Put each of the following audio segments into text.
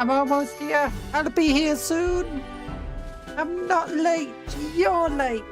I'm almost here. I'll be here soon. I'm not late. You're late.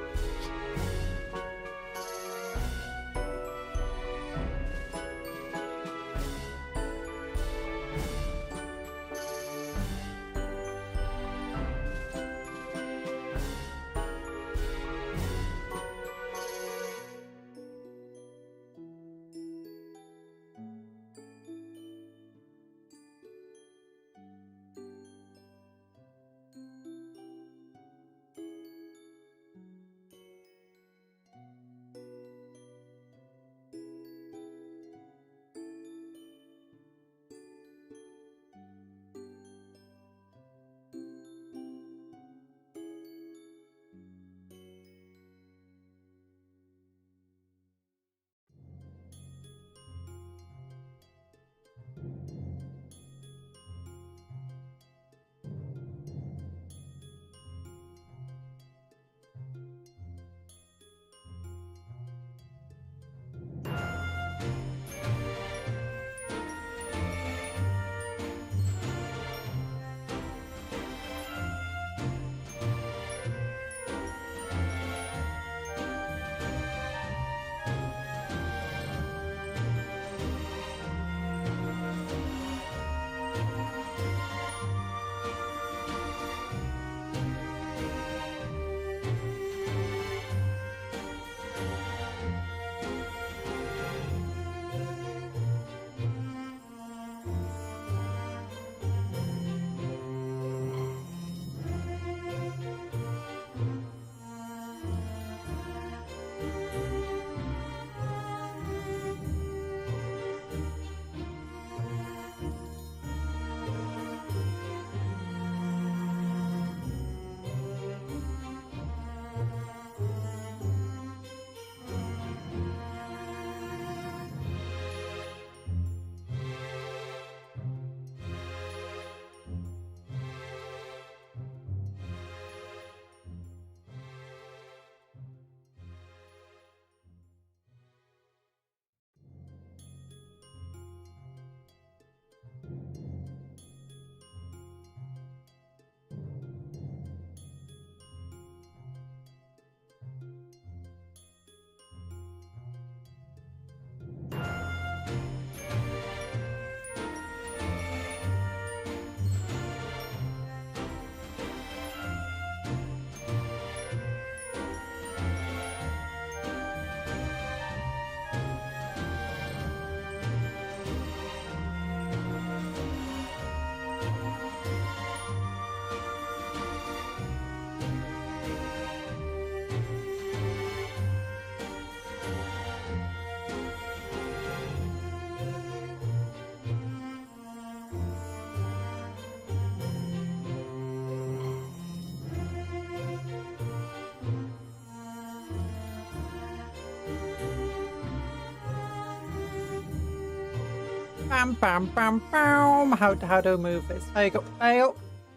Bam, bam, bam, bam. How do I move this? There you go.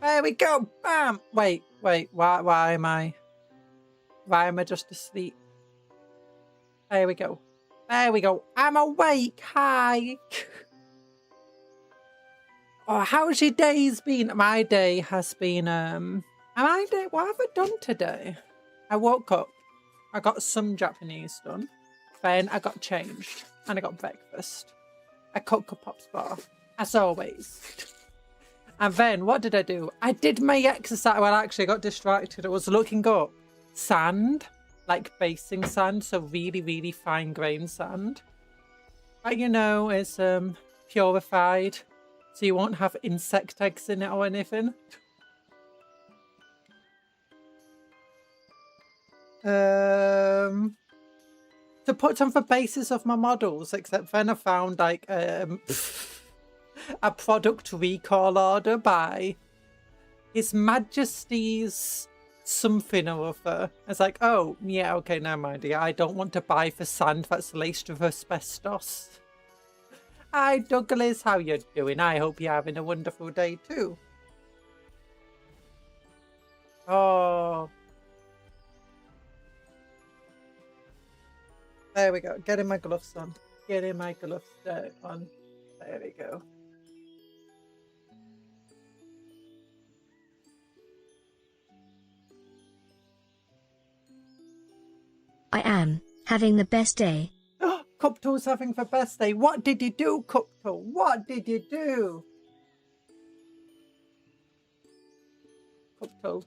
There we go. Bam. Wait. Why am I just asleep? There we go. I'm awake. Hi. Oh, how's your days been? My day has been what have I done today? I woke up. I got some Japanese done. Then I got changed and I got breakfast. I cooked a Pops bar, as always. And then, what did I do? I did my exercise. Well, actually, I got distracted. I was looking up sand, like basing sand, so really, really fine-grained sand. But, you know, it's purified, so you won't have insect eggs in it or anything. To put on the basis of my models, except then I found like a product recall order by His Majesty's something or other. It's like, oh yeah, okay, never mind. Yeah, I don't want to buy for sand that's laced with asbestos. Hi Douglas, how you doing? I hope you're having a wonderful day too. Oh. There we go. Getting my gloves on. On. There we go. Having the best day. Cuptle's having the best day. What did you do, Cuptle? What did you do? Cuptle.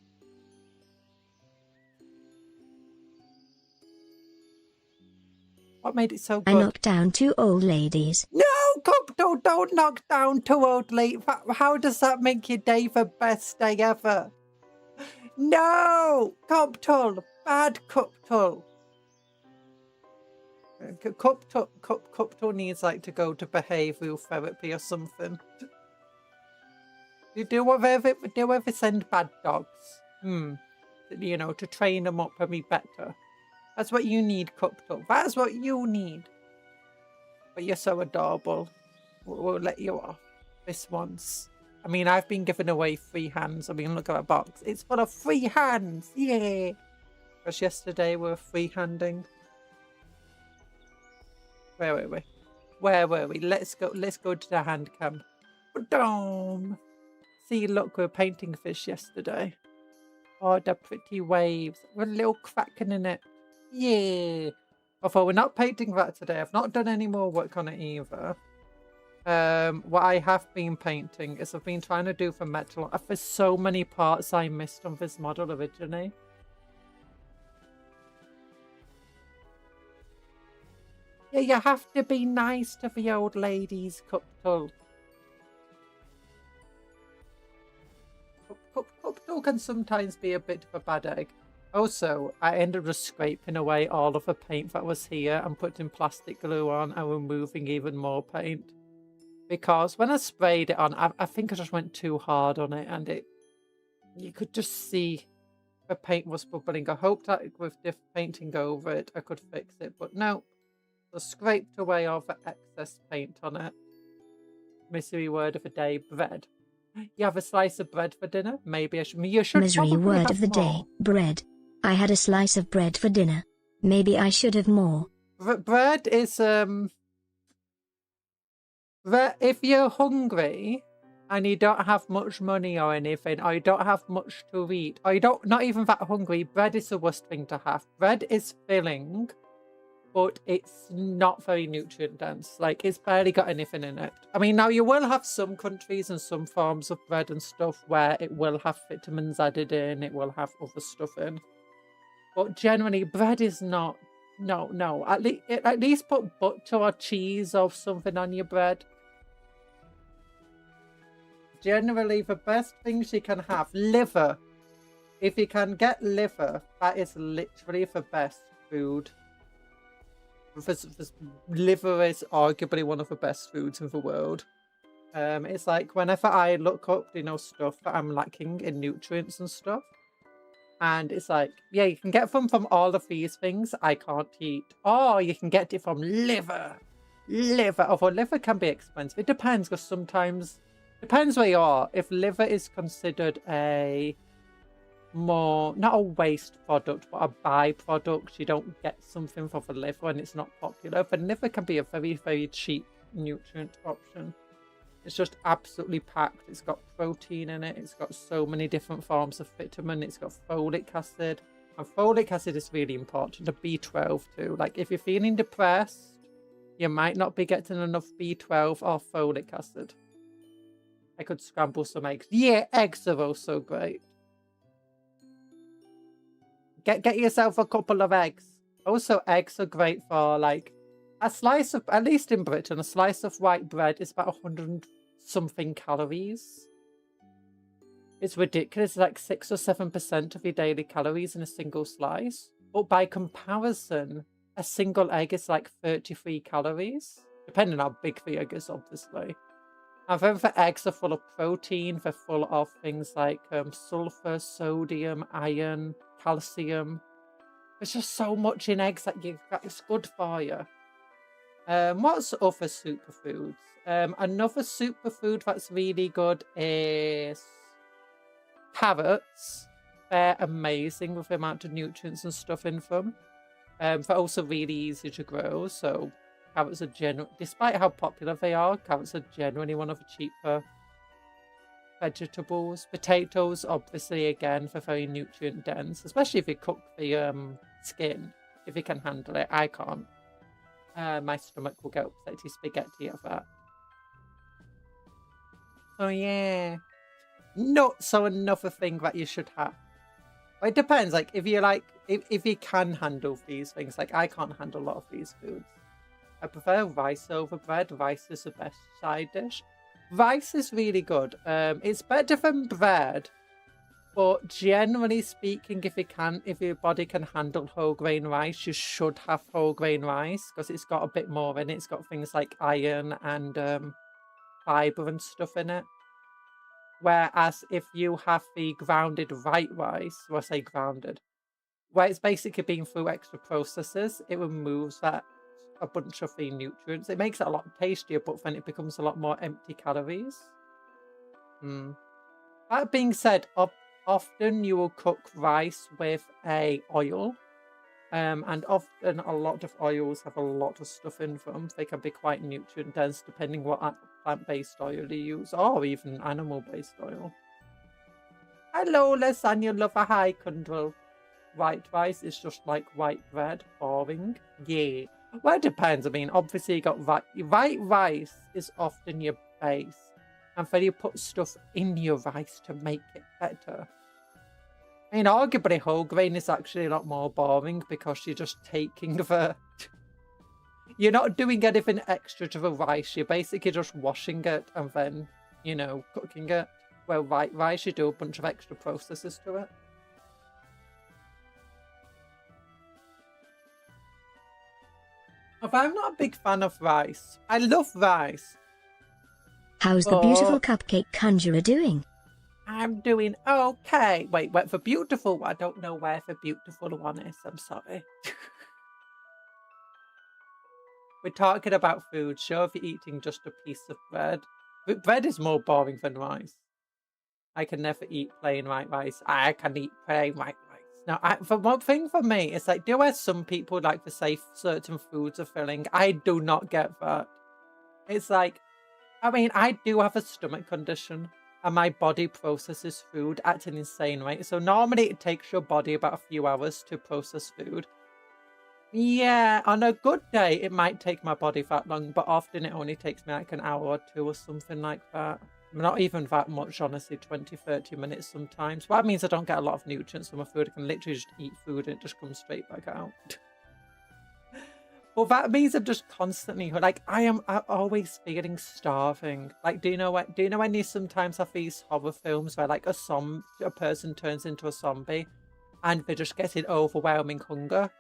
What made it so good? I knocked down 2 old ladies. No, Cuptle, don't knock down 2 old ladies. How does that make your day the best day ever? No, Cuptle, bad Cuptle. Cuptle needs like to go to behavioural therapy or something. Do you ever send bad dogs? You know, to train them up and be better. That's what you need, Cuptle. That's what you need. But you're so adorable. We'll let you off this once. I mean, I've been giving away free hands. I mean, look at that box. It's full of free hands. Yeah. Because yesterday we were free-handing. Where were we? Where were we? Let's go to the hand cam. Ba-dum. See, look, we were painting fish yesterday. Oh, the pretty waves. With a little cracking in it. Yeah. Although we're not painting that today. I've not done any more work on it either. What I have been painting is I've been trying to do for metal. There's so many parts I missed on this model originally. Yeah, you have to be nice to the old ladies, Cuptle. Cuptle can sometimes be a bit of a bad egg. Also, I ended up just scraping away all of the paint that was here and putting plastic glue on and removing even more paint. Because when I sprayed it on, I think I just went too hard on it and you could just see the paint was bubbling. I hoped that with the painting over it, I could fix it, but no. I scraped away all the excess paint on it. Misery word of the day, bread. You have a slice of bread for dinner? Maybe I should. You should. Misery word of the day, bread. I had a slice of bread for dinner. Maybe I should have more. Bread is if you're hungry and you don't have much money or anything, or you don't have much to eat, or not even that hungry, bread is the worst thing to have. Bread is filling, but it's not very nutrient dense. Like, it's barely got anything in it. I mean, now you will have some countries and some forms of bread and stuff where it will have vitamins added in, it will have other stuff in. But generally, bread is not. No. At least put butter or cheese or something on your bread. Generally, the best things you can have, liver. If you can get liver, that is literally the best food. Liver is arguably one of the best foods in the world. It's like whenever I look up, stuff that I'm lacking in nutrients and stuff. And it's like, yeah, you can get them from all of these things I can't eat. Or you can get it from liver. Although liver can be expensive. It depends, because sometimes... Depends where you are. If liver is considered a more... Not a waste product, but a byproduct. You don't get something for the liver and it's not popular. But liver can be a very, very cheap nutrient option. It's just absolutely packed. It's got protein in it. It's got so many different forms of vitamin. It's got folic acid. And folic acid is really important. The B12 too. Like, if you're feeling depressed, you might not be getting enough B12 or folic acid. I could scramble some eggs. Yeah, eggs are also great. Get yourself a couple of eggs. Also, eggs are great for, like, a slice of, at least in Britain, a slice of white bread is about 100-something calories. It's ridiculous. It's like 6 or 7% of your daily calories in a single slice. But by comparison, a single egg is like 33 calories. Depending on how big the egg is, obviously. And then the eggs are full of protein. They're full of things like sulfur, sodium, iron, calcium. There's just so much in eggs that it's good for you. What's other superfoods? Another superfood that's really good is carrots. They're amazing with the amount of nutrients and stuff in them. They're also really easy to grow. So carrots are despite how popular they are, carrots are generally one of the cheaper vegetables. Potatoes, obviously, again, for very nutrient dense, especially if you cook the skin. if he can handle it. I can't. My stomach will get upset to spaghetti of that. Oh yeah. Nuts are another thing that you should have. It depends, like if you can handle these things. Like I can't handle a lot of these foods. I prefer rice over bread. Rice is the best side dish. Rice is really good. It's better than bread, but generally speaking, if your body can handle whole grain rice, you should have whole grain rice because it's got a bit more in it. It's got things like iron and fiber and stuff in it. Whereas if you have the grounded white rice, well, I say grounded, where it's basically been through extra processes, it removes that a bunch of the nutrients. It makes it a lot tastier, but then it becomes a lot more empty calories. That being said, often you will cook rice with a oil, and often a lot of oils have a lot of stuff in them. They can be quite nutrient dense depending what plant-based oil you use, or even animal-based oil. Hello, lasagna lover. Hi, Kundral. White rice is just like white bread. Boring. Yeah. Well, it depends. I mean, obviously you got white rice is often your base. And then you put stuff in your rice to make it better. I mean, arguably whole grain is actually a lot more boring because you're just taking the... You're not doing anything extra to the rice. You're basically just washing it and then, you know, cooking it. Well, white rice, you do a bunch of extra processes to it. I'm not a big fan of rice. I love rice. How's the beautiful cupcake conjurer doing? I'm doing okay. Wait, for beautiful, I don't know where the beautiful one is. I'm sorry. We're talking about food. Sure, if you're eating just a piece of bread. But bread is more boring than rice. I can never eat plain white rice. I can eat plain white rice. Now, for one thing for me, it's like, do as some people like to say certain foods are filling? I do not get that. It's like, I mean, I do have a stomach condition and my body processes food at an insane rate. So normally it takes your body about a few hours to process food. Yeah, on a good day, it might take my body that long, but often it only takes me like an hour or two or something like that. Not even that much, honestly, 20, 30 minutes sometimes. Well, that means I don't get a lot of nutrients from my food. I can literally just eat food and it just comes straight back out. Well, that means I'm just constantly, like, I'm always feeling starving. Like, do you know when you sometimes have these horror films where, like, a person turns into a zombie and they're just getting overwhelming hunger?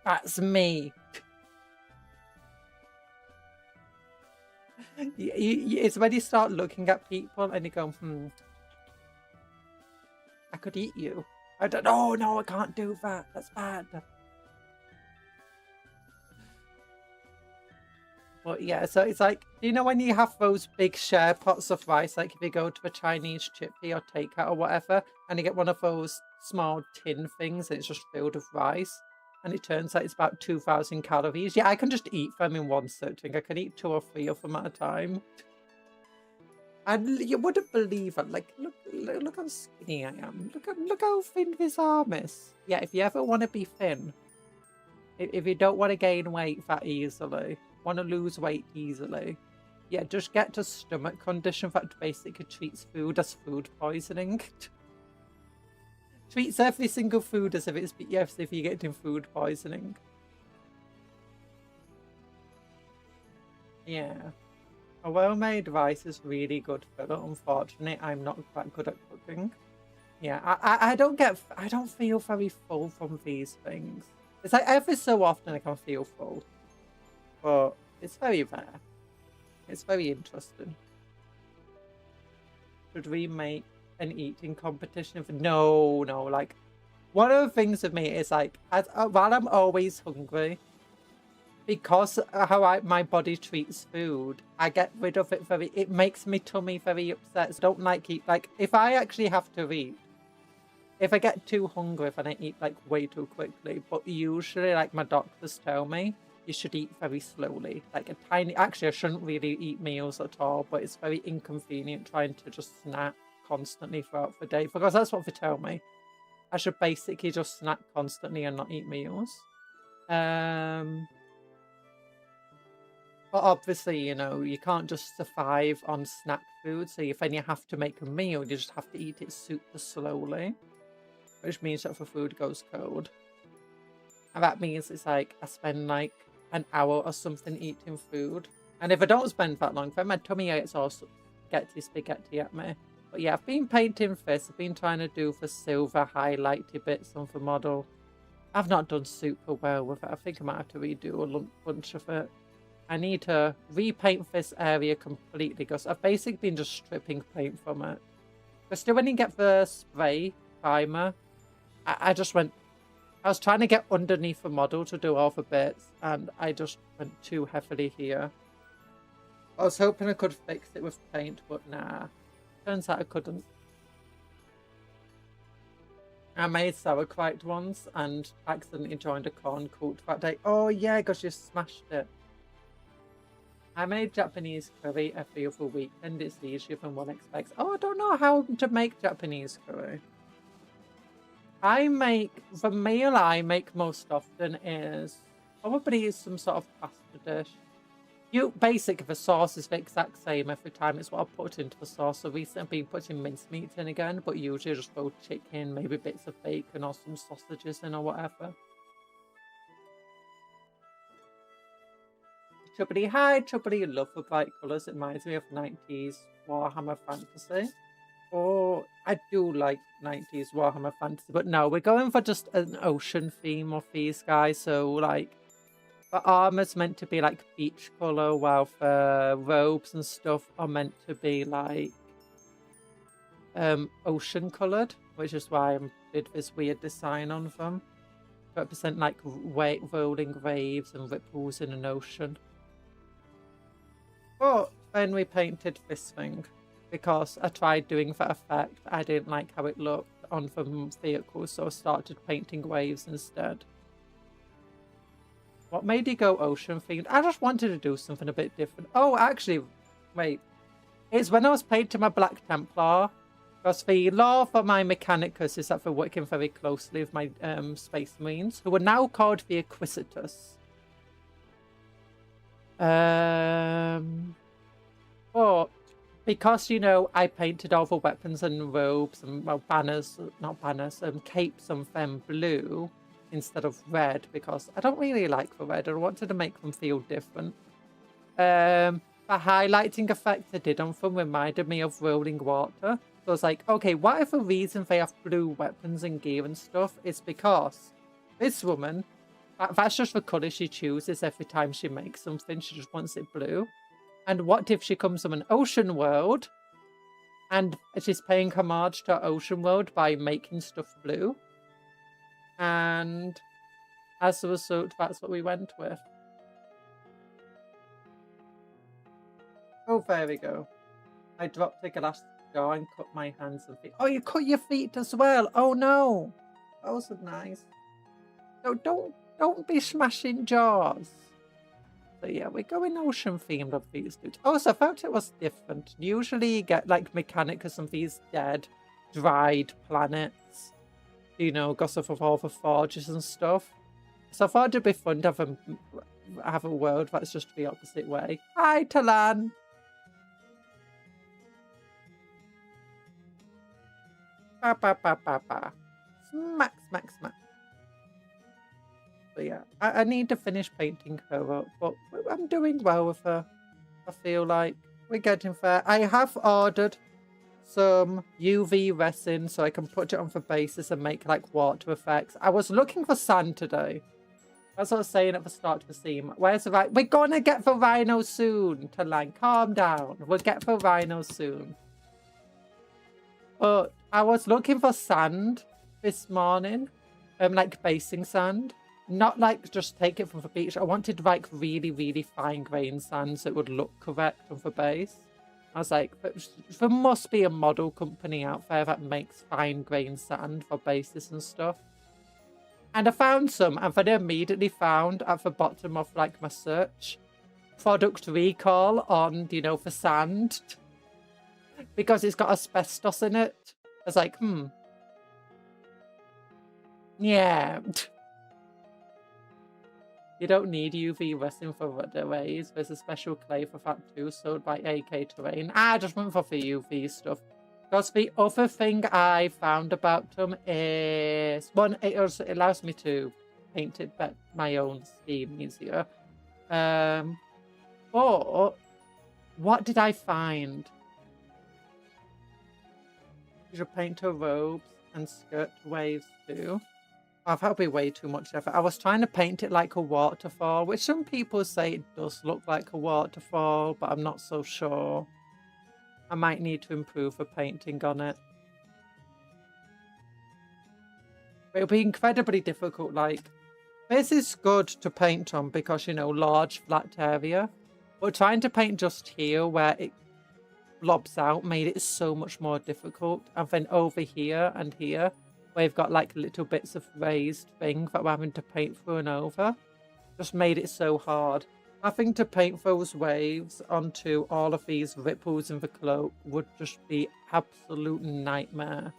That's me. It's when you start looking at people and you go, I could eat you. I don't know. No, I can't do that. That's bad. But yeah, so it's like, you know when you have those big share pots of rice, like if you go to a Chinese chippy or takeout or whatever, and you get one of those small tin things and it's just filled with rice, and it turns out it's about 2,000 calories. Yeah, I can just eat them in one sitting. I can eat 2 or 3 of them at a time. And you wouldn't believe it. Like, look how skinny I am. Look how thin this arm is. Yeah, if you ever want to be thin, if you don't want to gain weight that easily, want to lose weight easily, yeah, just get a stomach condition that basically treats food as food poisoning. Treats every single food as if if you're getting food poisoning. Yeah. A well-made rice is really good for it. Unfortunately, I'm not that good at cooking. Yeah, I don't feel very full from these things. It's like every so often I can feel full. But it's very rare. It's very interesting. Should we make an eating competition? No, like, one of the things with me is like, while I'm always hungry, because how my body treats food, I get rid of it it makes my tummy very upset. So I don't like eat, like, if I actually have to eat, if I get too hungry, then I eat like way too quickly. But usually, like, my doctors tell me, you should eat very slowly. Like actually I shouldn't really eat meals at all, but it's very inconvenient trying to just snack constantly throughout the day, because that's what they tell me. I should basically just snack constantly and not eat meals. But obviously, you know, you can't just survive on snack food. So if you have to make a meal, you just have to eat it super slowly. Which means that the food goes cold. And that means it's like I spend like an hour or something eating food. And if I don't spend that long, then my tummy aches or spaghetti at me. But yeah, I've been painting this. I've been trying to do the silver highlighty bits on the model. I've not done super well with it. I think I might have to redo a bunch of it. I need to repaint this area completely because I've basically been just stripping paint from it. But still, when you get the spray primer, I was trying to get underneath the model to do all the bits, and I just went too heavily here. I was hoping I could fix it with paint, but nah. Turns out I couldn't. I made sauerkraut once and accidentally joined a corn cult that day. Oh yeah, because you smashed it. I made Japanese curry every other weekend. It's easier than one expects. Oh, I don't know how to make Japanese curry. The meal I make most often is probably some sort of pasta dish. The sauce is the exact same every time. It's what I put into the sauce. So recently I've been putting mincemeat in again, but usually just throw chicken, maybe bits of bacon or some sausages in or whatever. Chubby, hi Chubby, love the bright colours. It reminds me of 90s Warhammer Fantasy. Oh, I do like 90s Warhammer Fantasy, but no, we're going for just an ocean theme of these guys. So like, the armor's meant to be like beach color, while the robes and stuff are meant to be like ocean colored, which is why I did this weird design on them. Represent like rolling waves and ripples in an ocean. But then we painted this thing because I tried doing that effect. I didn't like how it looked on the vehicle, so I started painting waves instead. What made you go ocean themed? I just wanted to do something a bit different. Oh, actually, wait. It's when I was painting my Black Templar. Because the law for my Mechanicus is that they're working very closely with my Space Marines, who are now called the Inquisitors. But because, you know, I painted all the weapons and robes and, well, capes and them blue instead of red, because I don't really like the red. I wanted to make them feel different. The highlighting effect I did on them reminded me of rolling water. So I was like, okay, what if the reason they have blue weapons and gear and stuff is because this woman, that's just the colour she chooses every time she makes something. She just wants it blue. And what if she comes from an ocean world and she's paying homage to ocean world by making stuff blue? And as a result, that's what we went with. Oh, there we go. I dropped a glass jar and cut my hands and feet. Oh, you cut your feet as well. Oh no. That wasn't nice. No, don't be smashing jars. So yeah, we're going ocean themed of these dudes. Also, I felt it was different. Usually you get like Mechanicus of these dead, dried planets. You know, gossip of all the forges and stuff. So I thought it'd be fun to have a world that's just the opposite way. Hi, Talan. Ba ba ba ba ba. Smack, smack, smack. But yeah, I need to finish painting her up, but I'm doing well with her. I feel like we're getting there. I have ordered some UV resin so I can put it on the bases and make like water effects. I was looking for sand today. That's what I was saying at the start of the scene. Where's the rhino? We're gonna get the rhino soon, Talan. Calm down. We'll get the rhino soon. But I was looking for sand this morning. Like basing sand. Not like just take it from the beach. I wanted like really, really fine grained sand so it would look correct on the base. I was like, there must be a model company out there that makes fine grained sand for bases and stuff. And I found some, and then I immediately found at the bottom of like my search, product recall on, you know, for sand. Because it's got asbestos in it. I was like, yeah. You don't need UV resin for rudder rays. There's a special clay for that too, sold by AK Terrain. I just went for the UV stuff. Because the other thing I found about them is, one, it allows me to paint it but my own scheme easier. But what did I find? You should paint her robes and skirt waves too. Oh, that would be way too much effort. I was trying to paint it like a waterfall, which some people say it does look like a waterfall, but I'm not so sure. I might need to improve the painting on it. But it'll be incredibly difficult. Like, this is good to paint on because, you know, large flat area. But trying to paint just here where it blobs out made it so much more difficult. And then over here and here, we've got like little bits of raised thing that we're having to paint through and over. Just made it so hard. Having to paint those waves onto all of these ripples in the cloak would just be absolute nightmare.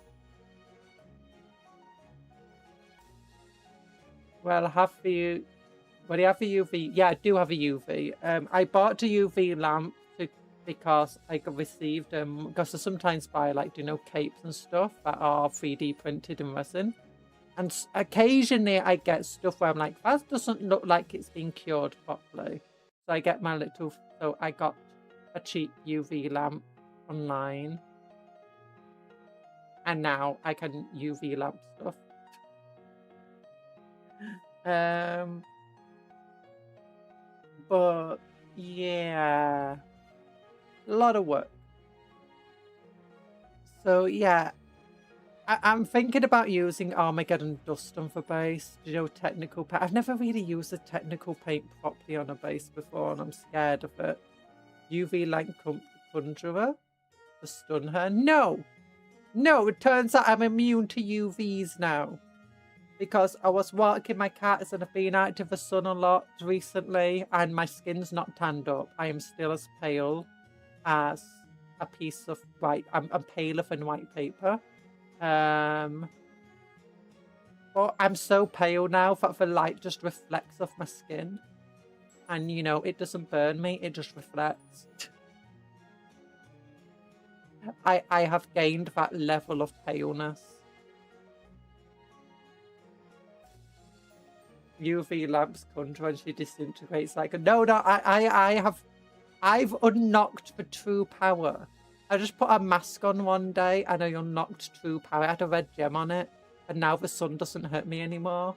Well, I have the... Well, do you have a UV? Yeah, I do have a UV. I bought a UV lamp because I received because I sometimes buy like, you know, capes and stuff that are 3D printed in resin. And occasionally I get stuff where I'm like, that doesn't look like it's been cured properly. So I get my little, so I got a cheap UV lamp online. And now I can UV lamp stuff. But yeah, a lot of work. So yeah, I'm thinking about using Armageddon Dust on the base. You know, technical paint. I've never really used a technical paint properly on a base before, and I'm scared of it. UV light conjurer to stun her. No, it turns out I'm immune to UVs now. Because I was walking my cats and I've been out in the sun a lot recently and my skin's not tanned up. I am still as pale as a piece of white. I'm paler than white paper. But I'm so pale now that the light just reflects off my skin. And, you know, it doesn't burn me. It just reflects. I have gained that level of paleness. UV lamps conjure when she disintegrates like a... No, I've unlocked the true power. I just put a mask on one day and I unlocked true power. I had a red gem on it and now the sun doesn't hurt me anymore.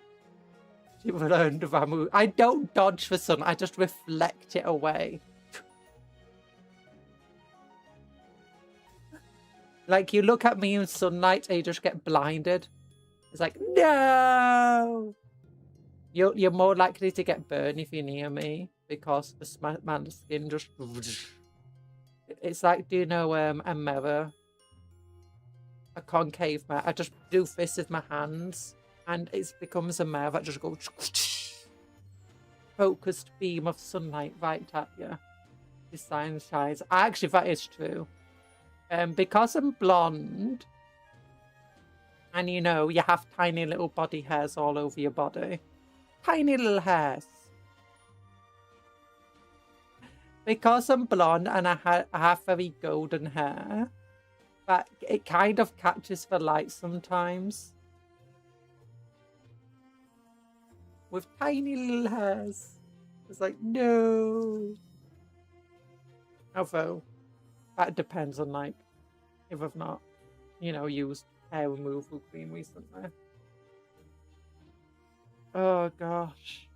I don't dodge the sun, I just reflect it away. Like, you look at me in sunlight and you just get blinded. It's like, no! You're more likely to get burned if you're near me because the man's skin just... It's like, do you know a mirror? A concave mirror. I just do this with my hands and it becomes a mirror that just goes... Focused beam of sunlight right at you. The sun shines. Actually, that is true. Because I'm blonde and, you know, you have tiny little body hairs all over your body. Tiny little hairs. Because I'm blonde and I have very golden hair, but it kind of catches the light sometimes. With tiny little hairs. It's like, no. Although, that depends on, like, if I've not, you know, used hair removal cream recently. Oh gosh.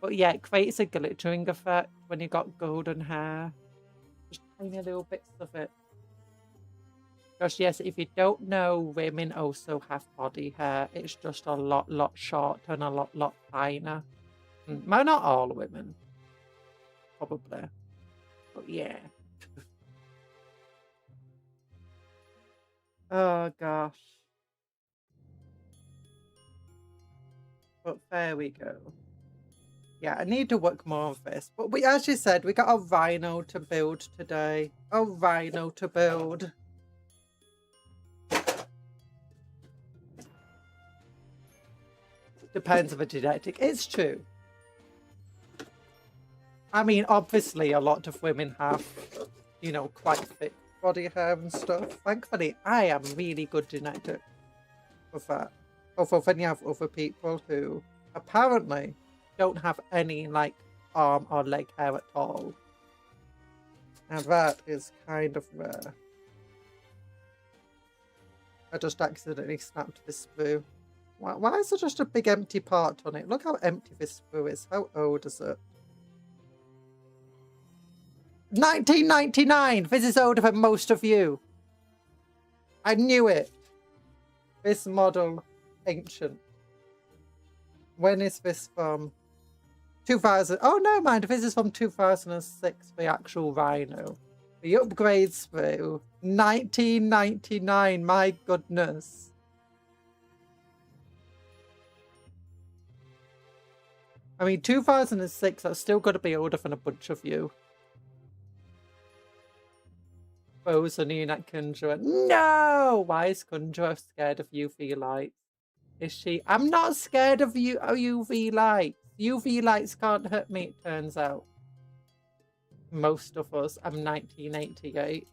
But yeah, it creates a glittering effect when you got golden hair. Just tiny little bits of it. Because yes, if you don't know, women also have body hair. It's just a lot shorter and a lot finer. Well, not all women. Probably. But yeah. Oh gosh. But there we go. Yeah, I need to work more on this. But we, as you said, we got a rhino to build today. A rhino to build. Depends on the genetic. It's true. I mean, obviously, a lot of women have, you know, quite thick body hair and stuff. Thankfully, I am really good genetic with that. Although then you have other people who apparently don't have any, like, arm or leg hair at all. And that is kind of rare. I just accidentally snapped this sprue. Why is there just a big empty part on it? Look how empty this sprue is. How old is it? 1999! This is older than most of you. I knew it. This model, ancient. When is this from? 2000. Oh, no, mind. This is from 2006, the actual rhino. The upgrades through 1999. My goodness. I mean, 2006, that's still got to be older than a bunch of you. Bosun, Unit Conjurer. No! Why is Conjurer scared of UV lights? Is she? I'm not scared of you. Oh, UV lights. UV lights can't hurt me, it turns out. Most of us. I'm 1988.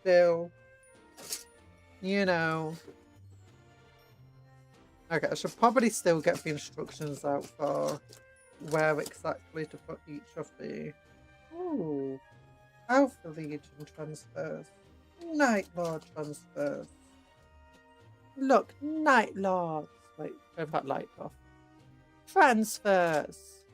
Still, you know. Okay, I should probably still get the instructions out for where exactly to put each of the... Ooh. Alpha Legion transfers. Night Lord transfers. Look, Night Lords. Wait, turn that light off. Transfers.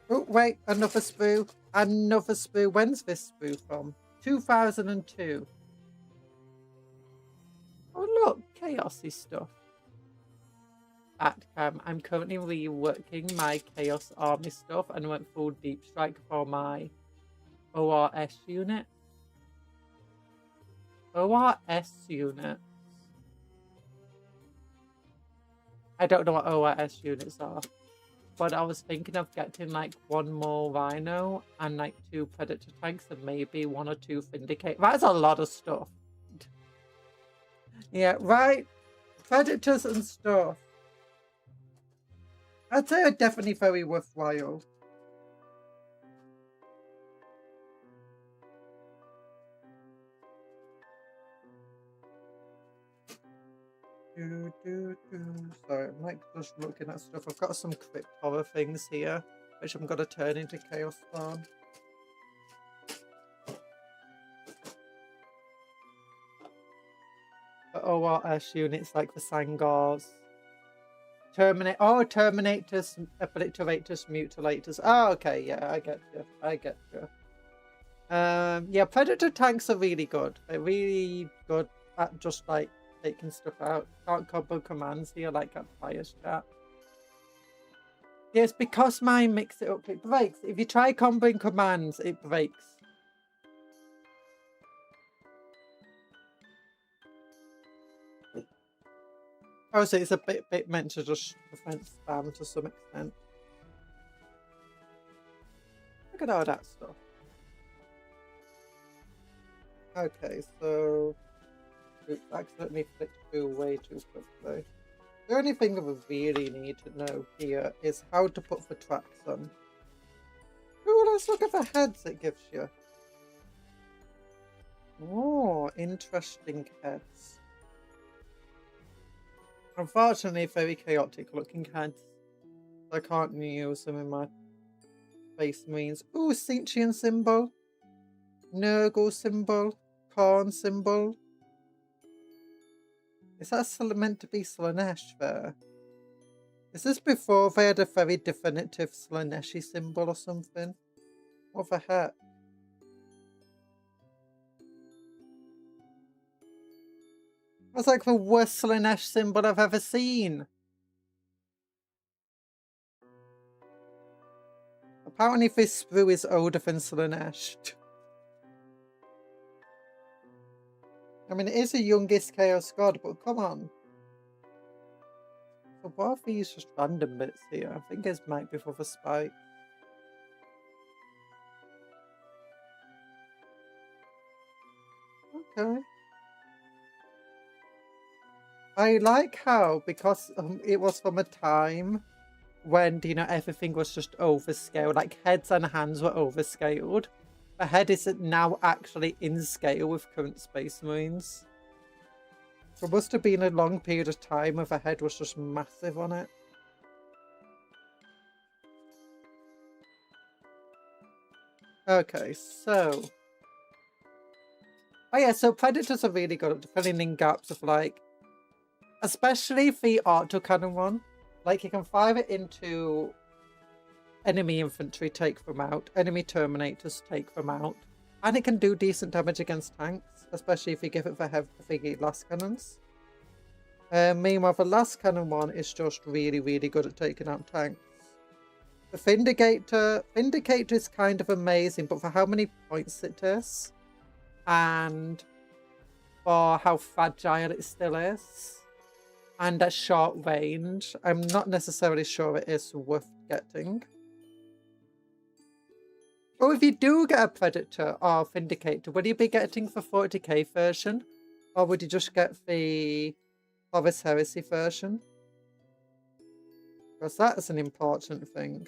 Oh, wait, another sprue. Another sprue. When's this sprue from? 2002. Oh, look, chaosy stuff. I'm currently reworking my Chaos Army stuff and went full Deep Strike for my ORS unit. ORS units. I don't know what ORS units are, but I was thinking of getting like one more Rhino and like 2 Predator tanks and maybe 1 or 2 Vindicate. That's a lot of stuff. Yeah, right. Predators and stuff. I'd say it's definitely very worthwhile. Sorry, I'm like just looking at stuff. I've got some crypt horror things here, which I'm gonna turn into Chaos Farm. The ORS units like the Sangars. Terminators, obliterators, mutilators. Oh, okay, yeah, I get you. I get you. Yeah, Predator tanks are really good. They're really good at just like taking stuff out. Can't combo commands here like at Fire's chat. Yeah, it's because mine mix it up. It breaks. If you try comboing commands, it breaks. Oh, so it's a bit meant to just prevent spam to some extent. Look at all that stuff. Okay, so... Oops, accidentally flicked through way too quickly. The only thing that we really need to know here is how to put the tracks on. Ooh, let's look at the heads it gives you. Oh, interesting heads. Unfortunately, very chaotic looking heads. I can't use them in my Space Marines. Ooh, Cinchian symbol. Nurgle symbol. Corn symbol. Is that meant to be Slaanesh there? Is this before they had a very definitive Slaaneshi symbol or something? What the heck? That's like the worst Slaanesh symbol I've ever seen. Apparently this sprue is older than Slaanesh. I mean, it is the youngest Chaos God, but come on. So what are these just random bits here? I think this might be for the spike. Okay. I like how, because it was from a time when, you know, everything was just overscaled, like heads and hands were overscaled. The head is now actually in scale with current Space Marines. There must have been a long period of time where the head was just massive on it. Okay, so... Oh yeah, so Predators are really good at filling in gaps of, like, especially the Octo-Cannon one. Like, you can fire it into enemy infantry, take them out. Enemy Terminators, take them out. And it can do decent damage against tanks, especially if you give it the last cannons. Meanwhile, the last cannon one is just really, really good at taking out tanks. The Vindicator is kind of amazing, but for how many points it is, and for how fragile it still is, and at short range, I'm not necessarily sure it is worth getting. Or if you do get a Predator or Vindicator, would you be getting the 40k version? Or would you just get the Horus Heresy version? Because that's an important thing.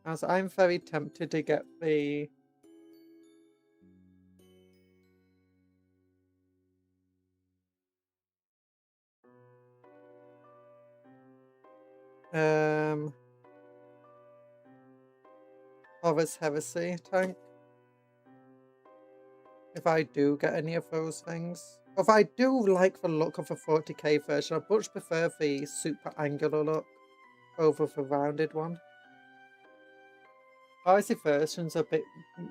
As I'm very tempted to get the... Horus Heresy tank. If I do get any of those things. If I do like the look of a 40k version, I much prefer the super angular look over the rounded one. Heresy version's a bit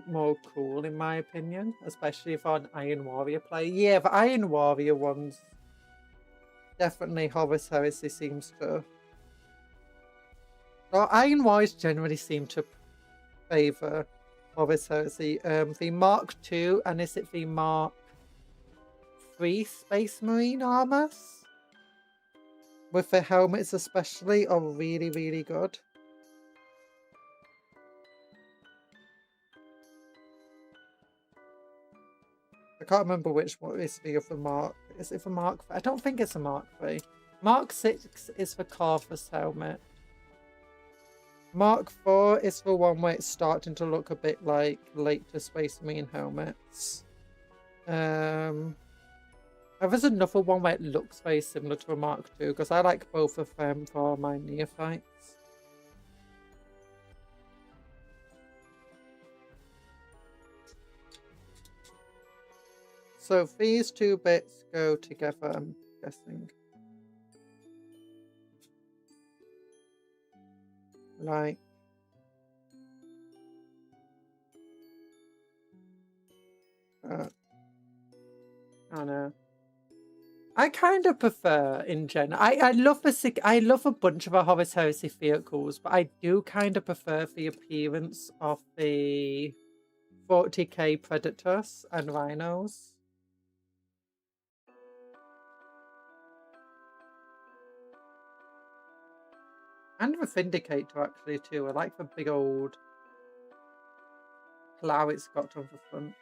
more cool in my opinion, especially for an Iron Warrior player. Yeah, the Iron Warrior ones, definitely Horus Heresy seems to... Well, Iron Warriors generally seem to favour Horus Heresy. The Mark II, and is it the Mark III Space Marine armors? With the helmets especially, are really, really good. I can't remember which one is the other Mark. Is it for Mark III? I don't think it's a Mark III. Mark VI is the Corvus helmet. Mark IV is the one where it's starting to look a bit like later Space Marine helmets. There's another one where it looks very similar to a Mark II, because I like both of them for my neophytes. So these two bits go together, I'm guessing. Like... I don't know. I kind of prefer, in general, I love a bunch of our Horus Heresy vehicles, but I do kind of prefer the appearance of the 40k Predators and Rhinos. And the Vindicator actually too. I like the big old plough it's got on the front.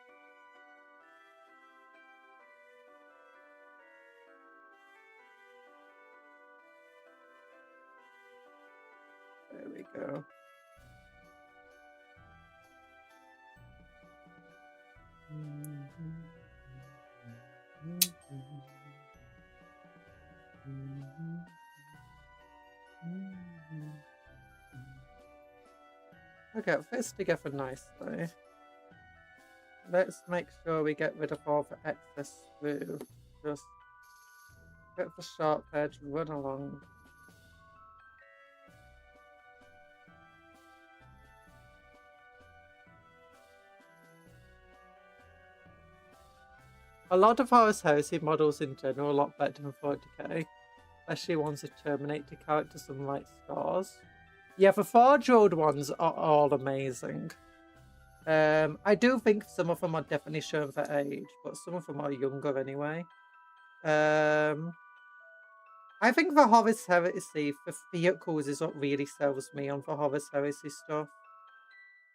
There we go. Okay, it fits together nicely. Let's make sure we get rid of all the excess glue. Just get the sharp edge, run along. A lot of Horus Heresy models in general are a lot better than 40k, especially ones that terminate the characters and write scars. Yeah, the 4-year-old ones are all amazing. I do think some of them are definitely showing their age, but some of them are younger anyway. I think the Horus Heresy, the vehicles is what really sells me on the Horus Heresy stuff.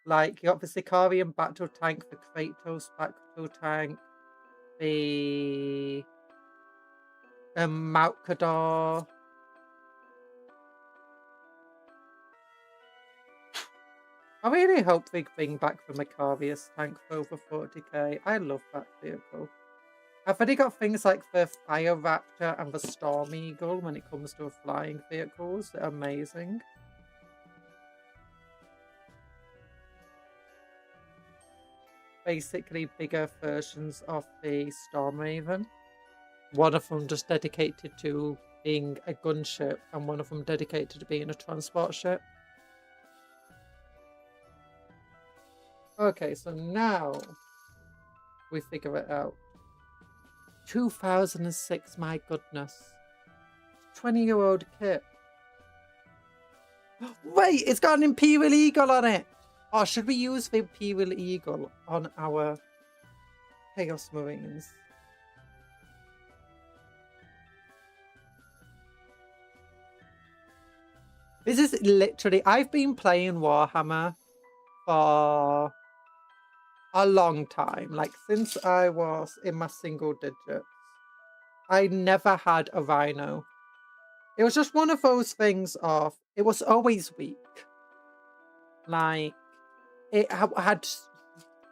Like, you got the Sicarian battle tank, the Kratos battle tank, the Maukador. I really hope they bring back the Macarius tank for over 40k. I love that vehicle. I've already got things like the Fire Raptor and the Storm Eagle when it comes to flying vehicles. They're amazing. Basically bigger versions of the Storm Raven. One of them just dedicated to being a gunship and one of them dedicated to being a transport ship. Okay, so now we figure it out. 2006, my goodness. 20-year-old kit. Wait, it's got an Imperial Eagle on it. Oh, should we use the Imperial Eagle on our Chaos Marines? This is literally, I've been playing Warhammer for a long time, like since I was in my single digits. I never had a rhino. It was just one of those things of, it was always weak. Like, it had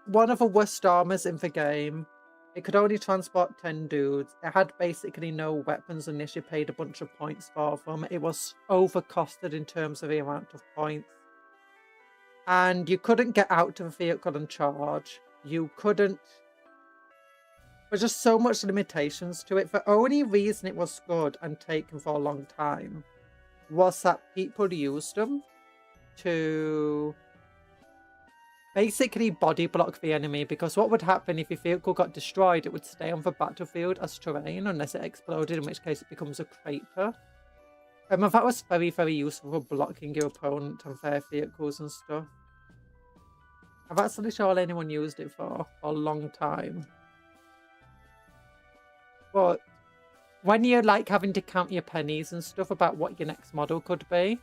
one of the worst armors in the game. It could only transport 10 dudes. It had basically no weapons unless you paid a bunch of points for them. It was overcosted in terms of the amount of points. And you couldn't get out to the vehicle and charge. You couldn't... There's just so much limitations to it. The only reason it was good and taken for a long time was that people used them to basically body block the enemy, because what would happen if your vehicle got destroyed, it would stay on the battlefield as terrain unless it exploded, in which case it becomes a crater. And that was very, very useful for blocking your opponent and their vehicles and stuff. And that's literally all anyone used it for a long time. But when you're like having to count your pennies and stuff about what your next model could be,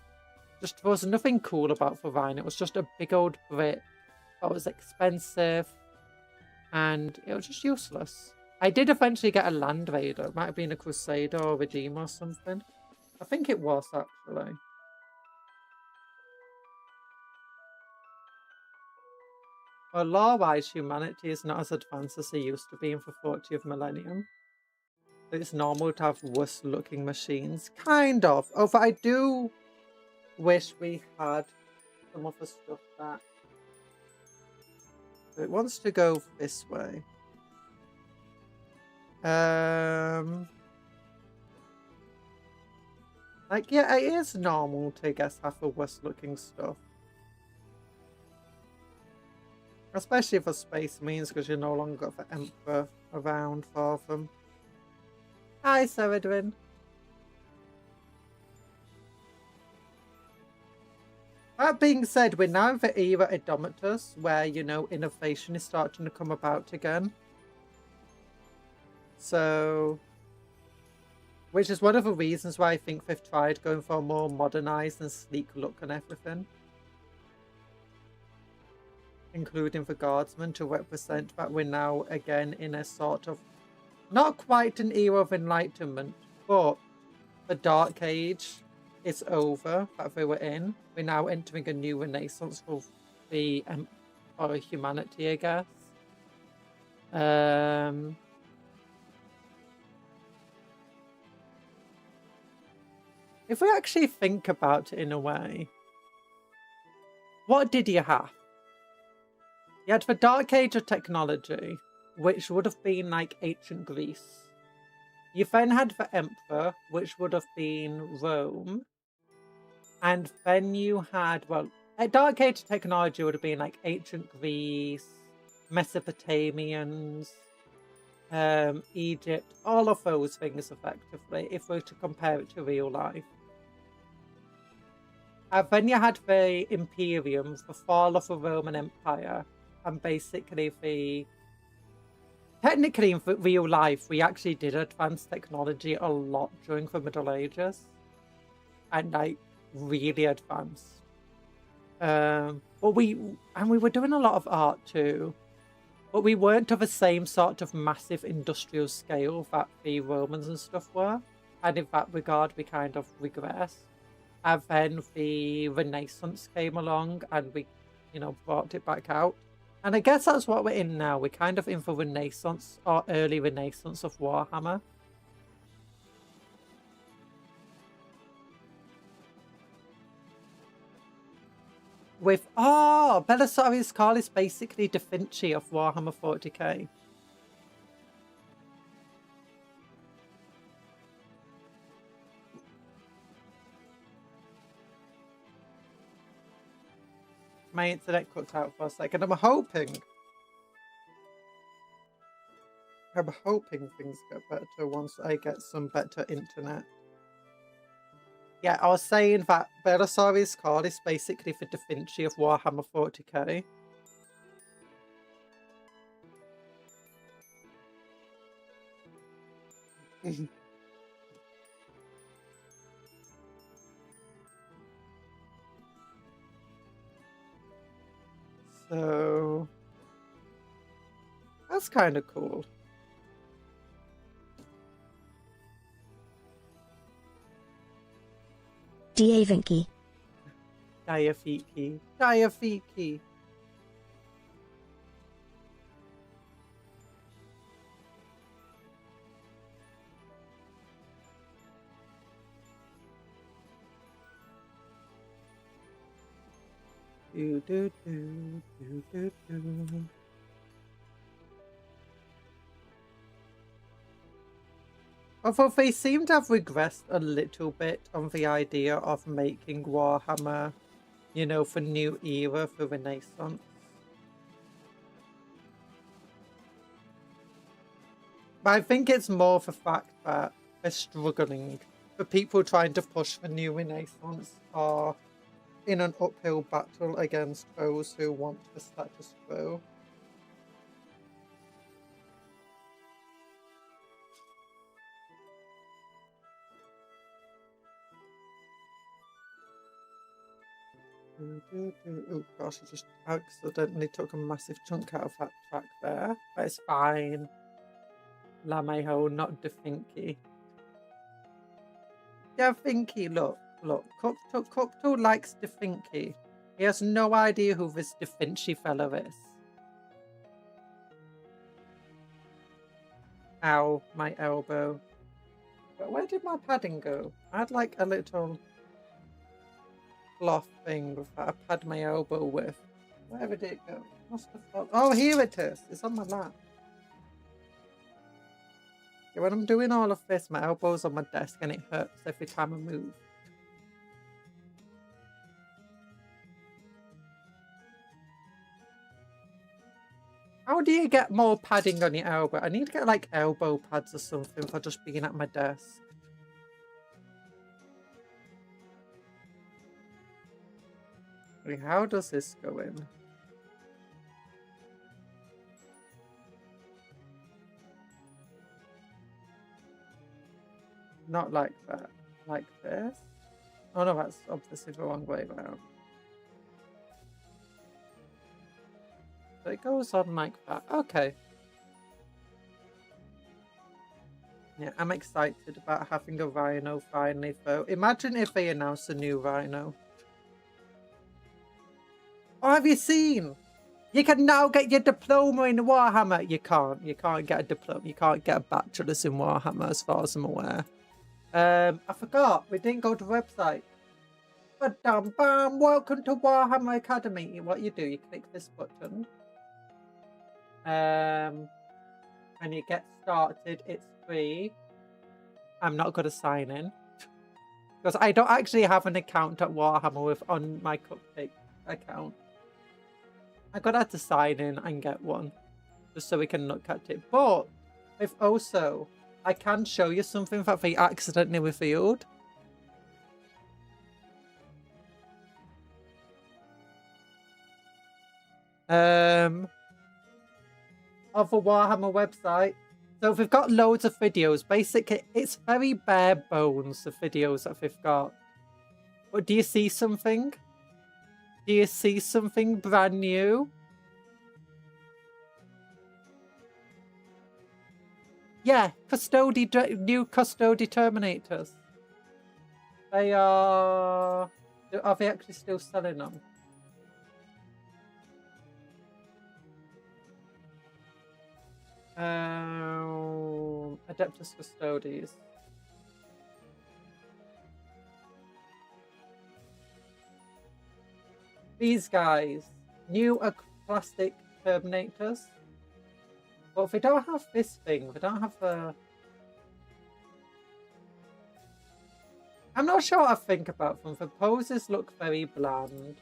just there was nothing cool about the Rhino. It was just a big old brick. It was expensive and it was just useless. I did eventually get a Land Raider. It might have been a Crusader or a Redeemer or something. I think it was actually. Well, lore-wise, humanity is not as advanced as they used to be in the 40th millennium. It's normal to have worse-looking machines. Kind of. Although I do wish we had some of the stuff back. It wants to go this way. Like, yeah, it is normal to, I guess, have the worst-looking stuff. Especially for Space Marines, because you're no longer got the Emperor around for them. Hi, Seredwin. That being said, we're now in the era Indomitus, where, you know, innovation is starting to come about again. So, which is one of the reasons why I think they've tried going for a more modernized and sleek look and everything. Including the Guardsmen, to represent that we're now again in a sort of, not quite an era of enlightenment, but the Dark Age is over that they were in. We're now entering a new renaissance for the or humanity, I guess. If we actually think about it in a way, what did you have? You had the Dark Age of technology, which would have been like ancient Greece. You then had the Emperor, which would have been Rome. And then you had, well, a Dark Age technology would have been like ancient Greece, Mesopotamians, Egypt, all of those things effectively, if we were to compare it to real life. And then you had the Imperium, the fall of the Roman Empire, and basically the... Technically, in real life, we actually did advance technology a lot during the Middle Ages. And, like, really advanced. But we were doing a lot of art too. but we weren't of the same sort of massive industrial scale that the Romans and stuff were. And in that regard, we kind of regress. And then the Renaissance came along and we, you know, brought it back out. And I guess that's what we're in now. We're kind of in the Renaissance or early Renaissance of Warhammer. With, oh, Belisarius Cawl is basically Da Vinci of Warhammer 40k. My internet cut out for a second. I'm hoping things get better once I get some better internet. Yeah, I was saying that Belisarius Cawl is basically the Da Vinci of Warhammer 40k. So that's kind of cool. Diavinki. Diafiki. Diafiki. Do, do, do, do, do, do. Although they seem to have regressed a little bit on the idea of making Warhammer, you know, for new era, for Renaissance. But I think it's more the fact that they're struggling. The people trying to push the new Renaissance are in an uphill battle against those who want the status quo. Oh gosh, I just accidentally took a massive chunk out of that track there. But it's fine. Lameho, not Da Vinci. Da Vinci, look. Cuptle likes Da Vinci. He has no idea who this Da Vinci fella is. Ow, my elbow. But where did my padding go? I had like a little cloth thing that I pad my elbow with. Where did it go? Must have fallen. Oh, here it is. It's on my lap. Yeah, when I'm doing all of this, my elbow's on my desk and it hurts every time I move. How do you get more padding on your elbow? I need to get like elbow pads or something for just being at my desk. Wait, how does this go in? Not like that. Like this? Oh no, that's obviously the wrong way around. So it goes on like that. Okay. Yeah, I'm excited about having a rhino finally though. Imagine if they announced a new rhino. Oh, have you seen? You can now get your diploma in Warhammer. You can't. You can't get a diploma. You can't get a bachelor's in Warhammer as far as I'm aware. I forgot. We didn't go to the website. But bam, welcome to Warhammer Academy. What you do, you click this button. And you get started. It's free. I'm not going to sign in. Because I don't actually have an account at Warhammer on my Cupcake account. I'm going to have to sign in and get one. Just so we can look at it. But if also, I can show you something that they accidentally revealed. Of the Warhammer website. So we've got loads of videos. Basically, it's very bare bones, the videos that we've got. But do you see something? Do you see something brand new? Yeah, new Custody Terminators. They are they actually still selling them? Adeptus Custodes. These guys, new plastic Terminators. But if we don't have this thing, we don't have the... I'm not sure what I think about them. The poses look very bland.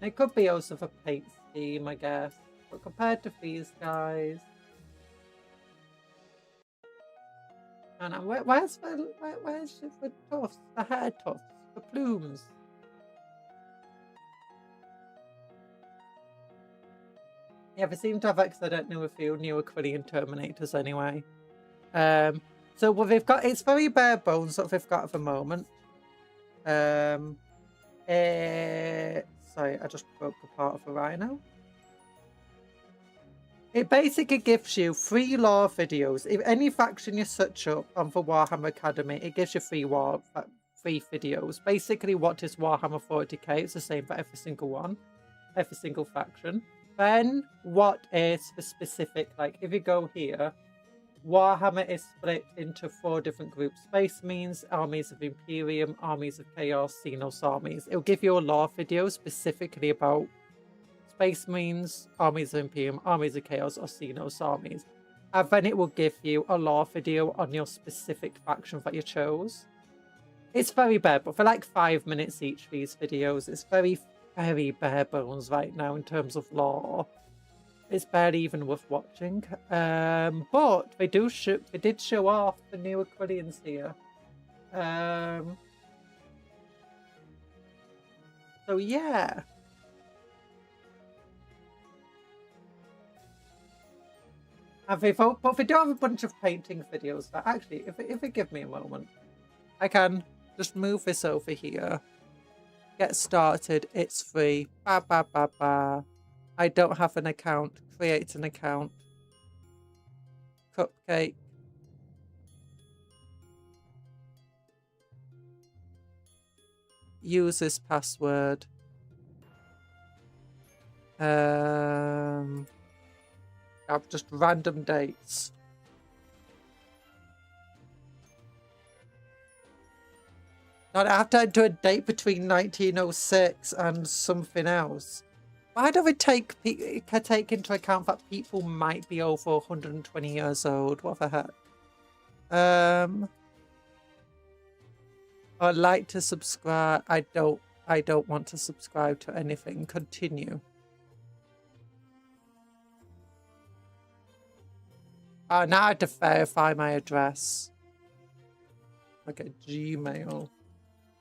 It could be also the paint scheme, I guess. But compared to these guys... And where's the tufts? The hair tufts? The plumes? Yeah, they seem to have accidentally a few new Aquilian Terminators anyway. So what they've got, it's very bare bones what they've got at the moment. Sorry, I just broke a part of a rhino. It basically gives you free lore videos. If any faction you search up on the Warhammer Academy, it gives you free videos. Basically, what is Warhammer 40k? It's the same for every single one, every single faction. Then, what is the specific, like, if you go here, Warhammer is split into 4 different groups. Space Marines, Armies of Imperium, Armies of Chaos, Xenos armies. It'll give you a lore video specifically about Space Marines, Armies of Imperium, Armies of Chaos, or Xenos armies. And then it will give you a lore video on your specific faction that you chose. It's very bare, but for like 5 minutes each, these videos. It's very bare bones right now in terms of lore. It's barely even worth watching. But they did show off the new Aquilians here. So yeah. But they do have a bunch of painting videos that actually, if they give me a moment, I can just move this over here. Get started. It's free. Ba ba ba ba. I don't have an account. Create an account. Cupcake. Use this password. I've just random dates. I have to do a date between 1906 and something else. Why do we take into account that people might be over 120 years old? What the heck? I'd like to subscribe. I don't want to subscribe to anything. Continue. Oh, now I have to verify my address. Okay, Gmail.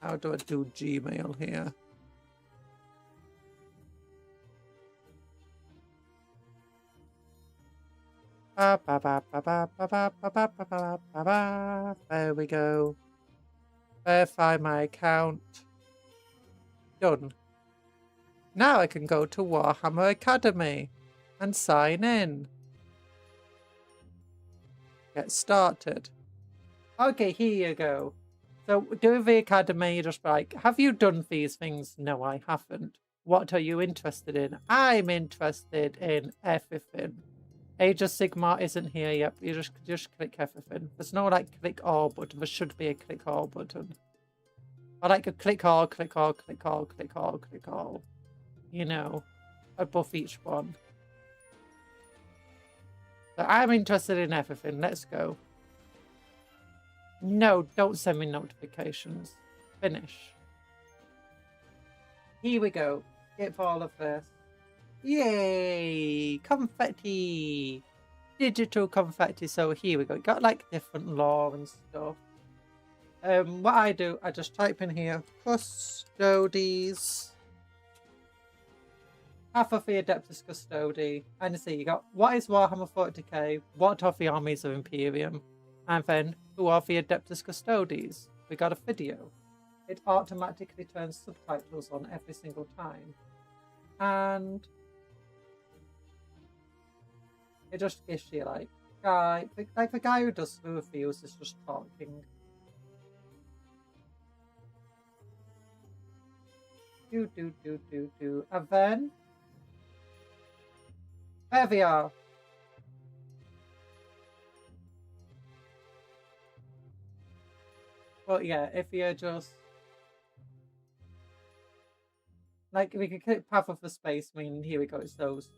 How do I do Gmail here? There we go. Verify my account. Done. Now I can go to Warhammer Academy and sign in. Get started. Okay, here you go. So do the academy, just like, have you done these things? No, I haven't. What are you interested in? I'm interested in everything. Age of Sigmar isn't here yet. You just click everything. There's no like click all button. There should be a click all button. Or like a click all, click all, click all, click all, click all. You know, above each one. So I'm interested in everything. Let's go. No, don't send me notifications. Finish. Here we go. Skip all of this. Yay! Confetti! Digital confetti. So here we go. Got like different lore and stuff. What I do, I just type in here Custodes. Half of the Adeptus Custodi. And you see, you got what is Warhammer 40k? What are the armies of Imperium? And then who are the Adeptus Custodes? We got a video. It automatically turns subtitles on every single time. And it just gives you like guy, like the guy who does the reviews is just talking. Do. And then there we are. But yeah, if you're just like, we could click Path of the Space Marine. Here we go. It's those.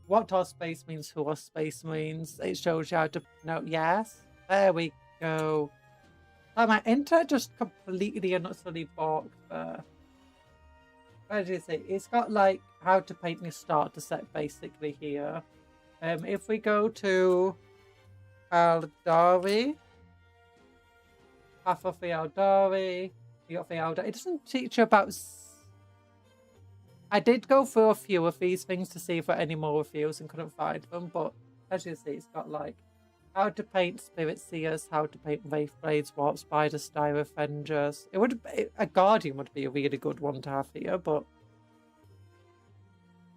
What are space marines? Who are space marines? It shows you how to. No, yes. There we go. Oh, my internet just completely and utterly balked there. What did you say? It's got like how to paint your starter set basically here. If we go to Aldari, Path of the Aldari, you got the Aldari. It doesn't teach you about. I did go through a few of these things to see if there were any more reviews and couldn't find them, but as you see, it's got like how to paint Spirit Seers, how to paint Wraith Blades, Warp Spiders, Dire Avengers. It would a Guardian would be a really good one to have here, but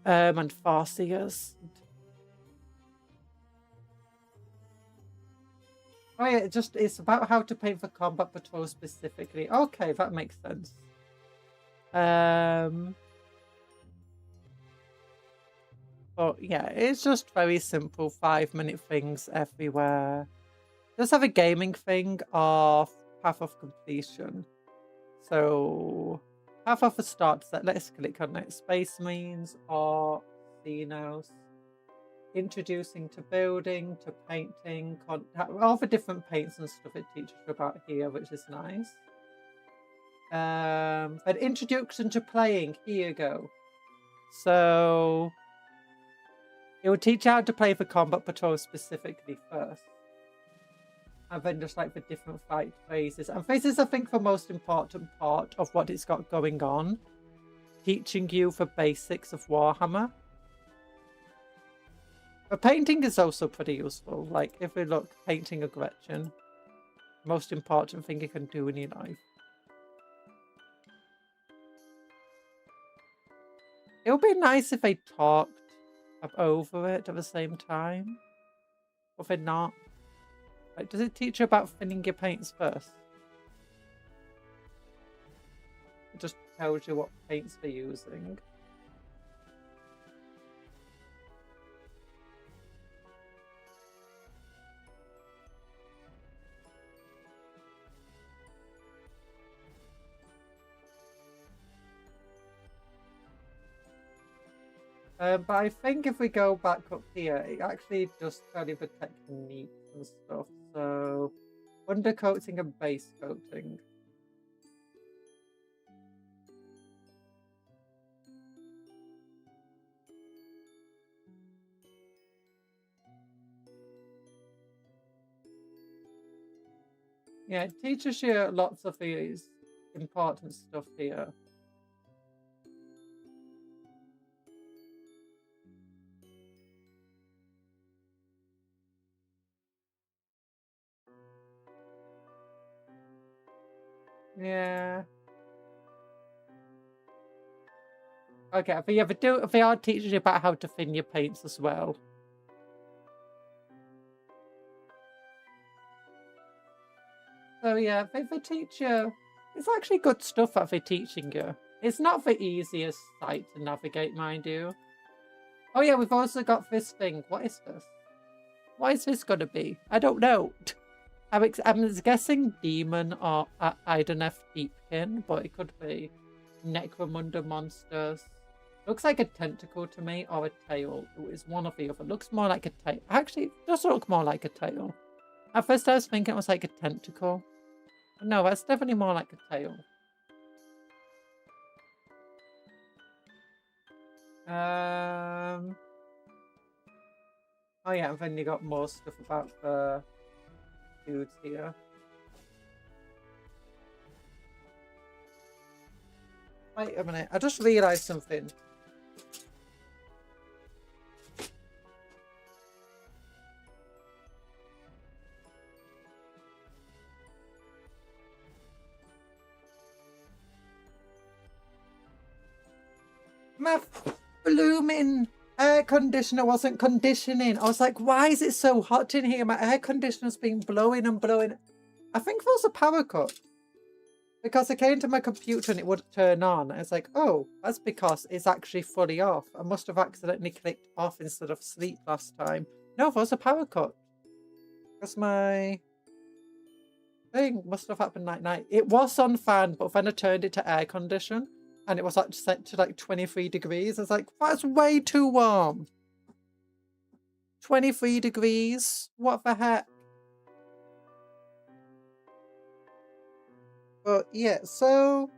and Farseers. Oh yeah, it's about how to paint for combat patrol specifically. Okay, that makes sense. But yeah, it's just very simple 5-minute things everywhere. Just have a gaming thing of Path of Completion. So, Path of the Start set, let's click on it. Space Marines or Xenos. Introducing to building, to painting, all the different paints and stuff it teaches you about here, which is nice. An introduction to playing, here you go. So, it will teach you how to play for combat patrol specifically first. And then just like the different fight phases. And this is, I think, the most important part of what it's got going on. Teaching you the basics of Warhammer. But painting is also pretty useful. Like, if we look, painting a Gretchen. Most important thing you can do in your life. It would be nice if they talked over it at the same time. Or if they're not. Like, does it teach you about thinning your paints first? It just tells you what paints they're using. But I think if we go back up here, it actually just tell you the techniques and stuff. So, undercoating and base coating. Yeah, it teaches you lots of these important stuff here. Yeah. Okay, but yeah, they are teaching you about how to thin your paints as well. So yeah, they teach you. It's actually good stuff that they're teaching you. It's not the easiest site to navigate, mind you. Oh yeah, we've also got this thing. What is this? What is this going to be? I don't know. I'm guessing Demon or Idenef Deepkin, but it could be Necromunda monsters. Looks like a tentacle to me, or a tail. It's one or the other. Looks more like a tail. Actually, it does look more like a tail. At first I was thinking it was like a tentacle. No, that's definitely more like a tail. Oh yeah, and then you got more stuff about the dudes here. Wait a minute, I just realised something. My blooming air conditioner wasn't conditioning. I was like, why is it so hot in here? My air conditioner's been blowing and blowing. I think there was a power cut. Because I came to my computer and it wouldn't turn on. I was like, oh, that's because it's actually fully off. I must have accidentally clicked off instead of sleep last time. No, there was a power cut. Because my thing must have happened night. It was on fan, but then I turned it to air condition. And it was like set to like 23 degrees. I was like, that's way too warm. 23 degrees? What the heck? But yeah, so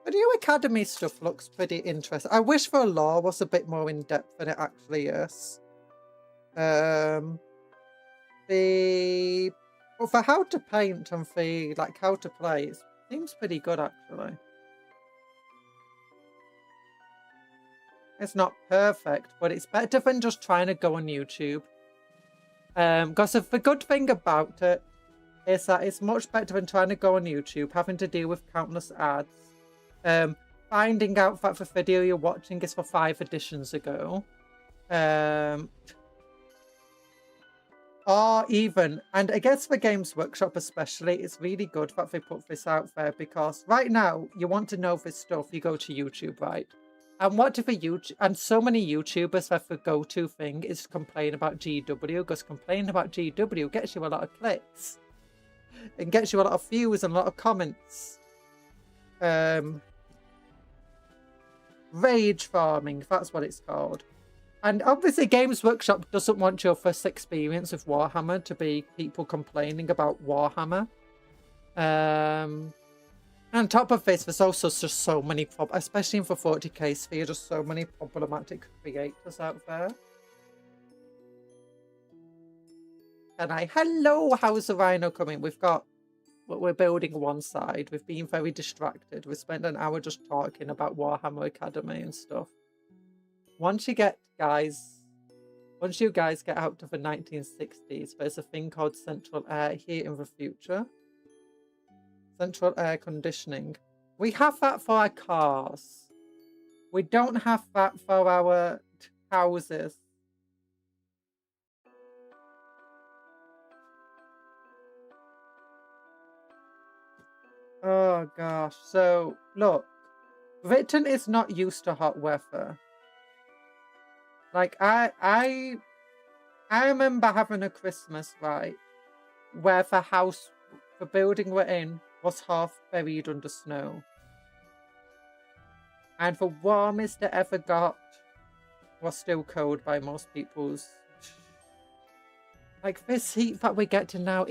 the new Academy stuff looks pretty interesting. I wish the lore was a bit more in depth than it actually is. But for how to paint and for like how to play, it seems pretty good actually. It's not perfect, but it's better than just trying to go on YouTube. Because the good thing about it is that it's much better than trying to go on YouTube, having to deal with countless ads, finding out that the video you're watching is for 5 editions ago, or even, and I guess for Games Workshop especially, it's really good that they put this out there, because right now, you want to know this stuff, you go to YouTube, right? And what do the YouTube, and so many YouTubers, that the go-to thing is to complain about GW, because complaining about GW gets you a lot of clicks. It gets you a lot of views and a lot of comments. Rage farming, that's what it's called. And obviously Games Workshop doesn't want your first experience of Warhammer to be people complaining about Warhammer. On top of this, there's also just so many, especially in the 40k sphere, just so many problematic creators out there. And hello, how's the rhino coming? We're building one side. We've been very distracted. We spent an hour just talking about Warhammer Academy and stuff. Once you guys get out to the 1960s, there's a thing called central air here in the future. Central air conditioning. We have that for our cars. We don't have that for our houses. Oh gosh. So look, Britain is not used to hot weather. Like I remember having a Christmas, right, where the building we're in was half buried under snow. And the warmest it ever got was still cold by most people's. Like this heat that we get to now,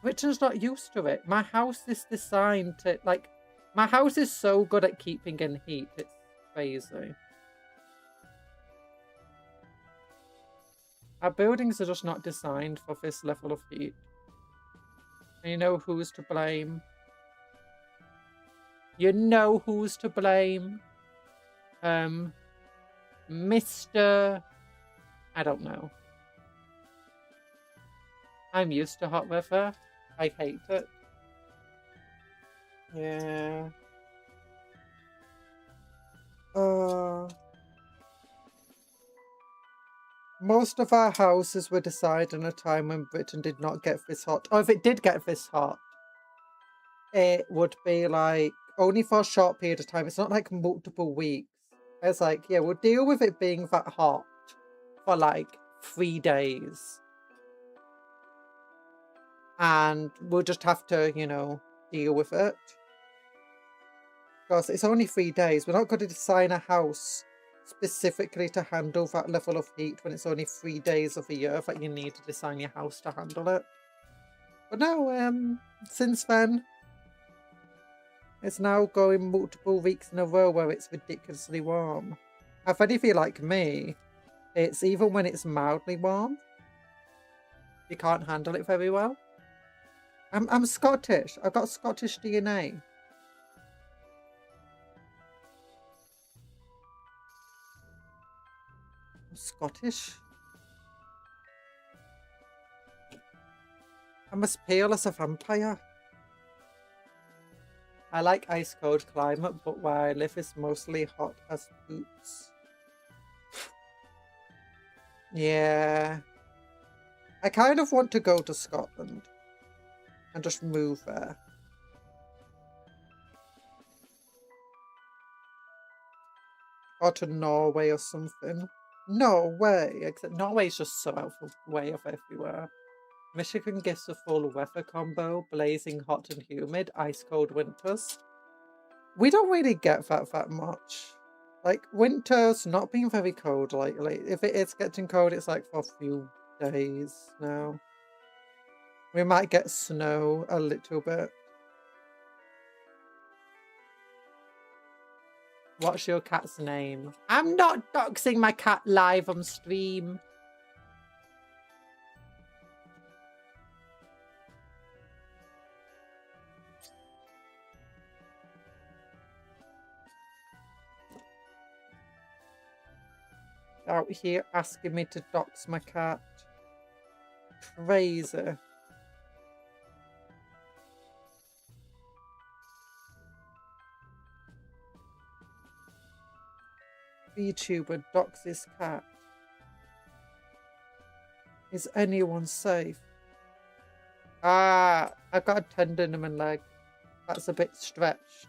Britain's not used to it. My house is designed to, like, my house is so good at keeping in heat. It's crazy. Our buildings are just not designed for this level of heat. And you know who's to blame? You know who's to blame? Mr. I don't know. I'm used to hot weather. I hate it. Yeah. Most of our houses were designed in a time when Britain did not get this hot. Or if it did get this hot, it would be like only for a short period of time. It's not like multiple weeks. It's like, yeah, we'll deal with it being that hot for like 3 days. And we'll just have to, you know, deal with it. Because it's only 3 days. We're not going to design a house specifically to handle that level of heat when it's only 3 days of the year that you need to design your house to handle it. But no, since then, it's now going multiple weeks in a row where it's ridiculously warm. I think if you're like me, it's even when it's mildly warm, you can't handle it very well. I'm Scottish. I've got Scottish DNA. I'm Scottish. I'm as pale as a vampire. I like ice cold climate, but where I live is mostly hot as boots. Yeah. I kind of want to go to Scotland and just move there. Or to Norway or something. Norway! Except Norway's just so out of the way of everywhere. Michigan gives a full weather combo, blazing hot and humid, ice cold winters. We don't really get that much. Like, winter's not been very cold lately. If it is getting cold, it's like for a few days now. We might get snow a little bit. What's your cat's name? I'm not doxing my cat live on stream. Out here asking me to dox my cat. Crazy. VTuber doxes cat. Is anyone safe? Ah, I've got a tendon in my leg. That's a bit stretched.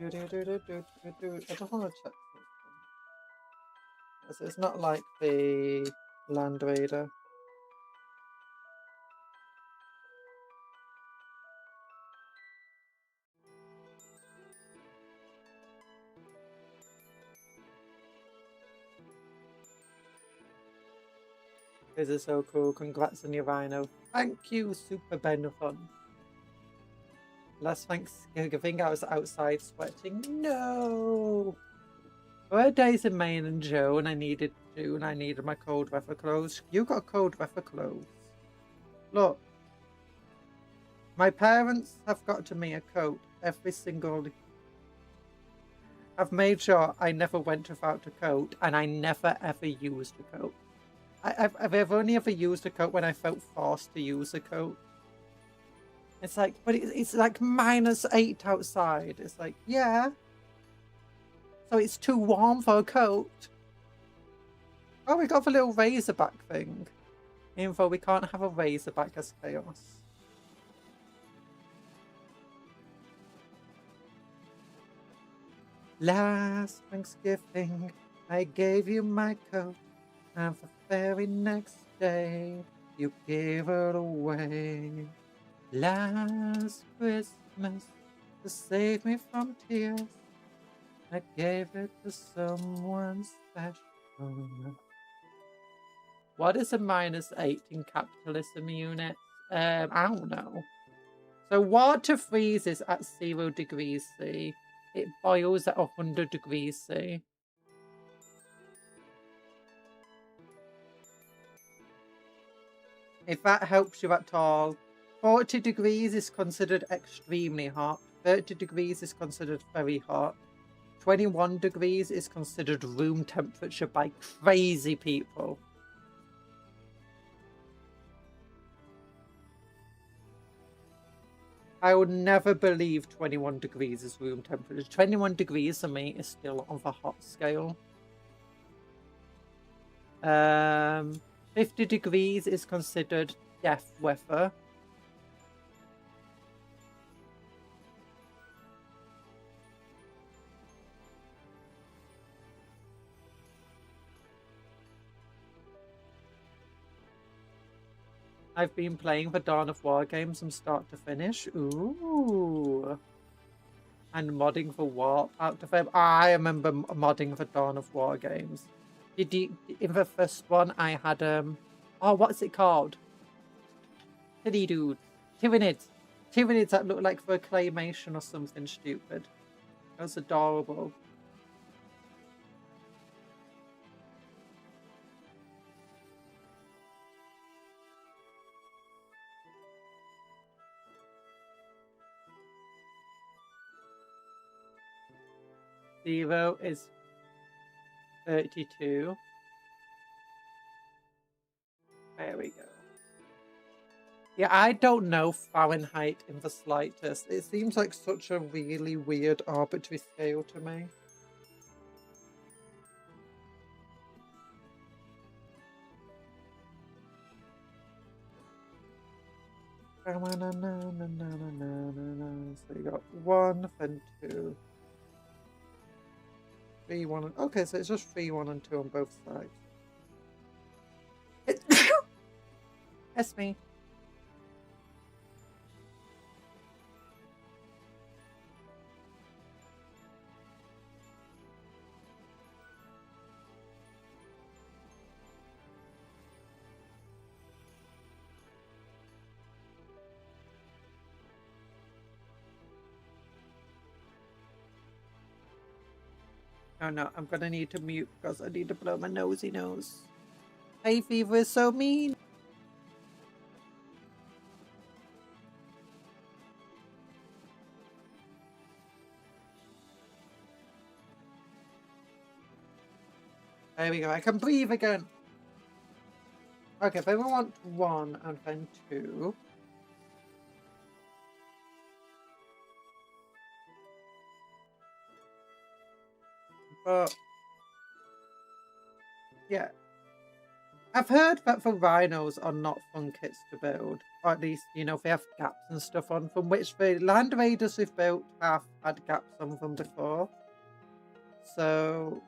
I just want to check something. It's not like the Land Raider. This is so cool. Congrats on your rhino. Thank you, Super Benefun. Last Thanksgiving, I was outside sweating. No! There were days in May and June I needed my cold weather clothes. You got cold weather clothes. Look. My parents have got me a coat every single... I've made sure I never went without a coat, and I never ever used a coat. I've only ever used a coat when I felt forced to use a coat. It's like, but it's like -8 outside. It's like, yeah. So it's too warm for a coat. Oh, we got the little razorback thing. Info, we can't have a razorback as chaos. Last Thanksgiving, I gave you my coat. And the very next day, you gave it away. Last Christmas, to save me from tears, I gave it to someone special. What is a -8 in capitalism units? I don't know. So water freezes at 0 degrees C. It boils at 100 degrees C. If that helps you at all, 40 degrees is considered extremely hot. 30 degrees is considered very hot. 21 degrees is considered room temperature by crazy people. I would never believe 21 degrees is room temperature. 21 degrees for me is still on the hot scale. 50 degrees is considered death weather. I've been playing the Dawn of War games from start to finish. Ooh. And modding for Warp out of them. I remember modding for Dawn of War games. Did you, in the first one, I had, oh, what's it called? Titty dude. Tyranids. Tyranids that look like the claymation or something stupid. That was adorable. Zero is 32. There we go. Yeah, I don't know Fahrenheit in the slightest. It seems like such a really weird arbitrary scale to me. So you got 1, then 2. 3, 1, and... Okay, so it's just 3, 1, and 2 on both sides. That's me. Oh no, I'm gonna need to mute because I need to blow my nosy nose. Hay fever is so mean. There we go, I can breathe again. Okay, then we want 1 and then 2. But yeah, I've heard that the rhinos are not fun kits to build, or at least, you know, they have gaps and stuff on them, which the land raiders we've built have had gaps on them before. So,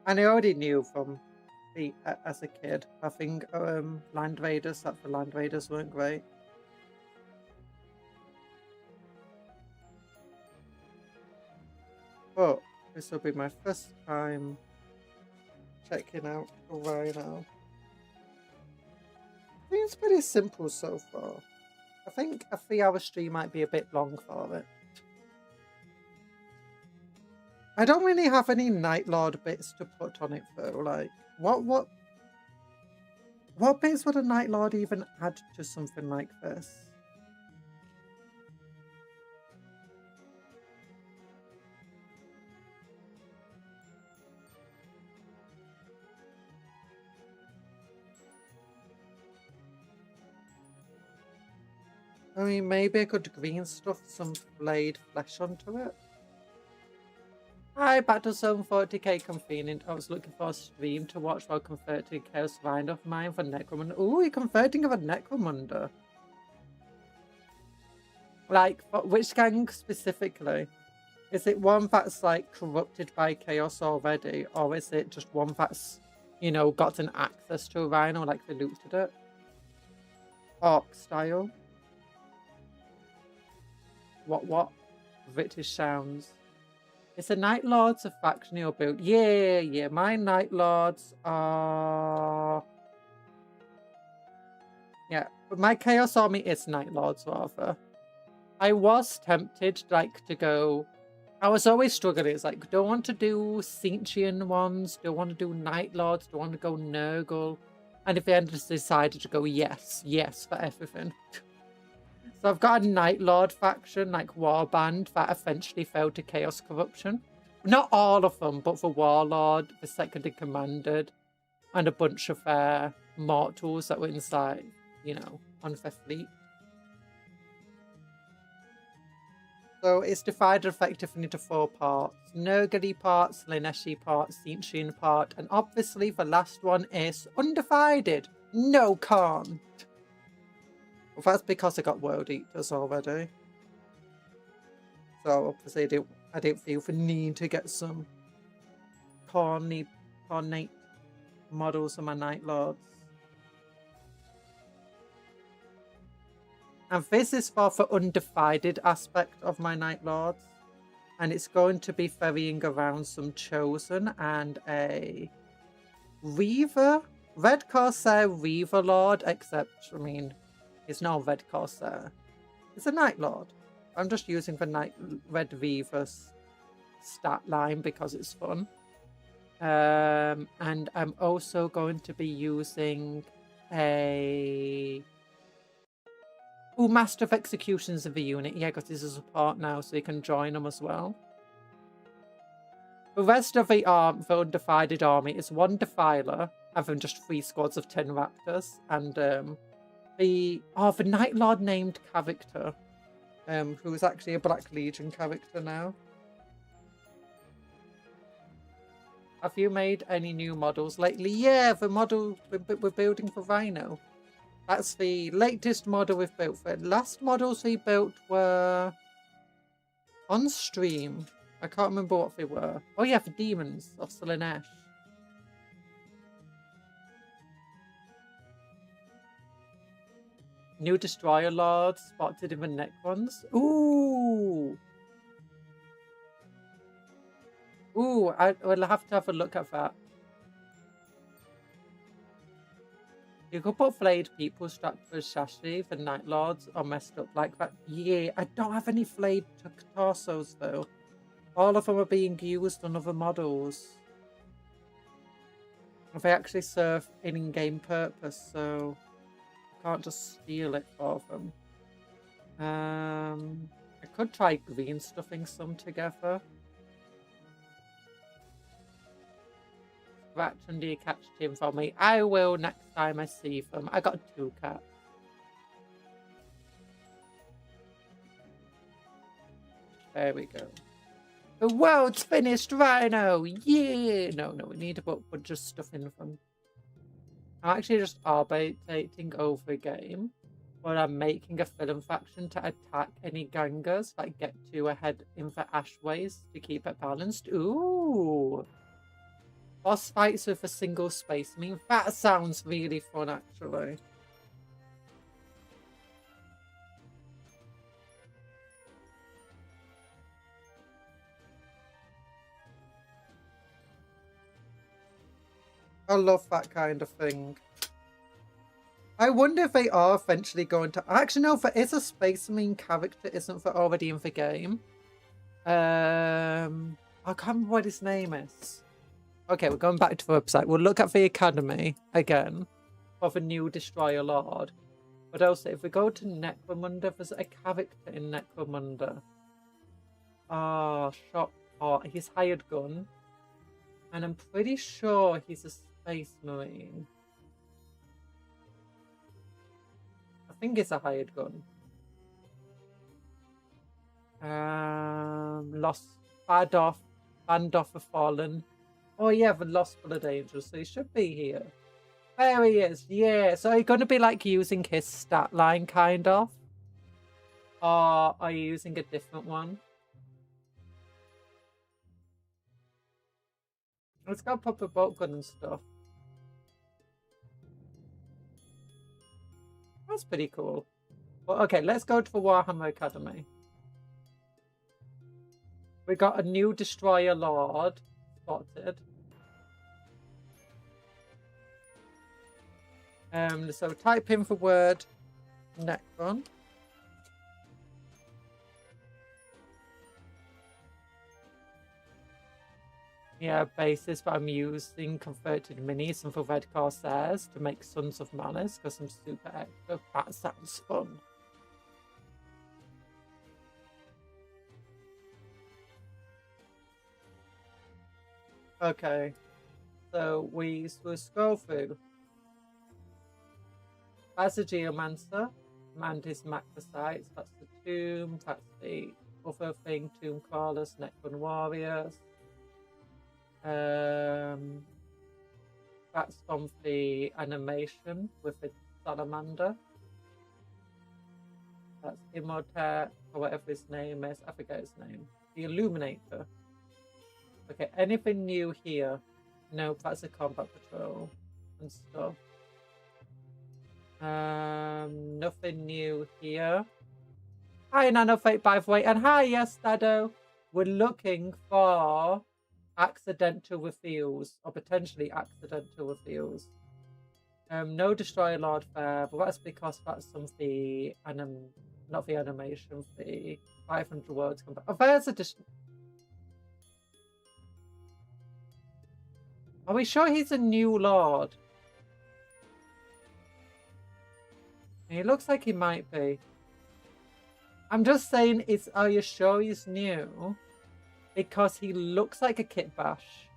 and I already knew from as a kid, I think land raiders, that the land raiders weren't great. But this will be my first time checking out a rhino. I think it's pretty simple so far. I think a 3-hour stream might be a bit long for it. I don't really have any Night Lord bits to put on it though. Like, what bits would a Night Lord even add to something like this? I mean, maybe I could green stuff some flayed flesh onto it. Hi, back to some 40k convenient. I was looking for a stream to watch while converting Chaos Rhino of mine for Necromunda. Ooh, you're converting of a Necromunda. Like, which gang specifically? Is it one that's like corrupted by chaos already, or is it just one that's, you know, gotten access to a rhino, like they looted it? Orc style? What? British sounds. It's the Night Lords of faction you'll build. Yeah. My Night Lords are... Yeah, but my Chaos Army is Night Lords, rather. I was tempted, like, to go... I was always struggling. It's like, don't want to do Sentient ones, don't want to do Night Lords, don't want to go Nurgle. And at the end, I just decided to go yes for everything. So I've got a Night Lord faction, like Warband, that eventually fell to Chaos Corruption. Not all of them, but the Warlord, the Second in Commanded, and a bunch of mortals that were inside, you know, on the fleet. So it's divided effectively into 4 parts. Nurgle part, Slaaneshi part, Sentient part, and obviously the last one is undivided. No Khan. Well, that's because I got World Eaters already. So obviously I didn't feel the need to get some Khanate models of my Night Lords. And this is for the undivided aspect of my Night Lords. And it's going to be ferrying around some Chosen and a Reaver. Red Corsair Reaver Lord, except, I mean, it's not Red Corsair. It's a Night Lord. I'm just using the Red Reaver's stat line because it's fun. And I'm also going to be using a... Ooh, Master of Executions of the unit. Yeah, because this is a support now, so you can join them as well. The rest of the undivided army is 1 Defiler, having just 3 squads of 10 raptors, and the Night Lord named character, who is actually a Black Legion character now. Have you made any new models lately? Yeah, the model we're building for Rhino. That's the latest model we've built. The last models we built were on stream. I can't remember what they were. Oh yeah, for Demons of Selenesh. New Destroyer Lord spotted in the neck ones. Ooh! Ooh, I will have to have a look at that. You could put flayed people strapped to a chassis. The Night Lords are messed up like that. Yeah, I don't have any flayed torsos though. All of them are being used on other models. They actually serve an in-game purpose, so I can't just steal it for them. I could try green stuffing some together. Scratch and do you catch Tim for me? I will next time I see them. I got 2 cats. There we go. The world's finished, Rhino! Yeah! No, we need to put a bunch of stuff in them. I'm actually just arbitrating over a game, but I'm making a film faction to attack any gangers that get too ahead in the ashways to keep it balanced. Ooh! Boss fights with a single space. I mean, that sounds really fun, actually. I love that kind of thing. I wonder if they are eventually going to... Actually, no, there is a Space Marine character, isn't there, already in the game? I can't remember what his name is. Okay, we're going back to the website. We'll look at the Academy again for the new Destroyer Lord. But also, if we go to Necromunda, there's a character in Necromunda. Shop. He's hired gun. And I'm pretty sure he's a Space Marine. I think it's a hired gun. Lost Band off a Fallen. Oh yeah, the Lost Blood Angel, so he should be here. There he is, yeah. So are you going to be like using his stat line, kind of? Or are you using a different one? It's got proper bolt gun and stuff. That's pretty cool. Well, okay, let's go to the Warhammer Academy. We got a new Destroyer Lord spotted. So type in the word Necron. Yeah, basis, but I'm using converted minis and for Red Corsairs to make Sons of Malice because I'm super active. That sounds fun. Okay, so we will scroll through. As a Geomancer, command his Macrosites. That's the Tomb. That's the other thing, Tomb Crawlers, Necron Warriors. That's from the animation with the Salamander. That's Imhotep, or whatever his name is. I forget his name. The Illuminator. Okay, anything new here? Nope, that's a combat patrol and stuff. Nothing new here. Hi, Nanofate, by the way, and hi, yes, Dado. We're looking for accidental reveals, or potentially accidental reveals. No Destroyer Lord there, but that's because that's some of the not the animation, the 500 words combat. Oh, there's a Are we sure he's a new Lord? He looks like he might be. I'm just saying, are you sure he's new? Because he looks like a Kit Bash.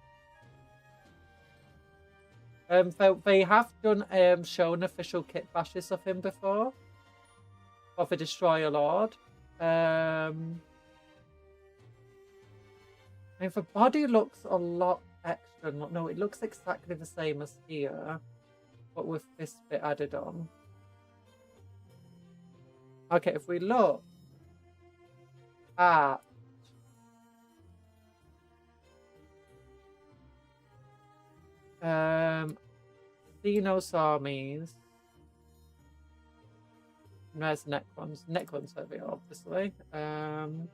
They have done shown official kit bashes of him before. Of a Destroyer Lord. I mean, the body looks a lot extra. No, it looks exactly the same as here, but with this bit added on. Okay, if we look at Xenos armies. There's Necrons. Necrons over here, obviously. And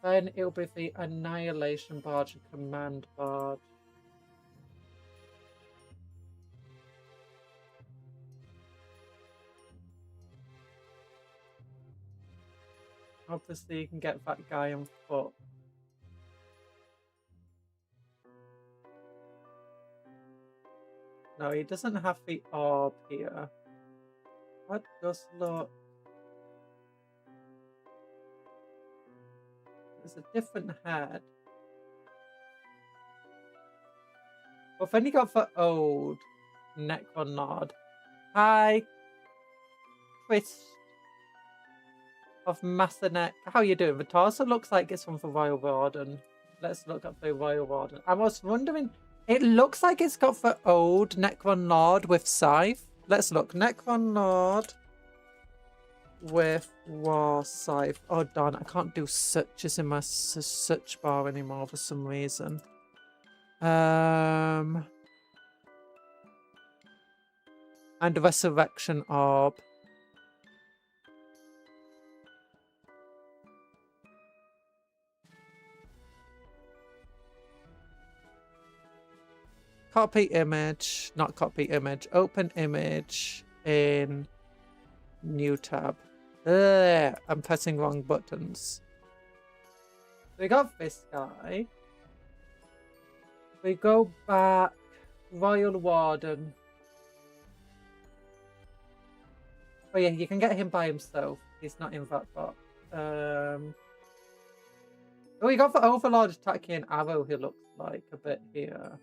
then it'll be the Annihilation Barge and Command Barge. Obviously, you can get that guy on foot. No, he doesn't have the orb here. That does look... There's a different head. But then you got the old Necron Lord. Hi, Chris of Massanet. How you doing? The torso looks like it's from the Royal Warden. Let's look up the Royal Warden. I was wondering, it looks like it's got the old Necron Lord with Scythe. Let's look. Necron Lord with War Scythe. Oh darn, I can't do searches in my search bar anymore for some reason. And the Resurrection Orb. Copy image, not copy image, open image in new tab. Ugh, I'm pressing wrong buttons. We got this guy. We go back, Royal Warden. Oh yeah, you can get him by himself. He's not in that bot. Oh, we got the Overlord attacking Arrow, he looks like a bit here.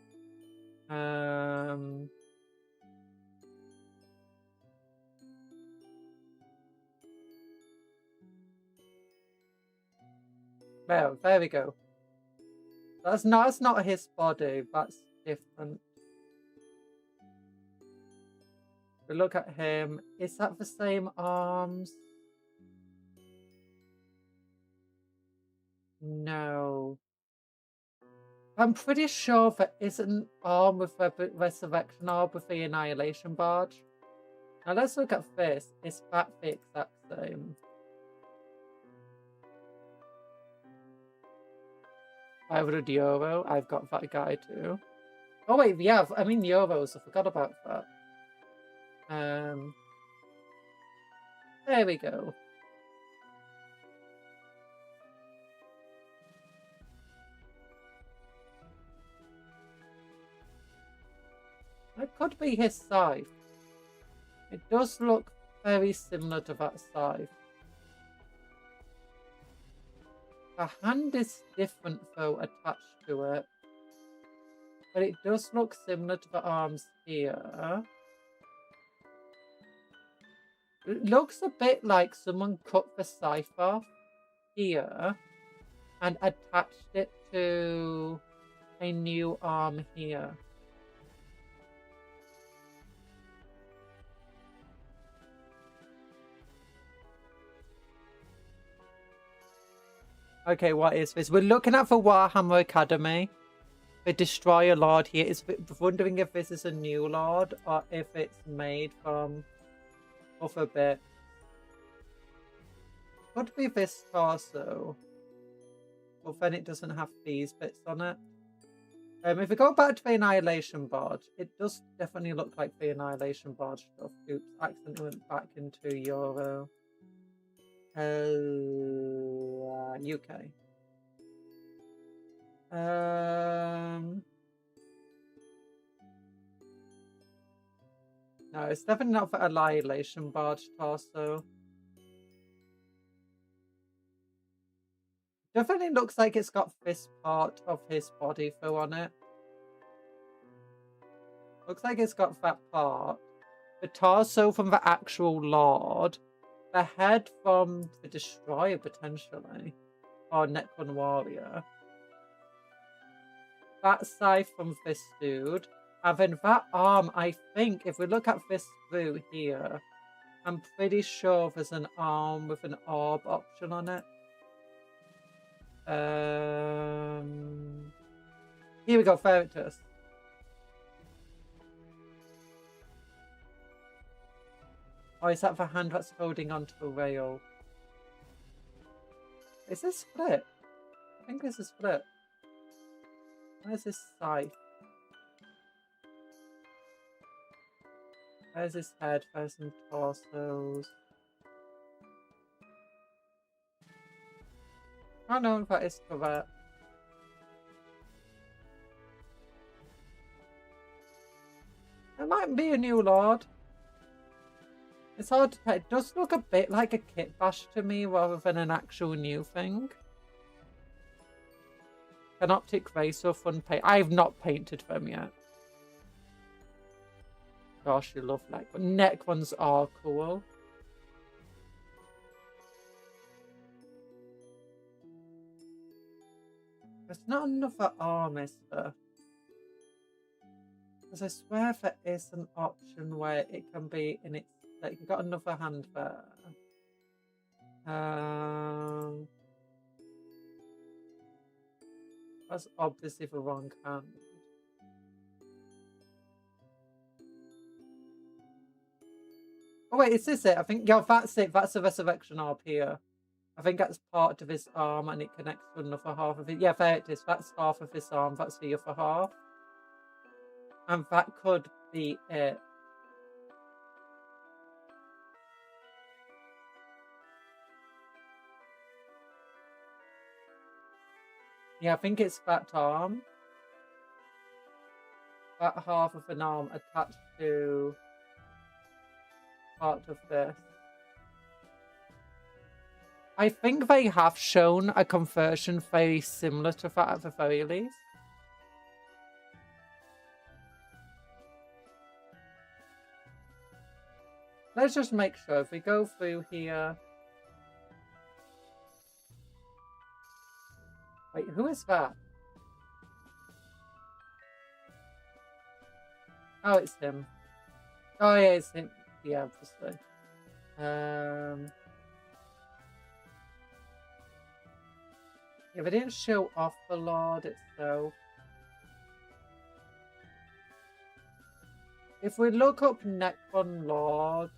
Well, there we go. That's not his body, that's different. We look at him. Is that the same arms? No. I'm pretty sure there isn't an arm with the Resurrection Orb with the Annihilation Barge. Now let's look at this. Is that the exact same? €500. I've got that guy too. Oh wait, yeah, I mean euros. I forgot about that. There we go. That could be his scythe. It does look very similar to that scythe. The hand is different though attached to it. But it does look similar to the arms here. It looks a bit like someone cut the scythe off here and attached it to a new arm here. Okay, what is this? We're looking at the Warhammer Academy. The Destroyer Lord here is wondering if this is a new Lord or if it's made from other bits. Could be this torso. But then it doesn't have these bits on it. If we go back to the Annihilation Barge, it does definitely look like the Annihilation Barge stuff. Oops, accidentally went back into Euro. UK. No, it's definitely not for Annihilation Barge torso. Definitely looks like it's got this part of his body though on it. Looks like it's got that part. The torso from the actual Lord. The head from the Destroyer, potentially. Or Necron Warrior. That scythe from this dude. And then that arm, I think, if we look at this through here, I'm pretty sure there's an arm with an orb option on it. Here we go, Ferritus. Oh, is that the hand that's holding onto the rail? Is this split? I think this is split. Where's this scythe? Where's his head? Where's some torsos? I don't know if that is correct. It might be a new Lord. It's hard to tell. It does look a bit like a kit bash to me rather than an actual new thing. Canoptic Ray, so fun paint. I've not painted them yet. Gosh, you love like neck ones are cool. There's not another arm, is there? Because I swear there is an option where it can be in its. Like, you've got another hand there. That's obviously the wrong hand. Oh wait, is this it? I think, yeah, that's it. That's the resurrection orb here. I think that's part of his arm and it connects to another half of it. Yeah, there it is. That's half of his arm. That's the other half. And that could be it. Yeah, I think it's that arm. That half of an arm attached to part of this. I think they have shown a conversion very similar to that at the very least. Let's just make sure if we go through here. Wait, who is that? Oh, it's him. Oh, yeah, it's him. Yeah, obviously. Yeah, they didn't show off the Lord itself. If we look up Necron Lord,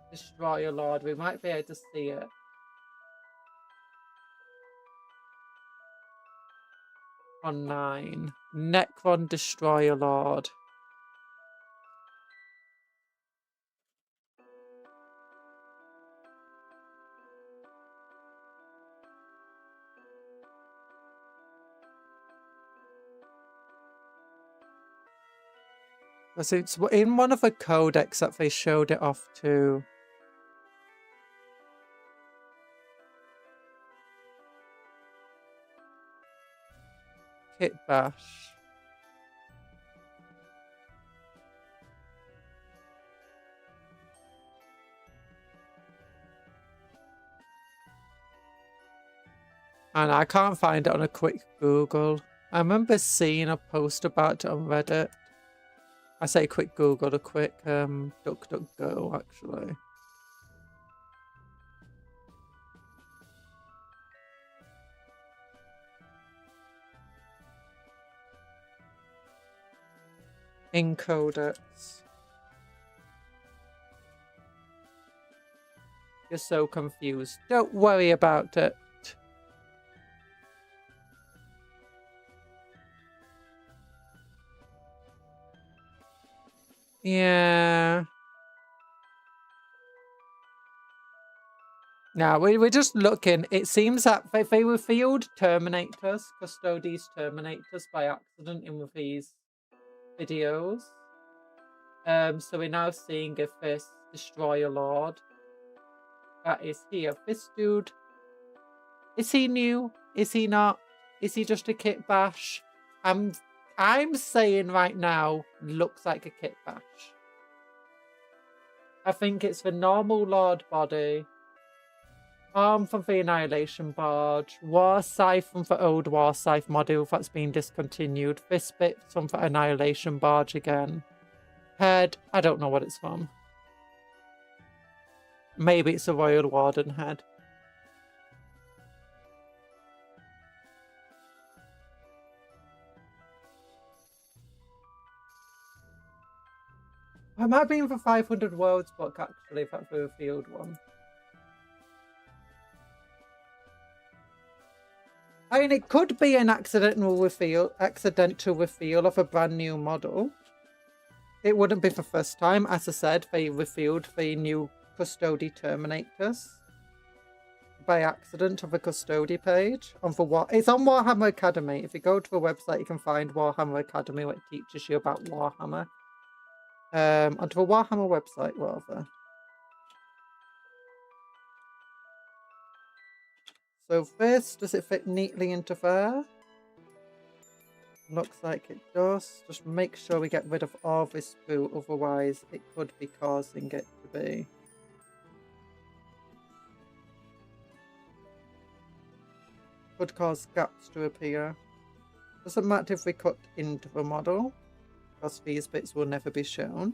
Destroyer Lord, we might be able to see it. On 9. Necron Destroyer Lord. So it's in one of the codex that they showed it off to. Kit Bash. And I can't find it on a quick Google. I remember seeing a post about it on Reddit. I say quick Google, a quick DuckDuckGo, actually. In codex. You're so confused. Don't worry about it. Yeah. Now we're just looking. It seems that they were field Terminators, Custodes Terminators by accident in these videos. So we're now seeing if this Destroyer Lord that is here. This dude, is he new? Is he not? Is he just a kit bash? I'm I'm saying right now, looks like a kit bash. I think it's the normal Lord body, arm from the Annihilation Barge, War Scythe from the old War Scythe model that's been discontinued, this bit from the Annihilation Barge again. Head, I don't know what it's from. Maybe it's a Royal Warden head. It might be in the 500 Worlds book, actually, if that's the revealed one. I mean, it could be an accidental reveal of a brand new model. It wouldn't be the first time. As I said, they revealed the new Custody Terminators by accident on the Custody page. It's on Warhammer Academy. If you go to the website, you can find Warhammer Academy, where it teaches you about Warhammer. Onto the Warhammer website, rather. So this, does it fit neatly into there? Looks like it does. Just make sure we get rid of all this boot, otherwise it could be causing it to be. Could cause gaps to appear. Doesn't matter if we cut into the model, because these bits will never be shown.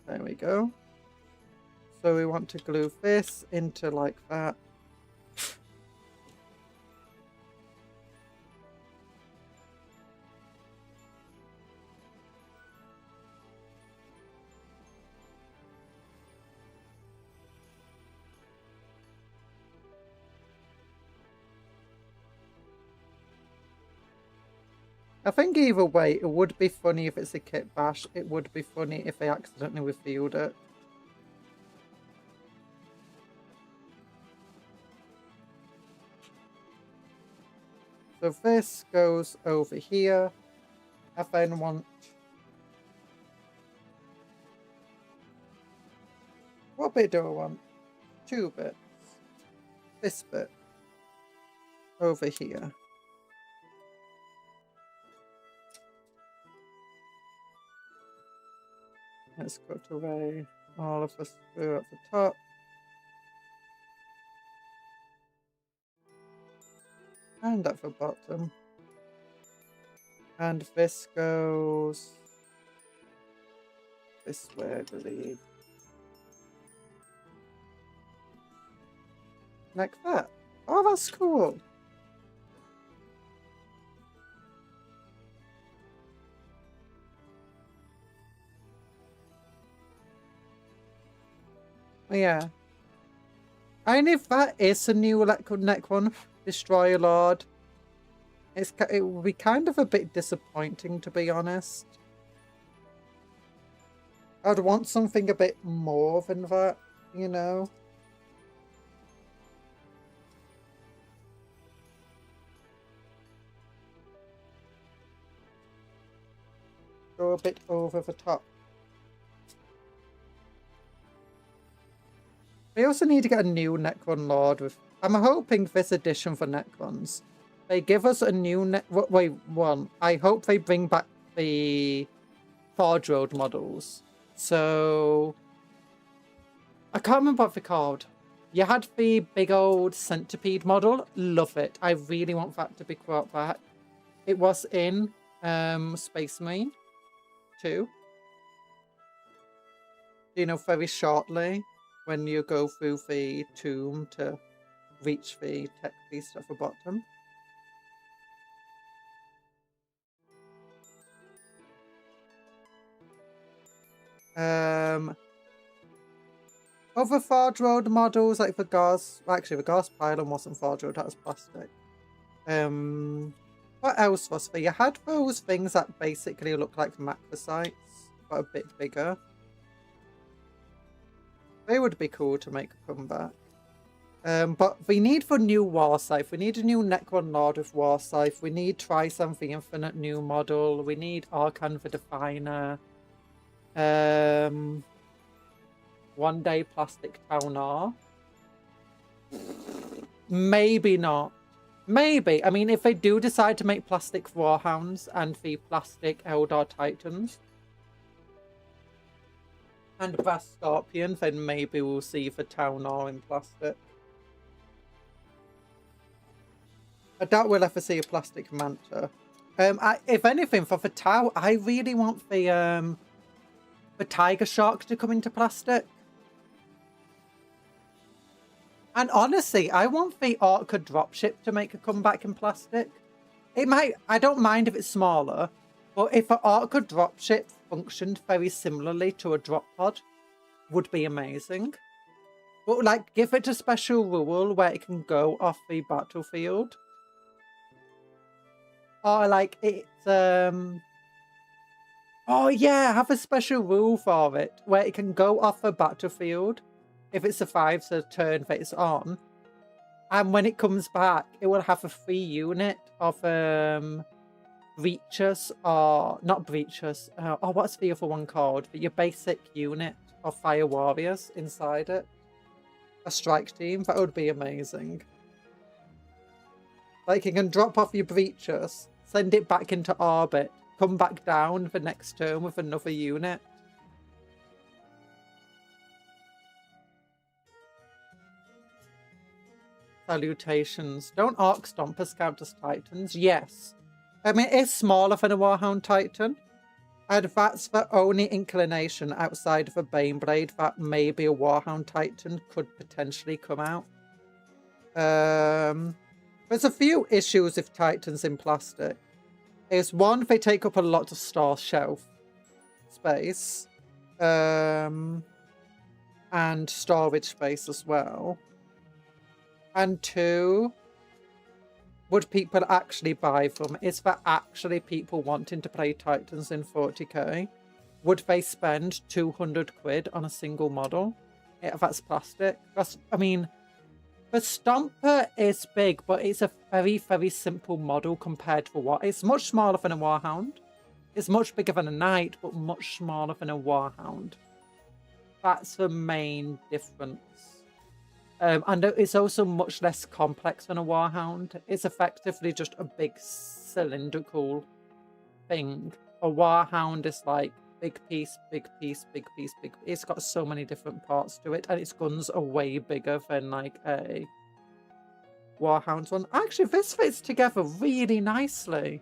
There we go. So we want to glue this into like that. I think either way, it would be funny if it's a kit bash. It would be funny if they accidentally revealed it. So this goes over here. I then want... What bit do I want? 2 bits. This bit. Over here. Let's cut away all of the screw at the top. And at the bottom. And this goes this way, I believe. Like that. Oh, that's cool. Yeah. And if that is a new neck one, Destroyer Lord, it will be kind of a bit disappointing, to be honest. I'd want something a bit more than that, you know? Go a bit over the top. We also need to get a new Necron Lord with... I'm hoping this edition for Necrons, they give us a new I hope they bring back the Forge Road models. So... I can't remember what they're called. You had the big old Centipede model. Love it. I really want that to be brought back. It was in Space Marine 2. You know, very shortly. When you go through the tomb to reach the tech piece at the bottom. Other Forge Road models, like the Gauss... Actually, the Gauss Pylon wasn't Forge Road, that was plastic. What else was there? You had those things that basically look like macrosites, but a bit bigger. They would be cool to make a comeback. But we need for new War Scythe. We need a new Necron Lord with War Scythe. We need Triumph the Infinite new model. We need Arcan the Definer. One Day Plastic Town R. Maybe not. Maybe. I mean, if they do decide to make plastic Warhounds and the plastic Eldar Titans and Brass Scorpion, then maybe we'll see the Town Hall in plastic. I doubt we'll ever see a plastic Manta. If anything, for the Tau, I really want the Tiger Shark to come into plastic. And honestly, I want the Orca dropship to make a comeback in plastic. It might, I don't mind if it's smaller, but if an Orca dropship functioned very similarly to a drop pod, would be amazing. But like, give it a special rule where it can go off the battlefield. Or like, it's, oh yeah, have a special rule for it where it can go off a battlefield if it survives a turn that it's on. And when it comes back, it will have a free unit of breachers, or not breachers. Oh, what's the other one called? Your basic unit of fire warriors inside it. A strike team. That would be amazing. Like, you can drop off your breachers, send it back into orbit, come back down the next turn with another unit. Salutations. Don't Orc Stompers count as Titans? Yes. I mean, it's smaller than a Warhound Titan. And that's the only inclination outside of a Baneblade that maybe a Warhound Titan could potentially come out. There's a few issues with Titans in plastic. Is one, they take up a lot of store shelf space. And storage space as well. And two, would people actually buy them? Is there actually people wanting to play Titans in 40k? Would they spend 200 quid on a single model? If that's plastic? That's, I mean, the Stomper is big, but it's a very, very simple model compared to what? It's much smaller than a Warhound. It's much bigger than a Knight, but much smaller than a Warhound. That's the main difference. And it's also much less complex than a Warhound. It's effectively just a big cylindrical thing. A Warhound is like big piece, big piece, big piece, big. It's got so many different parts to it, and its guns are way bigger than like a Warhound's one. Actually, this fits together really nicely.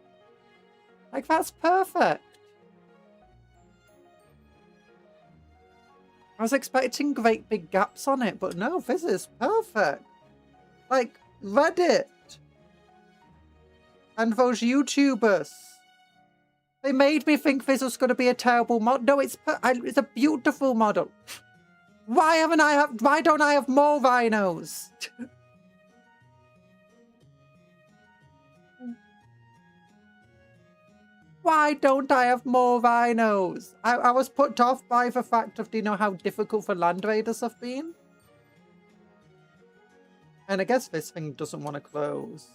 Like, that's perfect. I was expecting great big gaps on it, but no, this is perfect. Like, Reddit and those YouTubers, they made me think this was going to be a terrible mod. No, it's a beautiful model. Why don't I have more rhinos? Why don't I have more rhinos? I was put off by the fact of, do you know how difficult the Land Raiders have been? And I guess this thing doesn't want to close.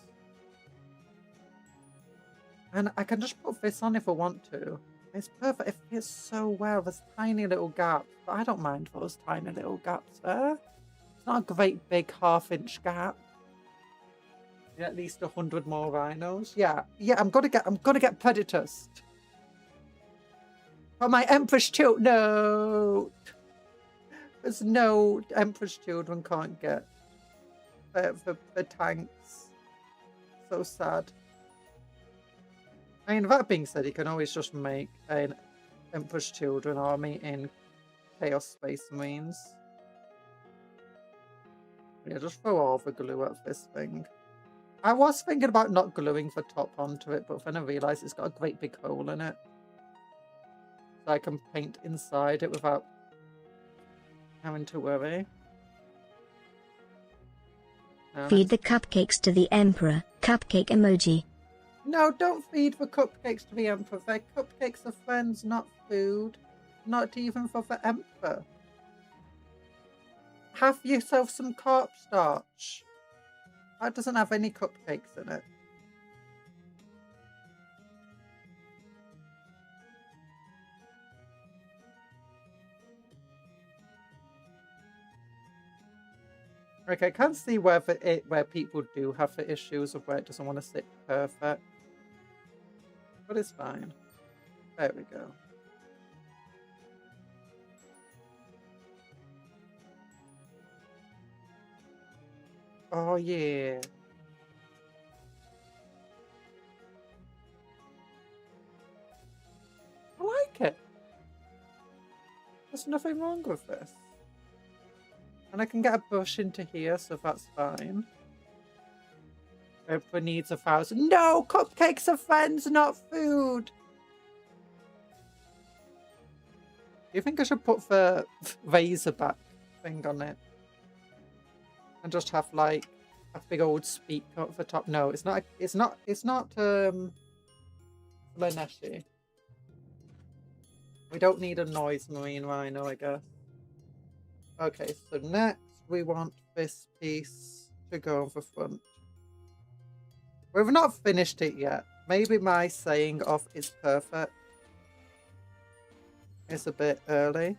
And I can just put this on if I want to. It's perfect. It fits so well. There's tiny little gaps. But I don't mind those tiny little gaps there. It's not a great big half-inch gap. At least 100 more rhinos. Yeah, I'm gonna get predators. Oh, my Empress Children. No, there's no Empress Children can't get the tanks. So sad. I mean, that being said, you can always just make an Empress Children army in Chaos Space Marines. Yeah, just throw all the glue at this thing. I was thinking about not gluing the top onto it, but then I realised it's got a great big hole in it. So I can paint inside it without having to worry. Feed the cupcakes to the Emperor. Cupcake emoji. No, don't feed the cupcakes to the Emperor. They're cupcakes are friends, not food. Not even for the Emperor. Have yourself some corpstarch. That doesn't have any cupcakes in it. Okay, I can't see where people do have the issues of where it doesn't want to sit perfect. But it's fine. There we go. Oh yeah. I like it. There's nothing wrong with this. And I can get a bush into here, so that's fine. Everyone needs 1,000. No! Cupcakes are friends, not food! Do you think I should put the Razorback thing on it? And just have like a big old speaker at the top? No, it's not Laneshi. We don't need a noise marine rhino, I guess. Okay, so next we want this piece to go on the front. We've not finished it yet. Maybe my saying of it's perfect is a bit early.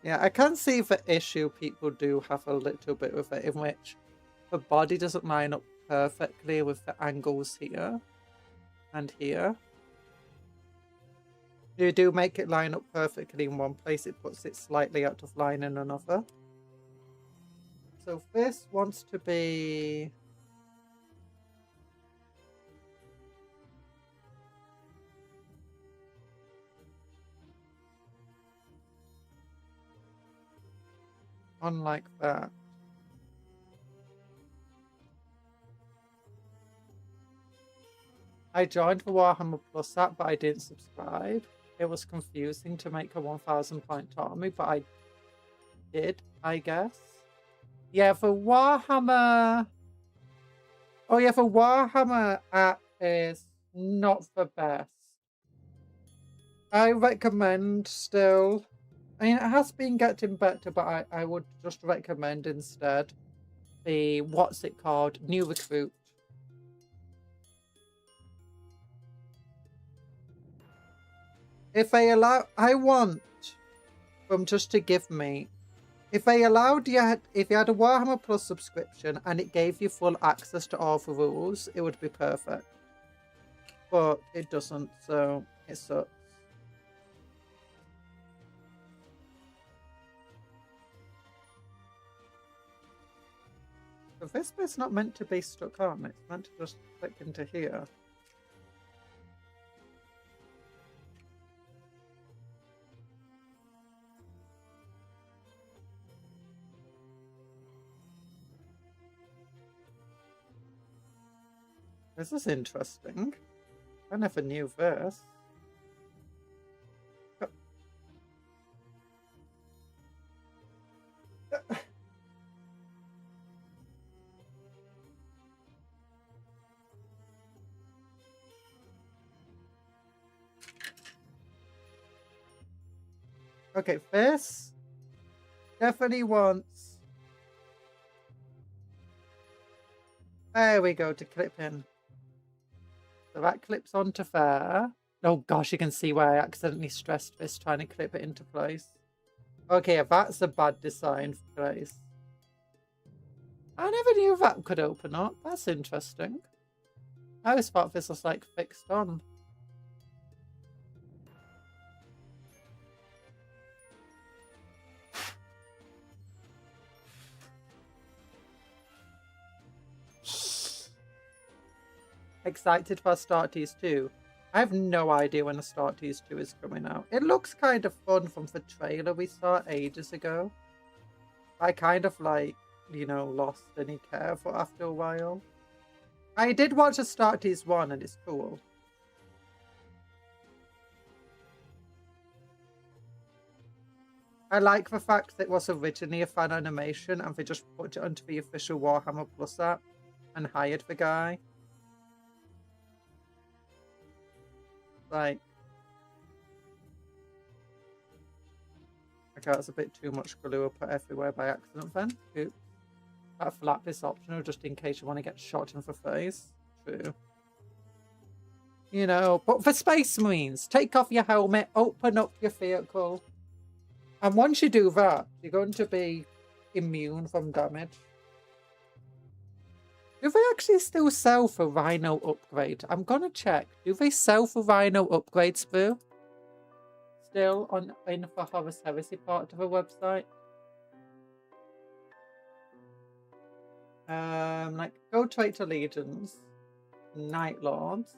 Yeah, I can see the issue people do have a little bit with it, in which the body doesn't line up perfectly with the angles here and here. You do make it line up perfectly in one place, it puts it slightly out of line in another. So this wants to be... on like that. I joined the Warhammer Plus app, but I didn't subscribe. It was confusing to make a 1,000 point army, but I did, I guess. Yeah, for Warhammer... Oh yeah, for Warhammer app is not the best. I recommend still... I mean, it has been getting better, but I would just recommend instead the, what's it called? New Recruit. If they allow... I want them just to give me... If they allowed you... If you had a Warhammer Plus subscription and it gave you full access to all the rules, it would be perfect. But it doesn't, so it sucks. But this bit's not meant to be stuck on, it's meant to just click into here. This is interesting. I never knew this. Okay, this definitely wants... There we go, to clip in. So that clips onto there. Oh gosh, you can see where I accidentally stressed this trying to clip it into place. Okay, that's a bad design for place. I never knew that could open up. That's interesting. I always thought this was like fixed on. Excited for Astartes 2. I have no idea when Astartes 2 is coming out. It looks kind of fun from the trailer we saw ages ago. I kind of like, you know, lost any care for after a while. I did watch Astartes 1 and it's cool. I like the fact that it was originally a fan animation and they just put it onto the official Warhammer Plus app and hired the guy. Like, okay, that's a bit too much glue I put everywhere by accident then. Oops. That flap is optional just in case you want to get shot in the face. True. You know, but for Space Marines, take off your helmet, open up your vehicle. And once you do that, you're going to be immune from damage. Do they actually still sell for Rhino upgrade? I'm gonna check. Do they sell for Rhino upgrades through? Still in the Horus Heresy part of the website? Like Gold Traitor Legions, Night Lords.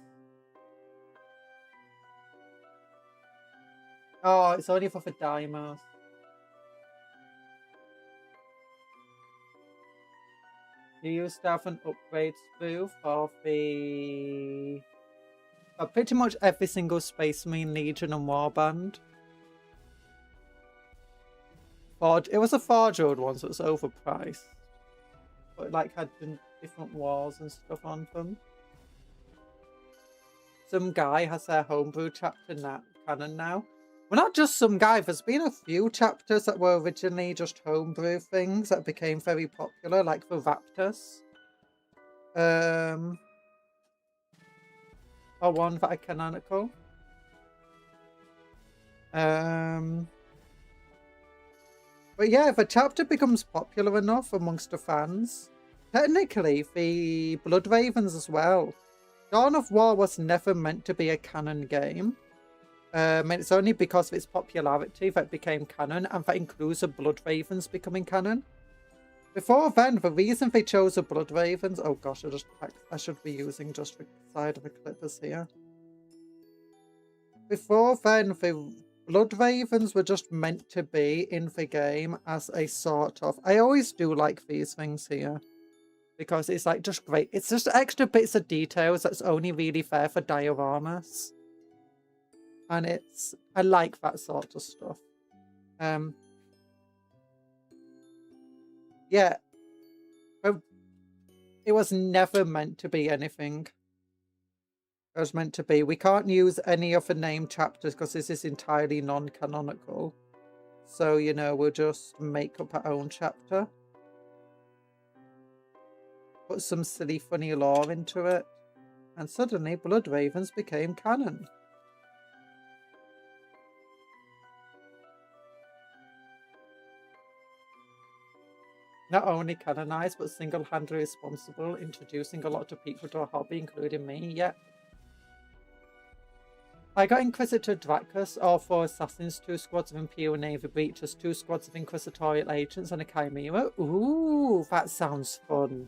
Oh, it's only for the Dimos. You used to have an upgrade through for the... pretty much every single Space Marine, Legion and Warband. It was a Forge Road one, so it was overpriced. But it like had different wars and stuff on them. Some guy has their homebrew chapter canon now. Well, not just some guy, there's been a few chapters that were originally just homebrew things that became very popular, like the Raptors. Or one that are canonical. But yeah, if a chapter becomes popular enough amongst the fans, technically the Blood Ravens as well. Dawn of War was never meant to be a canon game. And it's only because of its popularity that it became canon, and that includes the Blood Ravens becoming canon. Before then, the reason they chose the Blood Ravens... Oh gosh, I should be using just the side of the clippers here. Before then, the Blood Ravens were just meant to be in the game as a sort of... I always do like these things here, because it's like just great. It's just extra bits of details that's only really fair for dioramas. And I like that sort of stuff. Yeah. But it was never meant to be anything. It was meant to be. We can't use any of the named chapters because this is entirely non-canonical. So, you know, we'll just make up our own chapter. Put some silly, funny lore into it. And suddenly, Blood Ravens became canon. Not only canonized, but single-handedly responsible, introducing a lot of people to our hobby, including me. Yeah. I got Inquisitor Dracus, all 4 assassins, 2 squads of Imperial Navy breaches, 2 squads of Inquisitorial agents, and a Chimera. Ooh, that sounds fun.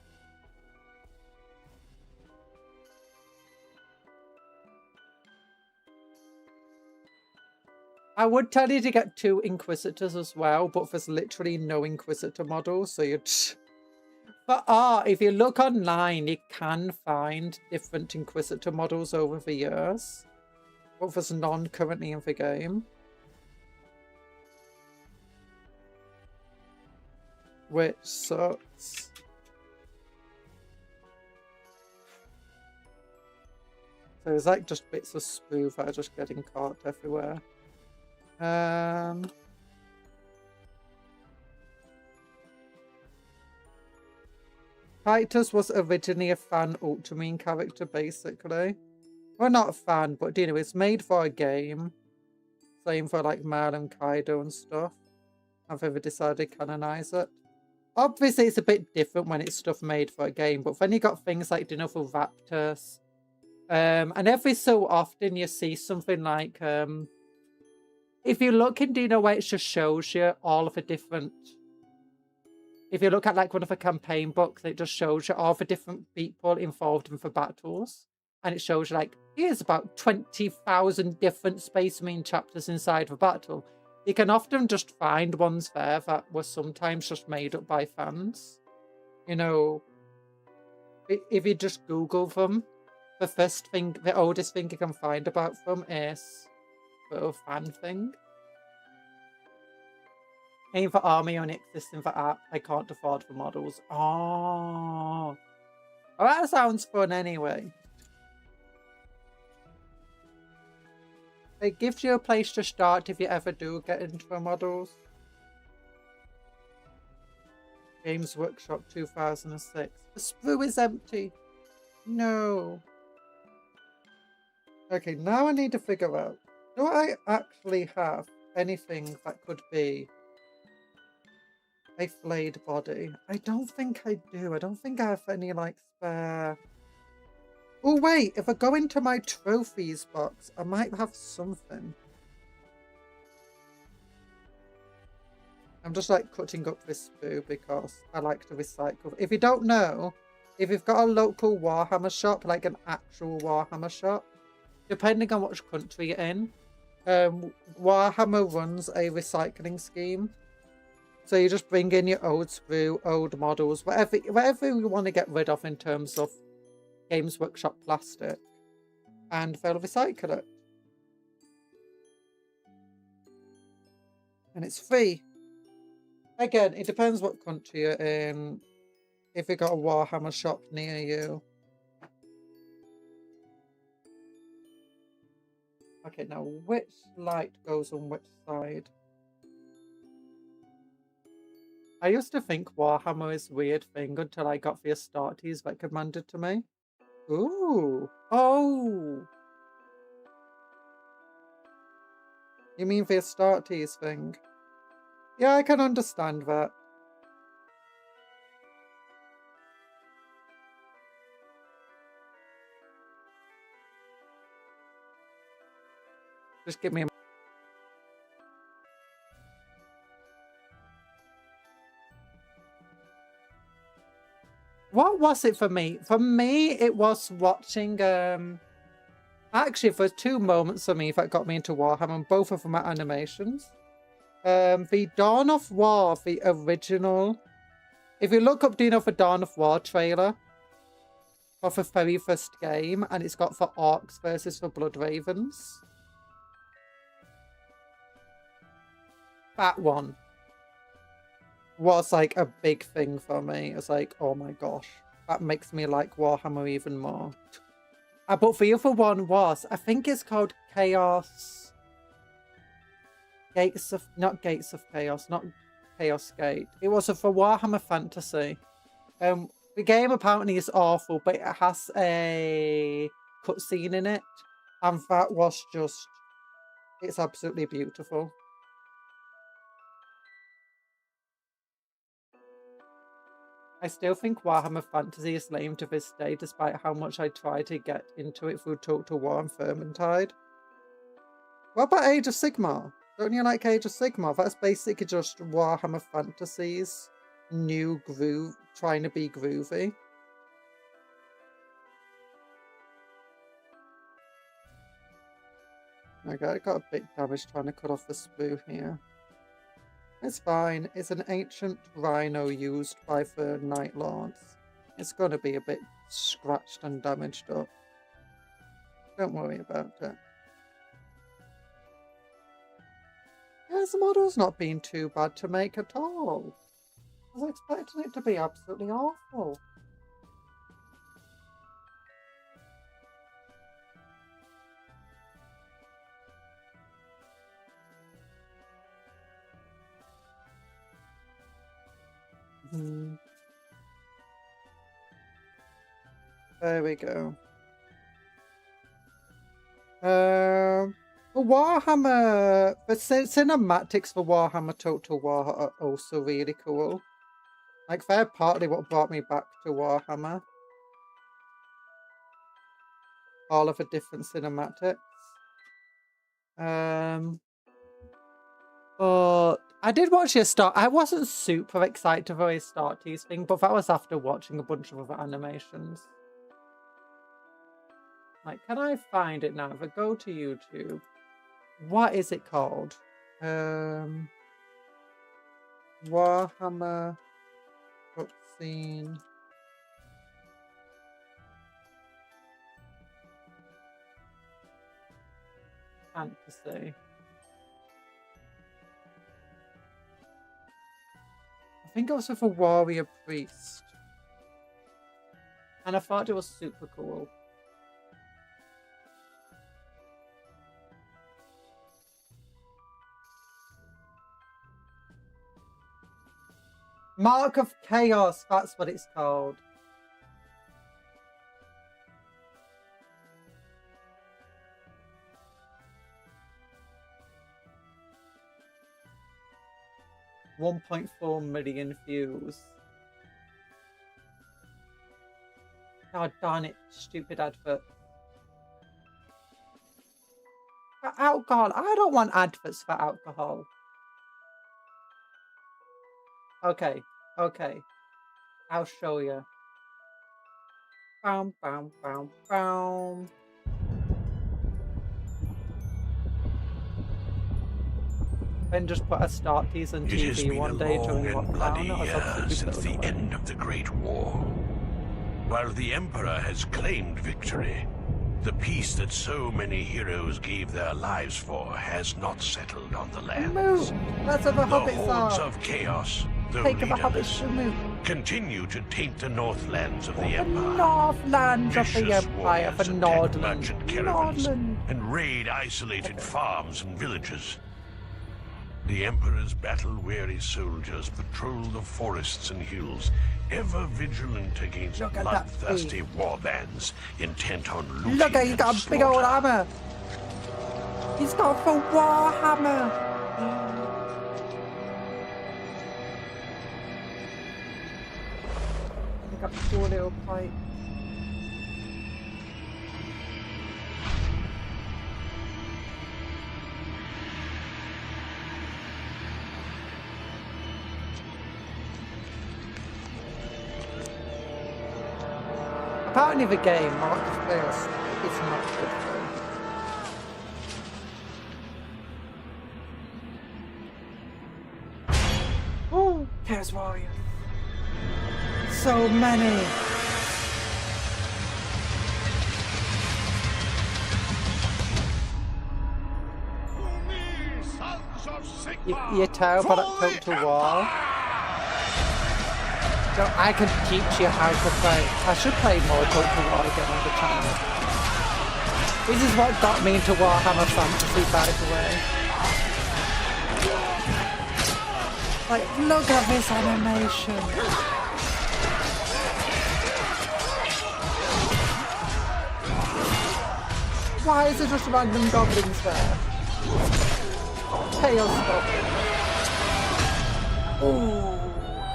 I would tell you to get 2 Inquisitors as well, but there's literally no Inquisitor models, so you'd... But if you look online, you can find different Inquisitor models over the years. But there's none currently in the game. Which sucks. So it's like just bits of spoof that are just getting caught everywhere. Titus was originally a fan Ultramarine character, basically. Well, not a fan, but you know, it's made for a game. Same for like Mal and Kaido and stuff. I've ever decided to canonize it. Obviously, it's a bit different when it's stuff made for a game, but then you got things like, you know, for Raptors. And every so often you see something like, if you look in Dino where it just shows you all of the different... If you look at like one of the campaign books, it just shows you all the different people involved in the battles. And it shows you like, here's about 20,000 different Space Marine chapters inside the battle. You can often just find ones there that were sometimes just made up by fans. You know, if you just Google them, the oldest thing you can find about them is a fan thing. Aim for army only existing for app. I can't afford the models. Oh, well, that sounds fun anyway. It gives you a place to start if you ever do get into the models. Games Workshop 2006. The sprue is empty. No. Okay, now I need to figure out, do I actually have anything that could be a flayed body? I don't think I do. I don't think I have any, like, spare... Oh, wait. If I go into my trophies box, I might have something. I'm just, like, cutting up this sprue because I like to recycle. If you don't know, if you've got a local Warhammer shop, like an actual Warhammer shop, depending on which country you're in, Warhammer runs a recycling scheme. So you just bring in your old sprue, old models, whatever you want to get rid of in terms of Games Workshop plastic, and they'll recycle it. And it's free. Again, it depends what country you're in, if you've got a Warhammer shop near you. Okay, now which light goes on which side? I used to think Warhammer is a weird thing until I got the Astartes recommended to me. Ooh. Oh! You mean the Astartes thing? Yeah, I can understand that. Just give me a... What was it for me? For me, it was watching... Actually, there were two moments for me that got me into Warhammer, and both of them are animations. The Dawn of War, the original... If you look up, do you know the Dawn of War trailer? Of the very first game, and it's got for Orcs versus the Blood Ravens. That one was like a big thing for me. It's like, oh my gosh, that makes me like Warhammer even more. But the other one was, I think it's called Chaos... Gates of... Not Gates of Chaos, not Chaos Gate. It was for Warhammer Fantasy. The game apparently is awful, but it has a cutscene in it. And that was just... It's absolutely beautiful. I still think Warhammer Fantasy is lame to this day, despite how much I try to get into it through Total War and Vermintide. What about Age of Sigmar? Don't you like Age of Sigmar? That's basically just Warhammer Fantasy's new groove, trying to be groovy. Okay, I got a bit damaged trying to cut off the sprue here. It's fine. It's an ancient rhino used by the Night Lords. It's going to be a bit scratched and damaged up. Don't worry about it. Yeah, the model's not been too bad to make at all. I was expecting it to be absolutely awful. There we go. Warhammer, the cinematics for Warhammer Total War are also really cool. Like, they're partly what brought me back to Warhammer. All of the different cinematics. But I did watch your start. I wasn't super excited for his Astartes thing, but that was after watching a bunch of other animations. Like, can I find it now? If I go to YouTube, what is it called? Warhammer cutscene. Fantasy. I think it was with a warrior priest. And I thought it was super cool. Mark of Chaos, that's what it's called. $1.4 million views. God darn it, stupid advert. For alcohol, I don't want adverts for alcohol. Okay, okay. I'll show you. Bam, bam, bam, bam. Then just put a start piece on TV one day during lockdown. Since the end of the Great War. While the Emperor has claimed victory, the peace that so many heroes gave their lives for has not settled on the lands. Let's have a the hordes of chaos, the leaders, continue to taint the Northlands of the Empire. Northlands of the Empire for Nordland. Merchant caravans and raid isolated farms and villages. The Emperor's battle-weary soldiers patrol the forests and hills, ever vigilant against bloodthirsty warbands intent on looting. Look at, he's got a big old hammer. He's got a full Warhammer. He's got a cool little pipe. Apparently the game, Mark of Chaos, is not good though. Oh, Chaos Warriors. So many. You tell, but I took to war. So I can teach you how to play. I should play more Total War again on the channel. This is what got me into Warhammer Fantasy, by the way. Like, look at this animation. Why is there just random goblins there? Chaos goblins. Ooh,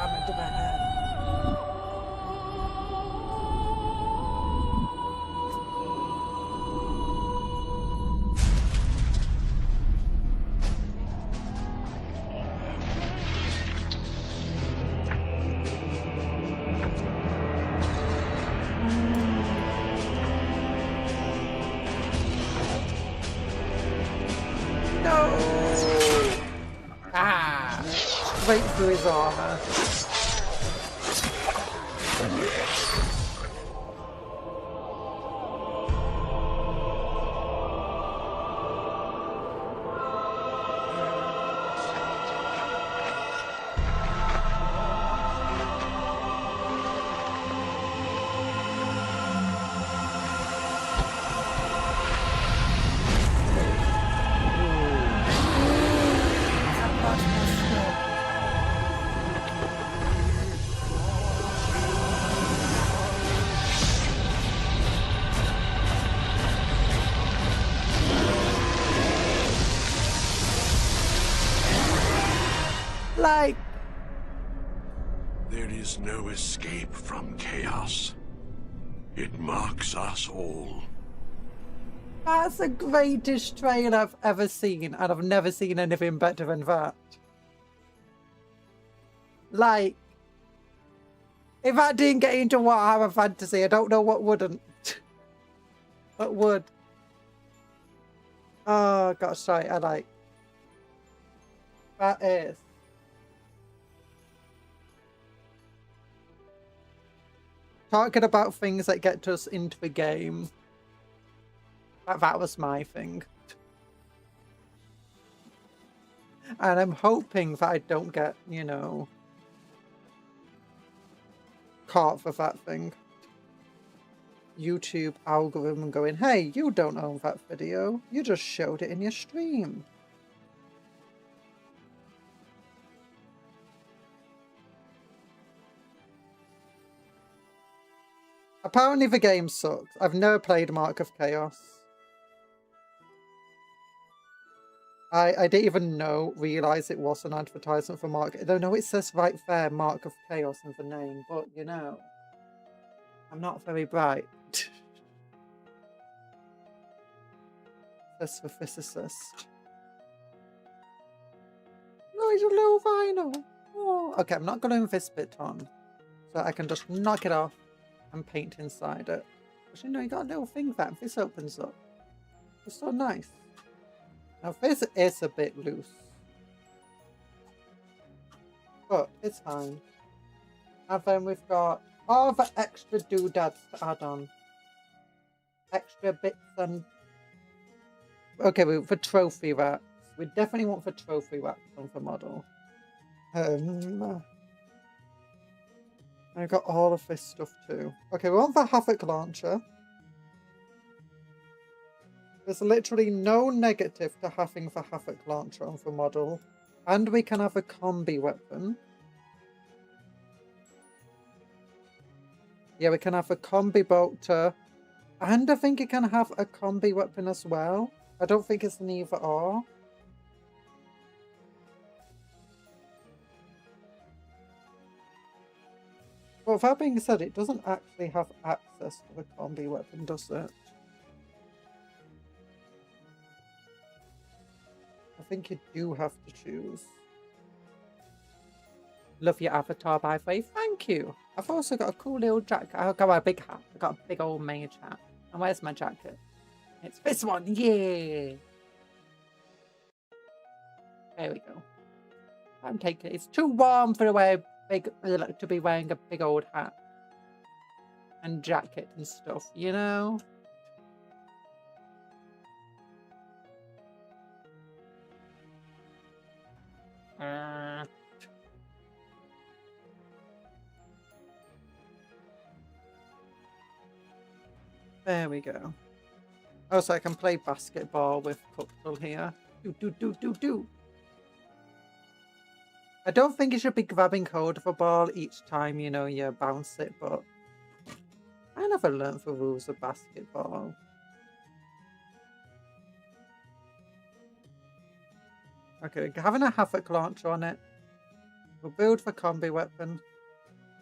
I'm into my head. Straight through his armor. Like, there is no escape from chaos. It marks us all. That's the greatest trailer I've ever seen, and I've never seen anything better than that. Like, if I didn't get into Warhammer Fantasy, I don't know what wouldn't. What would? Oh, gosh, sorry, I like. That is. Talking about things that get us into the game. That was my thing. And I'm hoping that I don't get, you know, caught for that thing. YouTube algorithm going, hey, you don't own that video. You just showed it in your stream. Apparently the game sucks. I've never played Mark of Chaos. I didn't even realize it was an advertisement for Mark. Though no, it says right there, Mark of Chaos in the name. But, you know, I'm not very bright. Says the physicist. No, he's a little rhino. Oh. Okay, I'm not going to invest bit on. So I can just knock it off and paint inside it. Actually, no, you got a little thing there. This opens up. It's so nice. Now, this is a bit loose. But it's fine. And then we've got all the extra doodads to add on. Extra bits and... Okay, for trophy racks. We definitely want the trophy racks on the model. I got all of this stuff too. Okay, we want the Havoc launcher. There's literally no negative to having the Havoc launcher on the model. And we can have a combi weapon. Yeah, we can have a combi bolter. And I think it can have a combi weapon as well. I don't think it's an either or. Well, that being said, it doesn't actually have access to the combi weapon, does it? I think you do have to choose. Love your avatar, by the way. Thank you. I've also got a cool little jacket. I've got a big hat. I've got a big old mage hat. And where's my jacket? It's this one. Yeah. There we go. I'm taking it. It's too warm for to be wearing a big old hat and jacket and stuff, you know? There we go. Oh, so I can play basketball with Cuptle here. Do. I don't think you should be grabbing hold of a ball each time, you know, you bounce it, but I never learned the rules of basketball. Okay, having a Havoc launcher on it. We'll build the combi weapon.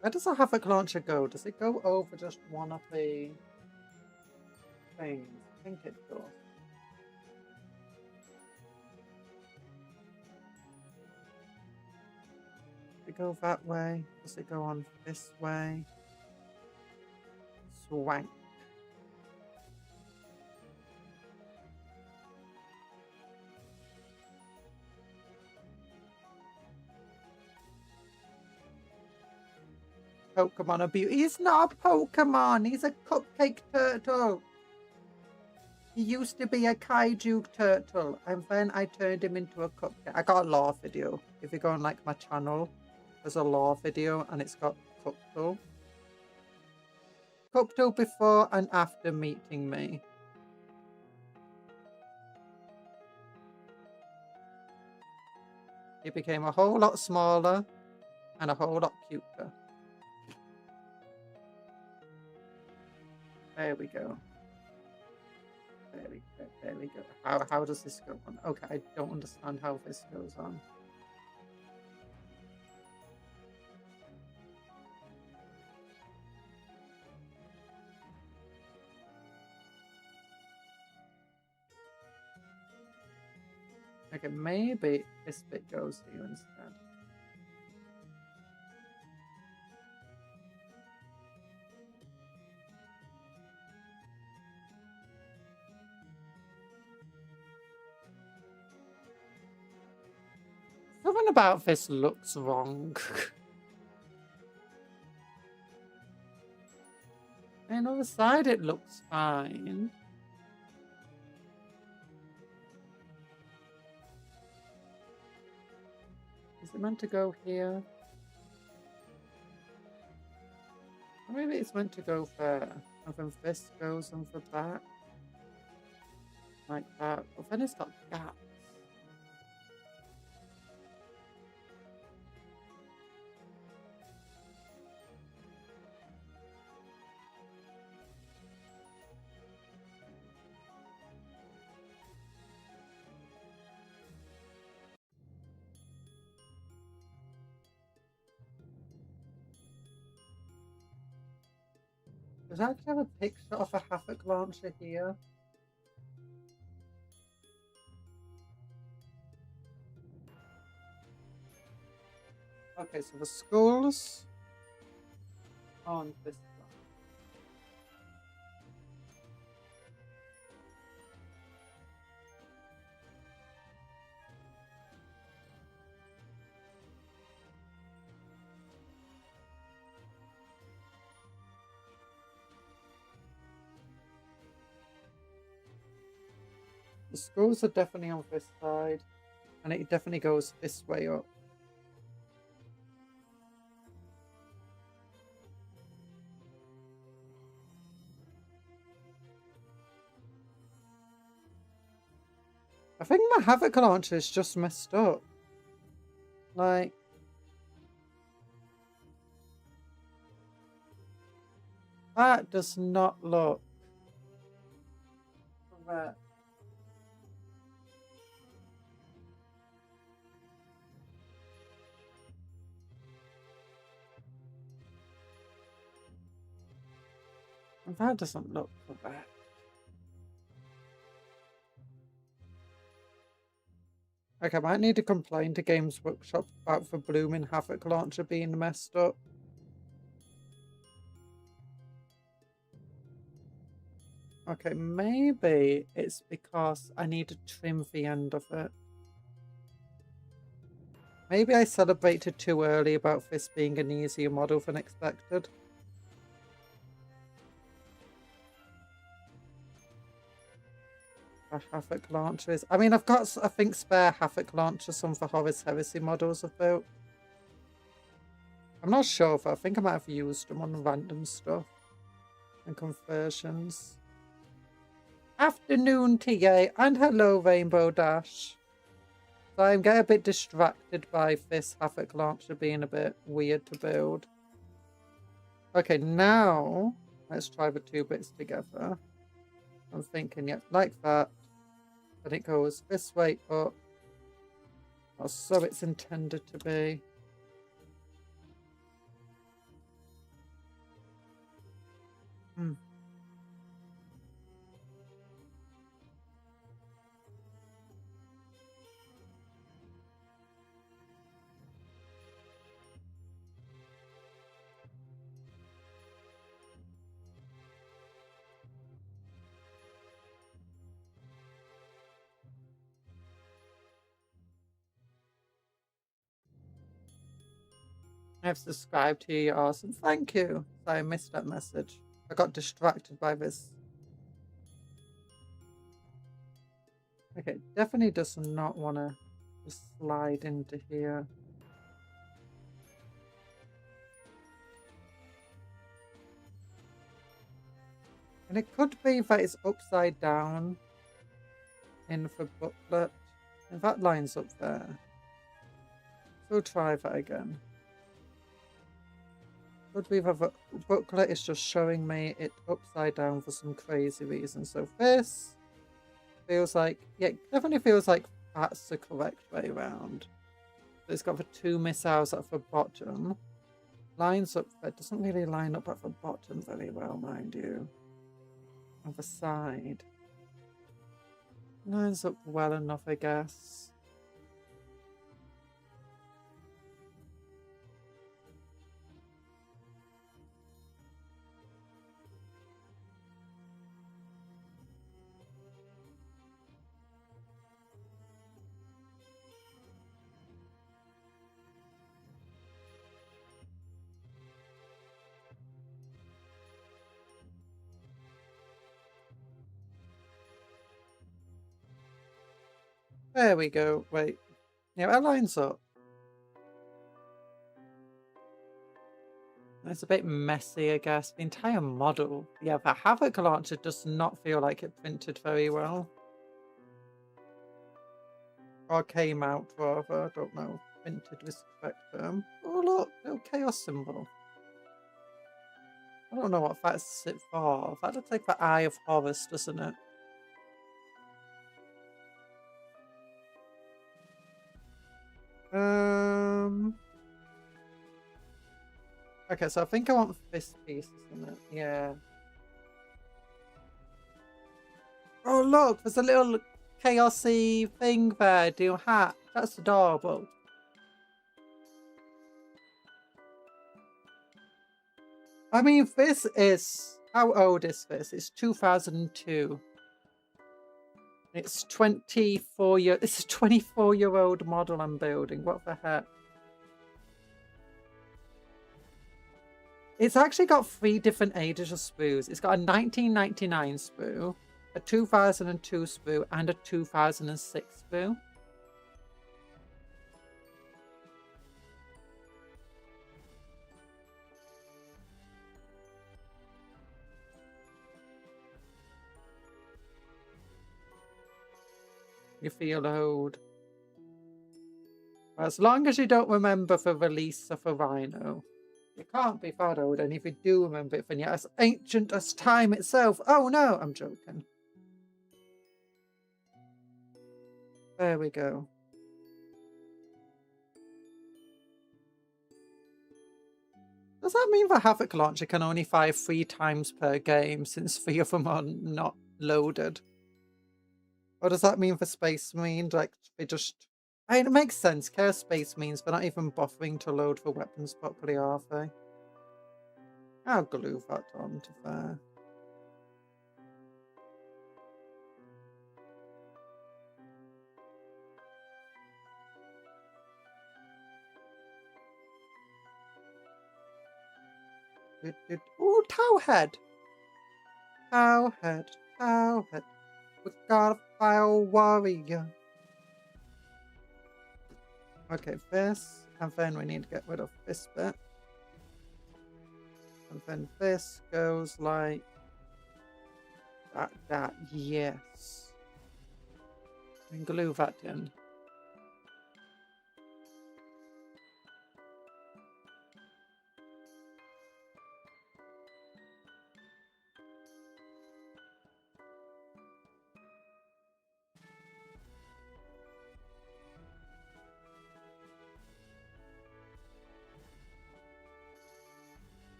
Where does a Havoc launcher go? Does it go over just one of the things? I think it does. Does it go that way? Does it go on this way? Swank. Pokemon abuse. He's not a Pokemon. He's a cupcake turtle. He used to be a kaiju turtle, and then I turned him into a cupcake. I got a lore video. If you go on like my channel, there's a lore video, and it's got Cuptle. Cuptle before and after meeting me. He became a whole lot smaller and a whole lot cuter. There we go. There we go. How does this go on? Okay, I don't understand how this goes on. Okay, maybe this bit goes here instead. Something about this looks wrong. And on the side it looks fine. Is it meant to go here? Or maybe it's meant to go there. And then this goes on the back. Like that. But then it's got gaps. Does I actually have a picture of a Havoc launcher here? Okay, so the schools on this one. The schools are definitely on this side, and it definitely goes this way up. I think my Havoc launcher is just messed up. Like, that does not look correct. That doesn't look correct. Okay, I might need to complain to Games Workshop about the blooming Havoc launcher being messed up. Okay, maybe it's because I need to trim the end of it. Maybe I celebrated too early about this being an easier model than expected. Havoc launchers. I mean, I've got, I think, spare Havoc launchers some for Horus Heresy models I've built. I'm not sure, but I think I might have used them on random stuff and conversions. Afternoon, TA, and hello, Rainbow Dash. So I'm getting a bit distracted by this Havoc launcher being a bit weird to build. Okay, now let's try the two bits together. I'm thinking, yeah, like that. And it goes this way up. Or so it's intended to be. I've subscribed to you, you're awesome. Thank you. Sorry, I missed that message. I got distracted by this. Okay, definitely does not want to slide into here. And it could be that it's upside down in the booklet. And that lines up there. So we'll try that again. Could be that the booklet is just showing me it upside down for some crazy reason. So this feels like, yeah, it definitely feels like that's the correct way around. It's got the two missiles at the bottom. Lines up, that doesn't really line up at the bottom very well, mind you. On the side. Lines up well enough, I guess. There we go. Wait. Yeah, that lines up. It's a bit messy, I guess. The entire model. Yeah, the Havoc launcher does not feel like it printed very well. Or came out, rather. I don't know. Printed with the correct term. Oh, look. Little chaos symbol. I don't know what that's it for. That looks like the Eye of Horus, doesn't it? Okay, so I think I want this piece, isn't it? Yeah. Oh, look, there's a little chaosy thing there. Do you hat? That's adorable. I mean, this is... How old is this? It's 2002. It's 24 year... It's a 24-year-old model I'm building. What the heck? It's actually got 3 different ages of sprues. It's got a 1999 sprue, a 2002 sprue, and a 2006 sprue. You feel old. As long as you don't remember the release of a rhino. You can't be that old, and if you do remember it, then you're as ancient as time itself. Oh no, I'm joking. There we go. Does that mean the Havoc launcher can only fire 3 times per game since 3 of them are not loaded? Or does that mean for Space Marine, like, they just... I mean, it makes sense. Chaos Space Marines, they're not even bothering to load the weapons properly, are they? I'll glue that on to there. Ooh, Towhead! Towhead, Towhead. We got a fire warrior. Okay, this, and then we need to get rid of this bit. And then this goes like that, yes. And glue that in.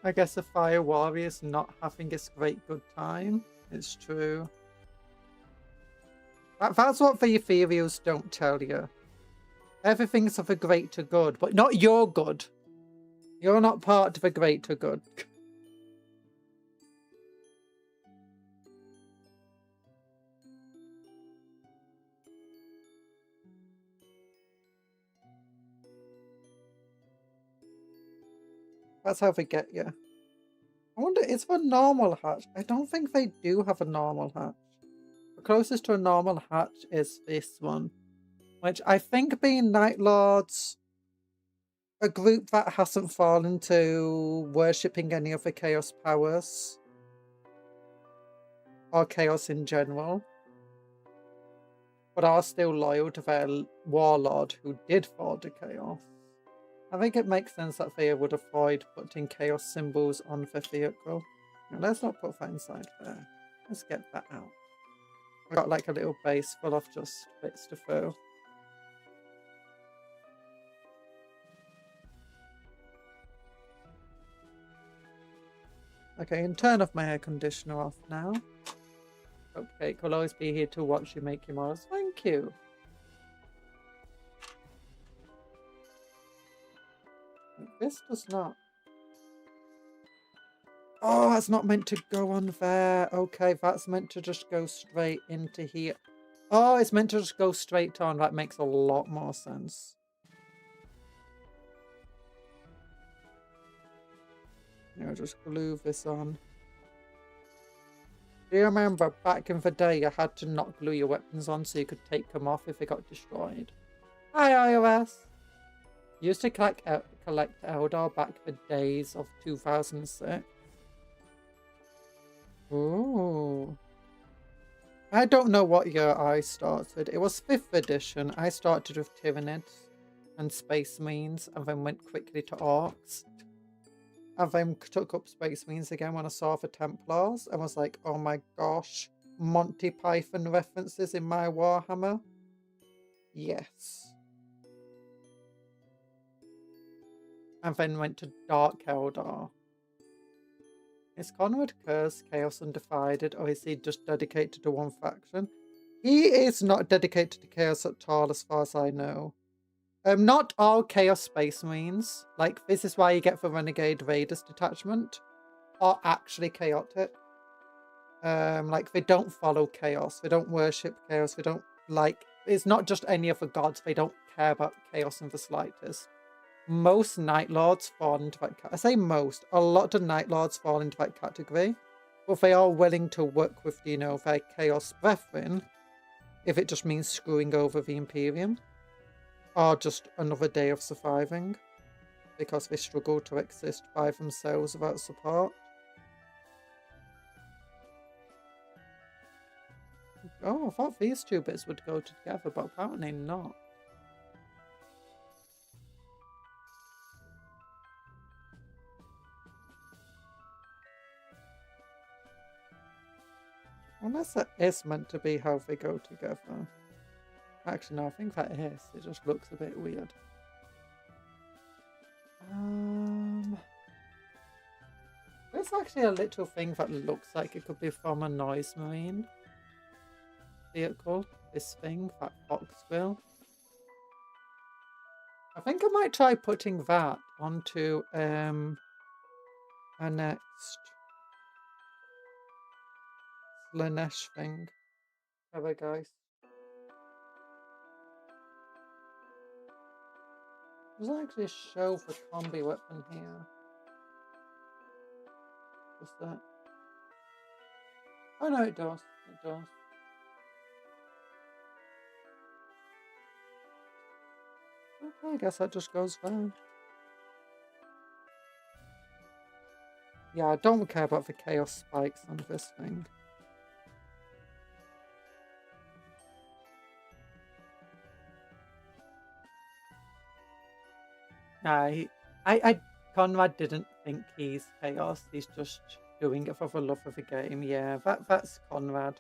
I guess the Fire Warrior's not having its great good time. It's true. That's what the ethereals don't tell you. Everything's of a greater good, but not your good. You're not part of a greater good. That's how they get you. I wonder, is there a normal hatch? I don't think they do have a normal hatch. The closest to a normal hatch is this one. Which I think being Night Lords, a group that hasn't fallen to worshipping any of the Chaos powers. Or Chaos in general. But are still loyal to their warlord who did fall to Chaos. I think it makes sense that they would avoid putting Chaos symbols on the vehicle. Now, let's not put that inside there. Let's get that out. I've got like a little base full of just bits to throw. Okay, and turn off my air conditioner off now. Okay, I'll always be here to watch you make your models. Thank you. This does not. Oh, that's not meant to go on there. Okay, that's meant to just go straight into here. Oh, it's meant to just go straight on. That makes a lot more sense. Now just glue this on. Do you remember back in the day you had to not glue your weapons on so you could take them off if they got destroyed? Hi, iOS! Used to collect Eldar back the days of 2006. Ooh. I don't know what year I started. It was 5th edition. I started with Tyranids and Space Marines and then went quickly to Orcs. And then took up Space Marines again when I saw the Templars and was like, oh my gosh, Monty Python references in my Warhammer? Yes. and then went to Dark Eldar. Is Conrad cursed, Chaos Undivided, or is he just dedicated to one faction? He is not dedicated to Chaos at all, as far as I know. Not all Chaos Space Marines, like this is why you get the Renegade Raiders detachment, are actually chaotic. Like they don't follow Chaos, they don't worship Chaos, they don't like, it's not just any of the gods, they don't care about Chaos in the slightest. Most Night Lords fall into that I say most, a lot of Night Lords fall into that category, but they are willing to work with, you know, their Chaos brethren, if it just means screwing over the Imperium, or just another day of surviving, because they struggle to exist by themselves without support. Oh, I thought these two bits would go together, but apparently not. Unless that is meant to be how they go together. Actually, no, I think that is. It just looks a bit weird. There's actually a little thing that looks like it could be from a Noise Marine vehicle. This thing, that Foxville. I think I might try putting that onto a next Slanesh thing. Have a guys. Doesn't actually show the combi weapon here. What's that? Oh no, it does. It does. Okay, I guess that just goes there. Yeah, I don't care about the chaos spikes on this thing. I Conrad didn't think he's chaos. He's just doing it for the love of the game. Yeah, that's Conrad.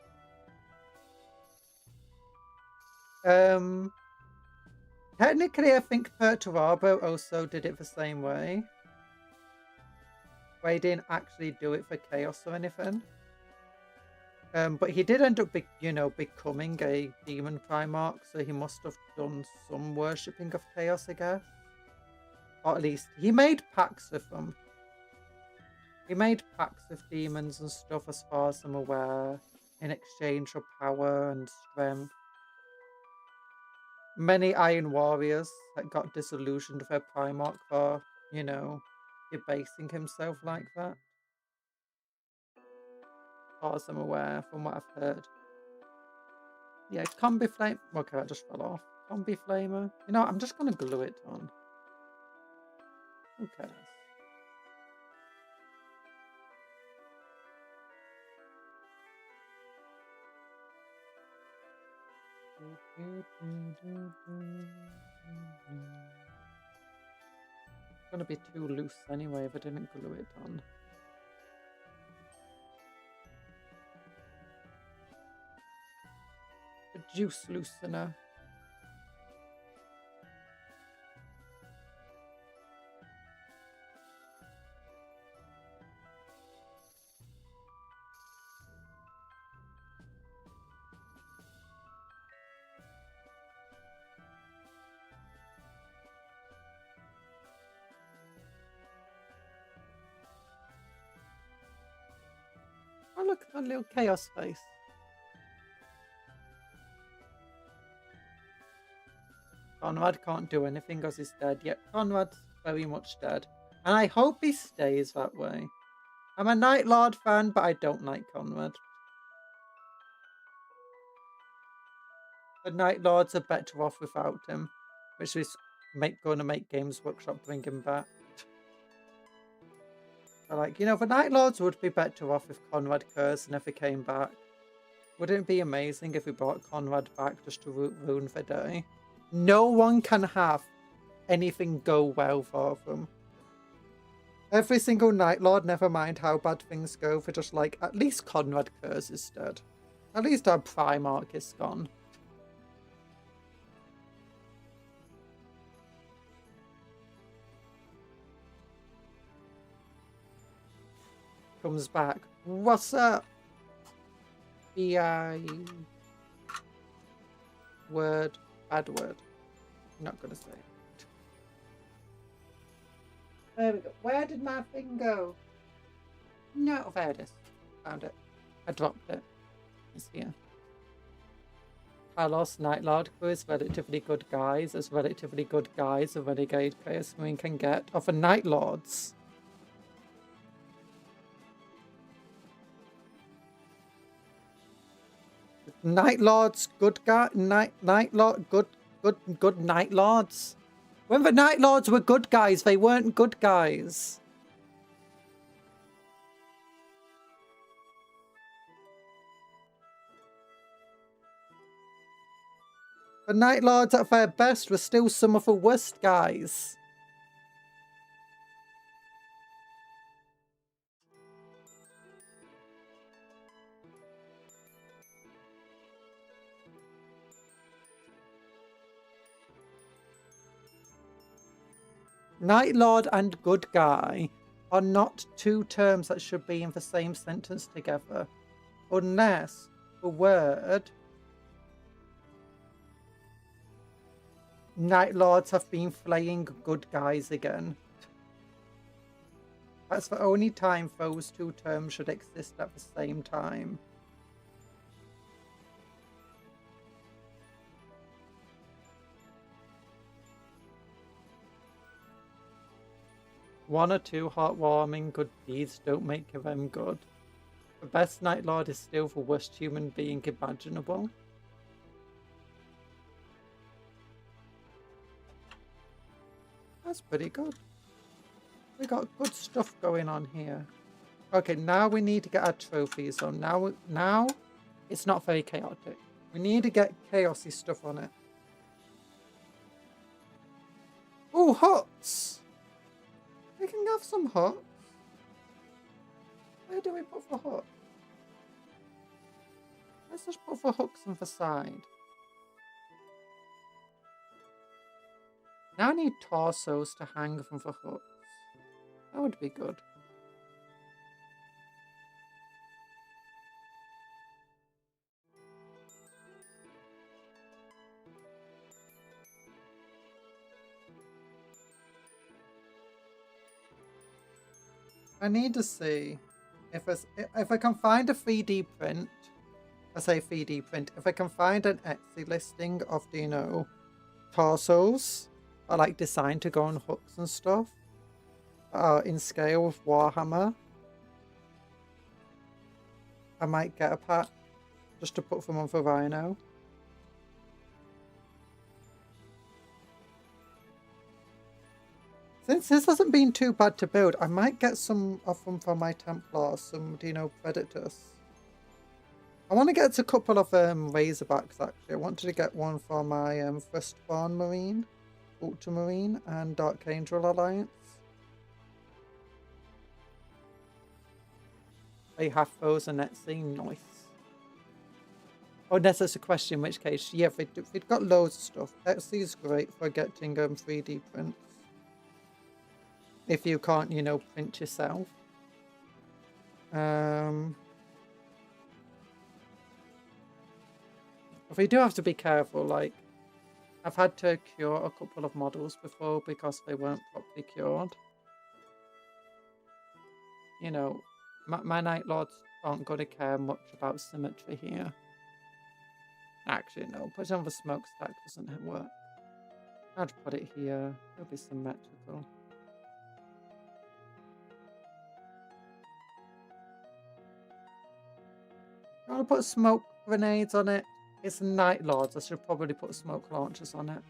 Technically, I think Perturabo also did it the same way. Where he didn't actually do it for chaos or anything. But he did end up, becoming a demon Primarch, so he must have done some worshipping of chaos, I guess. Or at least, he made pacts with them. He made pacts with demons and stuff, as far as I'm aware, in exchange for power and strength. Many Iron Warriors that got disillusioned with their Primarch for, debasing himself like that. As far as I'm aware, from what I've heard. Yeah, Combi Flame. Okay, that just fell off. Combi Flamer. You know, I'm just going to glue it on. Who cares? It's going to be too loose anyway if I didn't glue it on. The juice loosener. Oh, look at that little chaos face. Conrad can't do anything because he's dead, yet Conrad's very much dead. And I hope he stays that way. I'm a Night Lord fan, but I don't like Conrad. The Night Lords are better off without him, which is going to make Games Workshop bring him back. But the Night Lords would be better off if Conrad Curse never came back. Wouldn't it be amazing if we brought Conrad back just to ruin the day? No one can have anything go well for them. Every single Night Lord, never mind how bad things go, for just at least Conrad Curse is dead. At least our Primarch is gone. comes back. What's up? B-I... Word. Bad word. I'm not gonna say it. There we go. Where did my thing go? No, there it is. Found it. I dropped it. It's here. Carlos, Night Lord quiz, relatively good guys. As relatively good guys a renegade Chaos Marine can get. Of the Night Lords. Night Lords, good guy, Night Lord, good Night Lords. When the Night Lords were good guys, they weren't good guys. The Night Lords at their best were still some of the worst guys. Night Lord and good guy are not two terms that should be in the same sentence together. Unless the word Night Lords have been flaying good guys again. That's the only time those two terms should exist at the same time. One or two heartwarming good deeds don't make them good. The best Night Lord is still the worst human being imaginable. That's pretty good. We got good stuff going on here. Okay, now we need to get our trophies on. Now it's not very chaotic. We need to get chaosy stuff on it. Oh, huts! We can have some huts. Where do we put the hut? Let's just put the hooks on the side. Now I need torsos to hang from the hooks. That would be good. I need to see if I can find a 3D print. I say 3D print. If I can find an Etsy listing of, do you know, torsos are like designed to go on hooks and stuff. In scale with Warhammer. I might get a pack just to put them on for Rhino. Since this hasn't been too bad to build, I might get some of them for my Templars, some, do you know, Predators. I want to get a couple of Razorbacks actually. I wanted to get one for my Firstborn Marine, Ultramarine, and Dark Angel Alliance. They have those on Etsy, nice. Oh, unless that's a question, in which case, yeah, if they've got loads of stuff. Etsy is great for getting 3D prints. If you can't, you know, print yourself. But we do have to be careful, like, I've had to cure a couple of models before because they weren't properly cured. You know, my Night Lords aren't going to care much about symmetry here. Actually, no, putting on the smokestack doesn't work. I'd put it here, it'll be symmetrical. I want to put smoke grenades on it. It's Night Lords. I should probably put smoke launchers on it.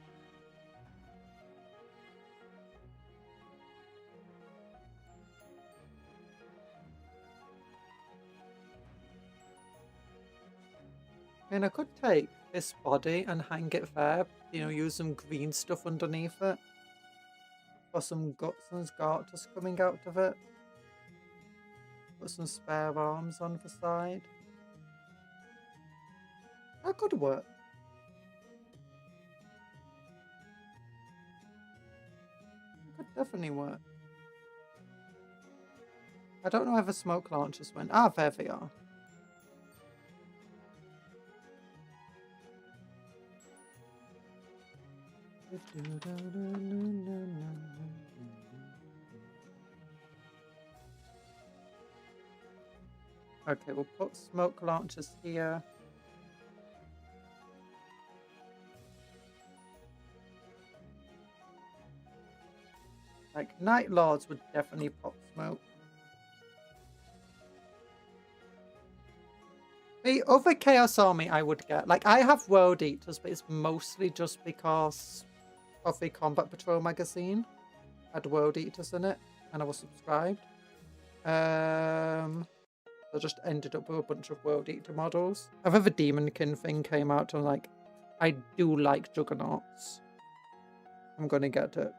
I mean, I could take this body and hang it there. You know, use some green stuff underneath it. For some guts and garters coming out of it. Put some spare arms on the side. That could work. Could definitely work. I don't know where the smoke launchers went. Ah, there they are. Okay, we'll put smoke launchers here. Like, Night Lords would definitely pop smoke. The other Chaos Army I would get, like, I have World Eaters, but it's mostly just because of the Combat Patrol magazine. Had World Eaters in it, and I was subscribed. I just ended up with a bunch of World Eater models. I think the Demonkin thing came out, and like, I do like Juggernauts. I'm gonna get it.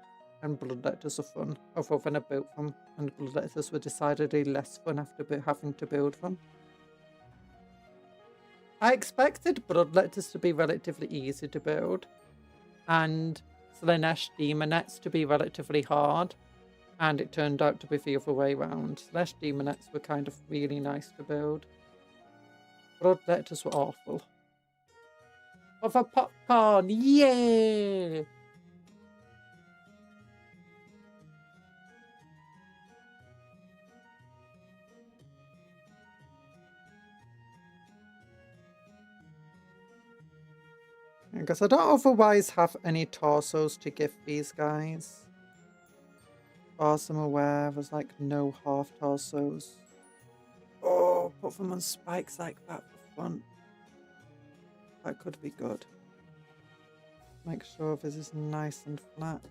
And Bloodletters are fun, other than I built them, and Bloodletters were decidedly less fun after having to build them. I expected Bloodletters to be relatively easy to build, and Slaanesh Demonettes to be relatively hard, and it turned out to be the other way around. Slaanesh Demonettes were kind of really nice to build. Bloodletters were awful. Of a popcorn, yeah! Because I don't otherwise have any torsos to give these guys. As far as I'm aware, there's like no half torsos. Oh, put them on spikes like that for fun. That could be good. Make sure this is nice and flat.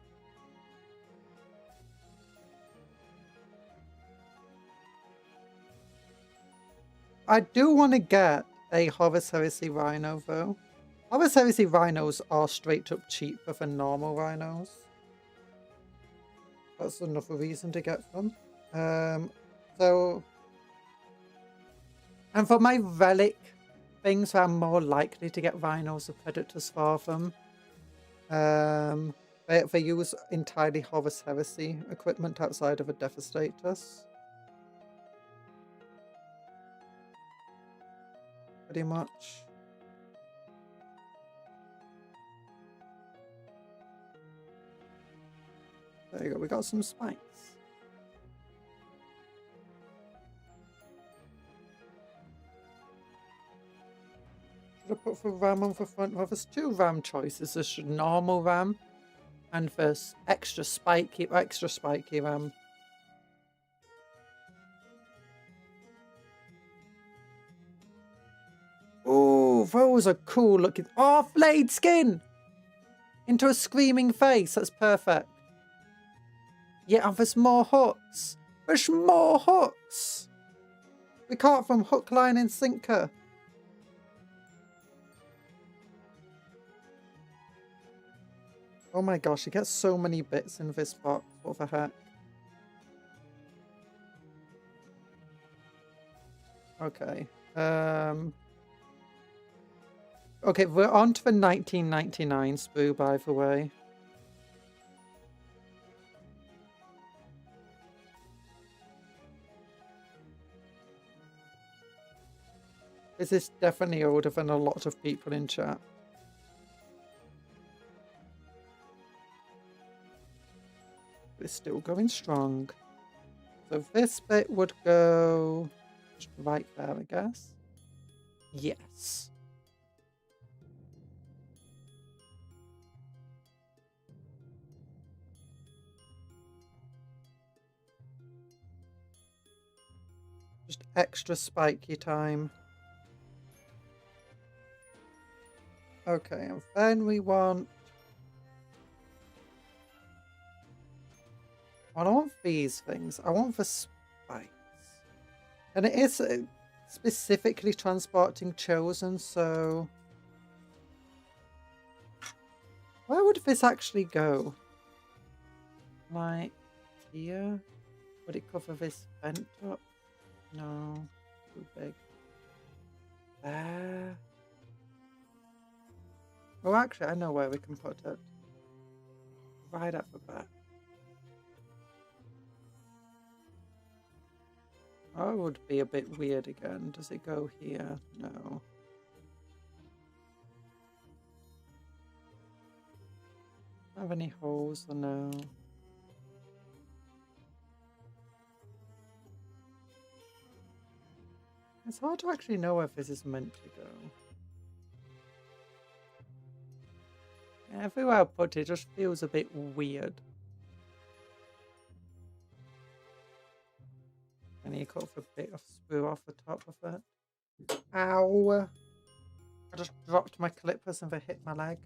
I do want to get a Horus Heresy Rhino though. Horus Heresy Rhinos are straight up cheaper than normal rhinos. That's another reason to get them. And for my relic things, I'm more likely to get rhinos or predators for them. They use entirely Horus Heresy equipment outside of a Devastatus. Pretty much. There you go, we got some spikes. Should I put the ram on the front? Well, there's two ram choices. There's normal ram and there's extra spiky ram. Oh, those are cool looking. Oh, flayed skin! Into a screaming face. That's perfect. Yeah, and there's more hooks. There's more hooks. We caught from hook, line, and sinker. Oh my gosh, you get so many bits in this box. What the heck? Okay. Okay, we're on to the 1999 sprue, by the way. This is definitely older than a lot of people in chat. It's still going strong. So this bit would go just right there, I guess. Yes. Just extra spiky time. Okay, and then we want... I don't want these things. I want the spikes. And it is specifically transporting Chosen, so... Where would this actually go? Like here? Would it cover this vent up? No, too big. There. Oh, actually, I know where we can put it. Right at the back. That would be a bit weird again. Does it go here? No. Have any holes or no? It's hard to actually know if this is meant to go. Everywhere I put it just feels a bit weird. I need to cut off a bit of sprue off the top of it. Ow! I just dropped my clippers and they hit my leg.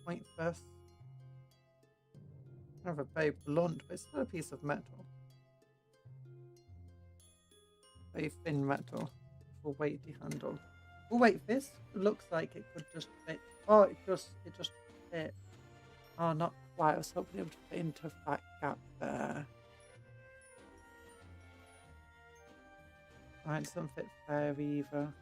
Point first. Kind of a very blunt, but it's still a piece of metal. Very thin metal for weighty handle. Oh wait, this looks like it could just fit. Oh, it just fit. Oh, not quite. I was hoping it would fit into that gap there. Right, doesn't fit there either.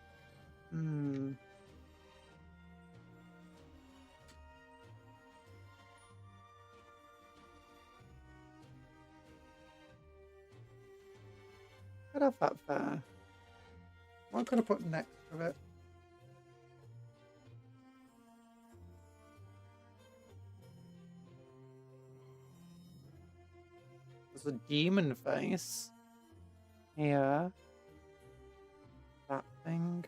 Could have that there. What could I put next to it? There's a demon face. Here. That thing.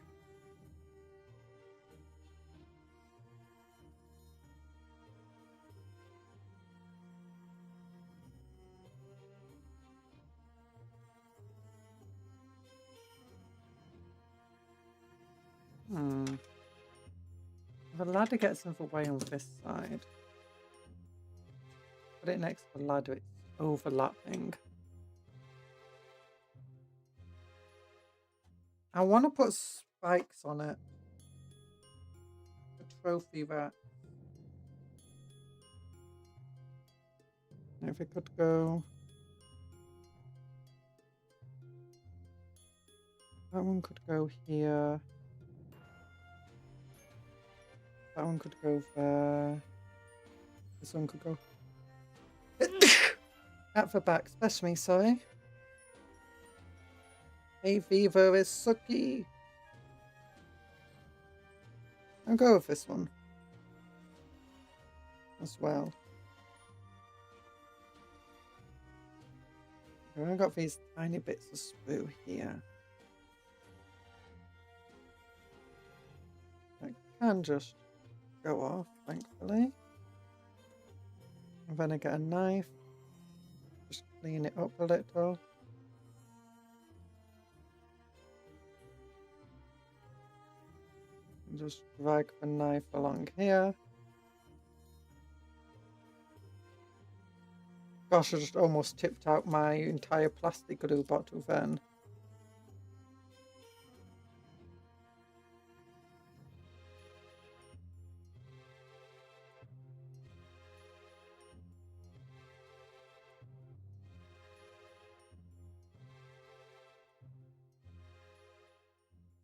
The ladder gets in the way on this side. Put it next to the ladder, it's overlapping. I want to put spikes on it. A trophy rack. If it could go. That one could go here. That one could go there. This one could go at the back. Bless me, sorry. Hey, Vivo is sucky. I'll go with this one as well. I've only got these tiny bits of sprue here. I can just go off, thankfully. And then I get a knife. Just clean it up a little. And just drag the knife along here. Gosh, I just almost tipped out my entire plastic glue bottle then.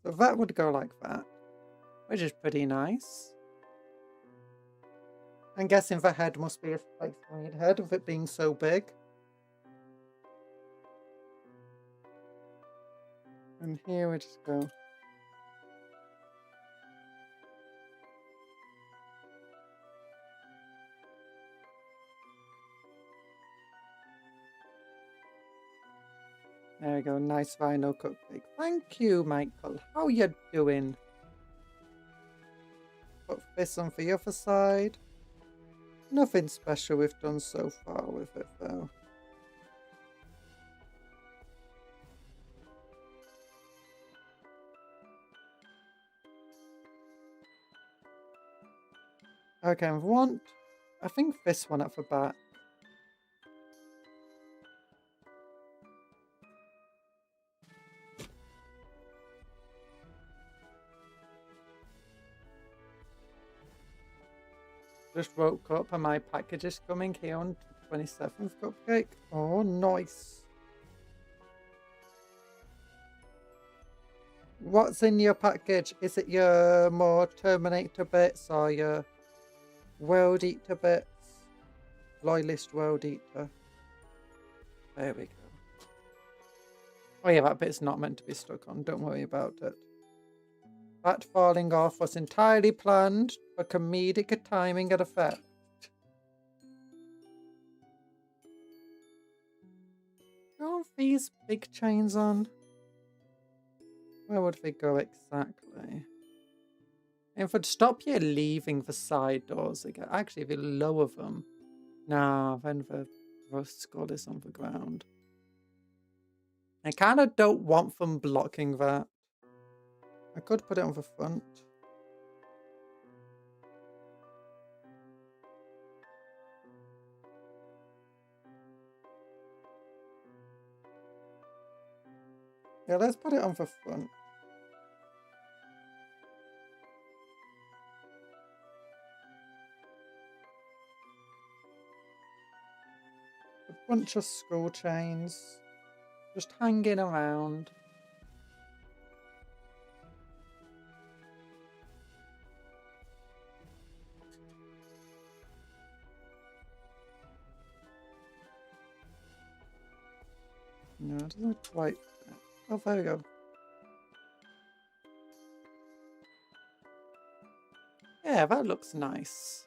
So that would go like that, which is pretty nice. I'm guessing the head must be a space-marine head of it being so big. And here we just go. There we go, nice rhino cupcake. Thank you, Michael. How you doing? Put this on the other side. Nothing special we've done so far with it, though. Okay, I think this one at the back. Just woke up and my package is coming here on 27th cupcake. Oh, nice. What's in your package? Is it your more Terminator bits or your World Eater bits? Loyalist World Eater. There we go. Oh yeah, that bit's not meant to be stuck on. Don't worry about it. That falling off was entirely planned for comedic timing and effect. Are these big chains on? Where would they go exactly? If I'd stop you leaving the side doors again. Actually, if you lower them. Nah, then the rust skull is on the ground. I kind of don't want them blocking that. I could put it on the front. Yeah, let's put it on the front. A bunch of skull chains just hanging around. No, it doesn't quite. Oh, there we go. Yeah, that looks nice.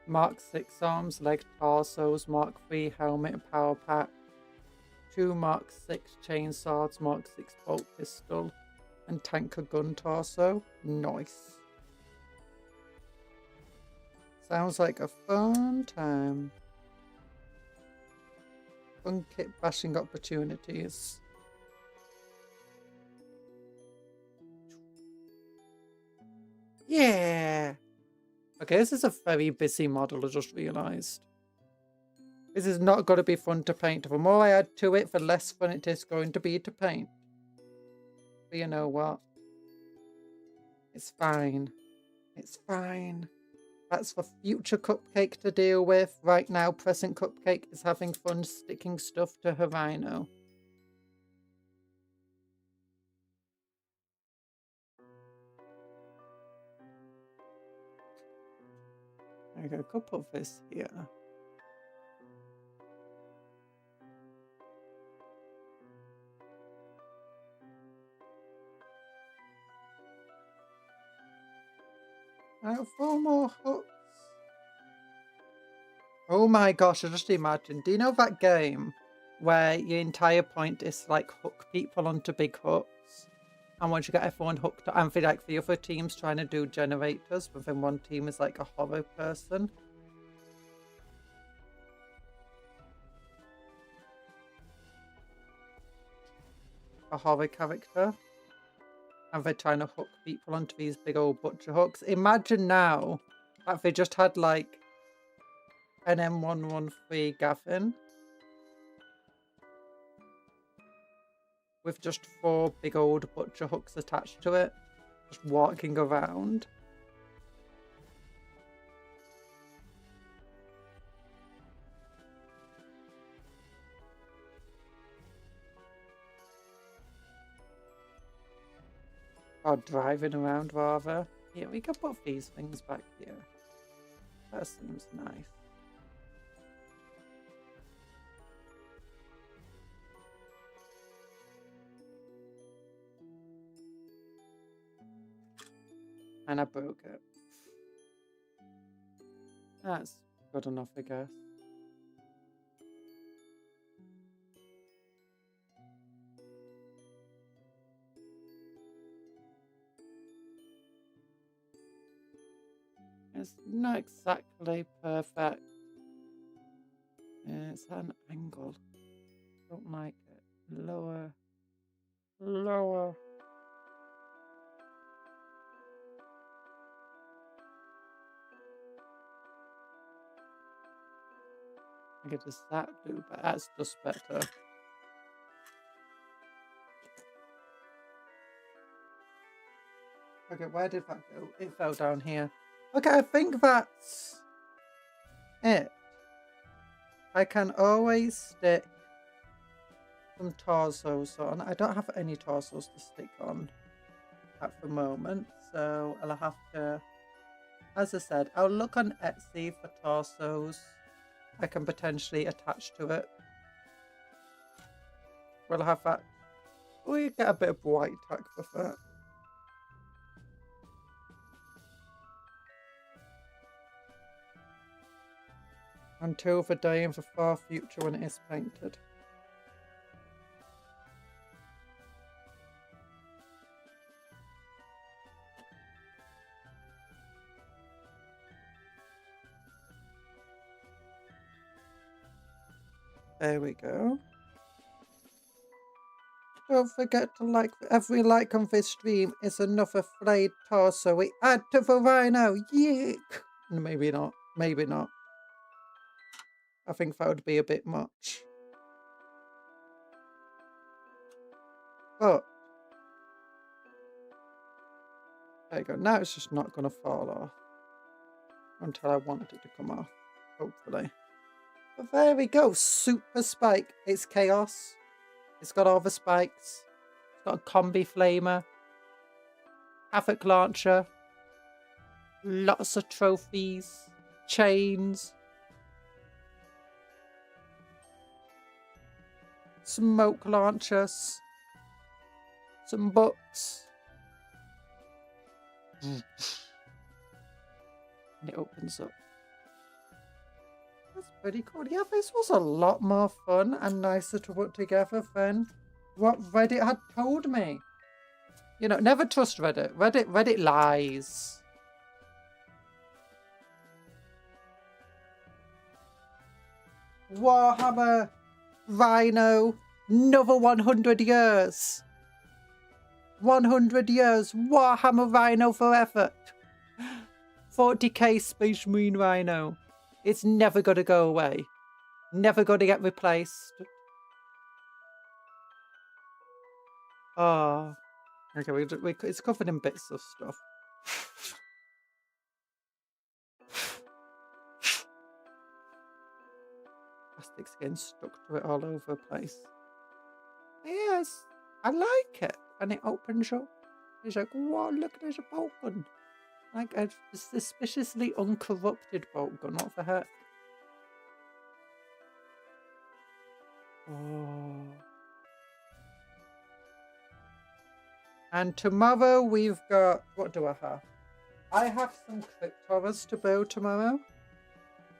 Mark 6 arms, leg torsos, Mark 3 helmet and power pack, 2 Mark 6 chainswords, Mark 6 bolt pistol, and tanker gun torso. Nice. Sounds like a fun time. Fun kit bashing opportunities. Yeah! Okay, this is a very busy model, I just realised. This is not going to be fun to paint. The more I add to it, the less fun it is going to be to paint. But you know what? It's fine. It's fine. That's for future Cupcake to deal with. Right now, present Cupcake is having fun sticking stuff to her rhino. I could put this here. I have 4 more hooks. Oh my gosh, I just imagined. Do you know that game where your entire point is like hook people onto big hooks? And once you get everyone hooked up, and for like the other team's trying to do generators, but then one team is like a horror person. A horror character. And they're trying to hook people onto these big old butcher hooks. Imagine now that they just had like an M113 Gavin with just 4 big old butcher hooks attached to it, just walking around. Or driving around rather. Yeah, we could put these things back here. That seems nice. And I broke it. That's good enough, I guess. It's not exactly perfect. It's an angle. Don't like it. Lower. Lower. Okay, does that do? But that's just better. Okay, where did that go? It fell down here. Okay, I think that's it. I can always stick some torsos on. I don't have any torsos to stick on. at the moment, so I'll have to, as I said, I'll look on Etsy for torsos I can potentially attach to it. We'll have that. We get a bit of white tack with that. Until the day in the far future when it is painted. There we go. Don't forget to like. Every like on this stream is another flayed torso we add to the rhino. Yeek! Maybe not. Maybe not. I think that would be a bit much. But there you go. Now it's just not going to fall off until I want it to come off, hopefully. But there we go. Super spike. It's chaos. It's got all the spikes. It's got a combi flamer, havoc launcher, lots of trophies, chains, smoke launchers, some books. And it opens up. That's pretty cool. Yeah, this was a lot more fun and nicer to put together than what Reddit had told me. You know, never trust Reddit. Reddit lies. Warhammer Rhino, another 100 years. 100 years, Warhammer Rhino forever. 40k Space Marine Rhino. It's never going to go away. Never going to get replaced. Oh. Okay, it's covered in bits of stuff. Plastic's getting stuck to it all over the place. Yes, I like it. And it opens up. It's like, whoa, look, there's a bolt gun. Like a suspiciously uncorrupted bolt gun. What the heck? Oh. And tomorrow we've got... What do I have? I have some cryptoras to build tomorrow,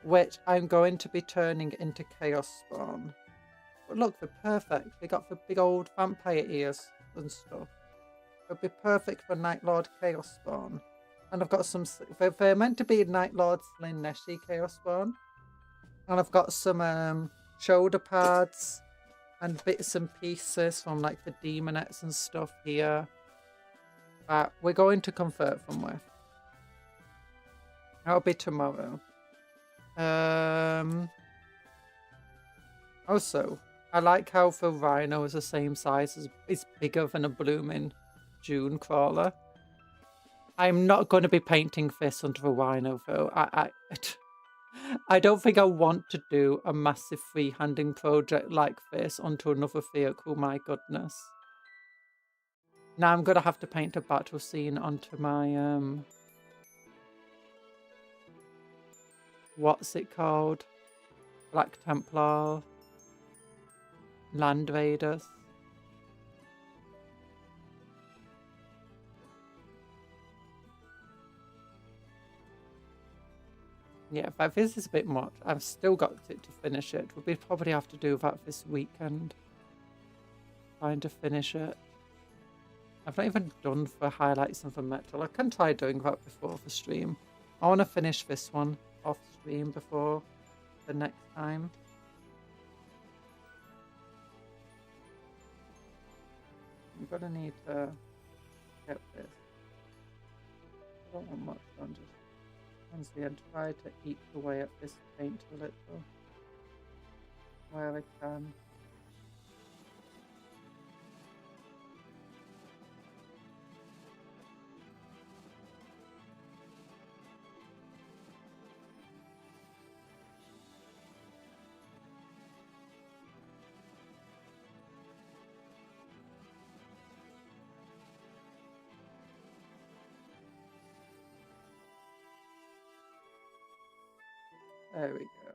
which I'm going to be turning into Chaos Spawn. But look, they're perfect. They got the big old vampire ears and stuff. They'll be perfect for Night Lord Chaos Spawn. And I've got some... They're meant to be Night Lord Slin Neshi Chaos Spawn. And I've got some shoulder pads and bits and pieces from like the demonettes and stuff here. That we're going to convert them with. That'll be tomorrow. Also, I like how the rhino is the same size as... It's bigger than a blooming June crawler. I'm not going to be painting this onto a rhino though. I don't think I want to do a massive freehanding project like this onto another vehicle, my goodness. Now I'm going to have to paint a battle scene onto my, what's it called? Black Templar Land Raiders. Yeah, but this is a bit much. I've still got it to finish it. We'll probably have to do that this weekend. Trying to finish it. I've not even done the highlights of the metal. I can try doing that before the stream. I want to finish this one off stream before the next time. I'm gonna need to get this. I don't want much done, just honestly, and try to eat away at this paint a little where I can. There we go.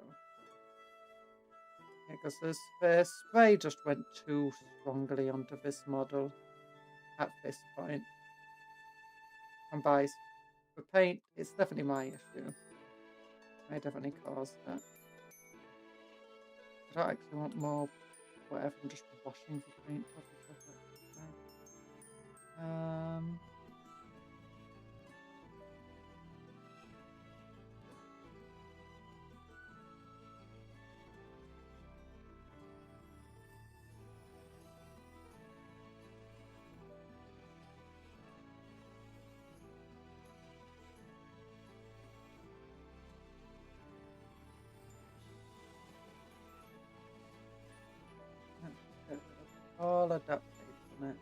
Yeah, because the spray just went too strongly onto this model at this point. And by the paint, it's definitely my issue. I definitely caused that. I don't actually want more whatever, I'm just washing the paint off the top. All of that paint on it.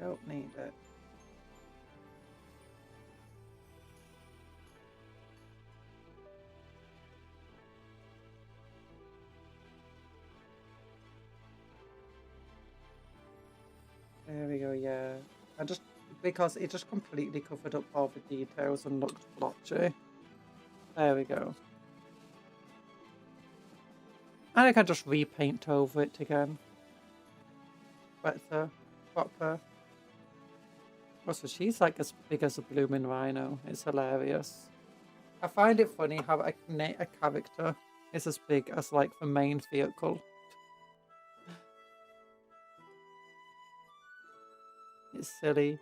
Don't need it. There we go, yeah. Because it just completely covered up all the details and looked blotchy. There we go. And I can just repaint over it again. Better, proper. Also, she's like as big as a blooming rhino. It's hilarious. I find it funny how a character is as big as like the main vehicle. It's silly.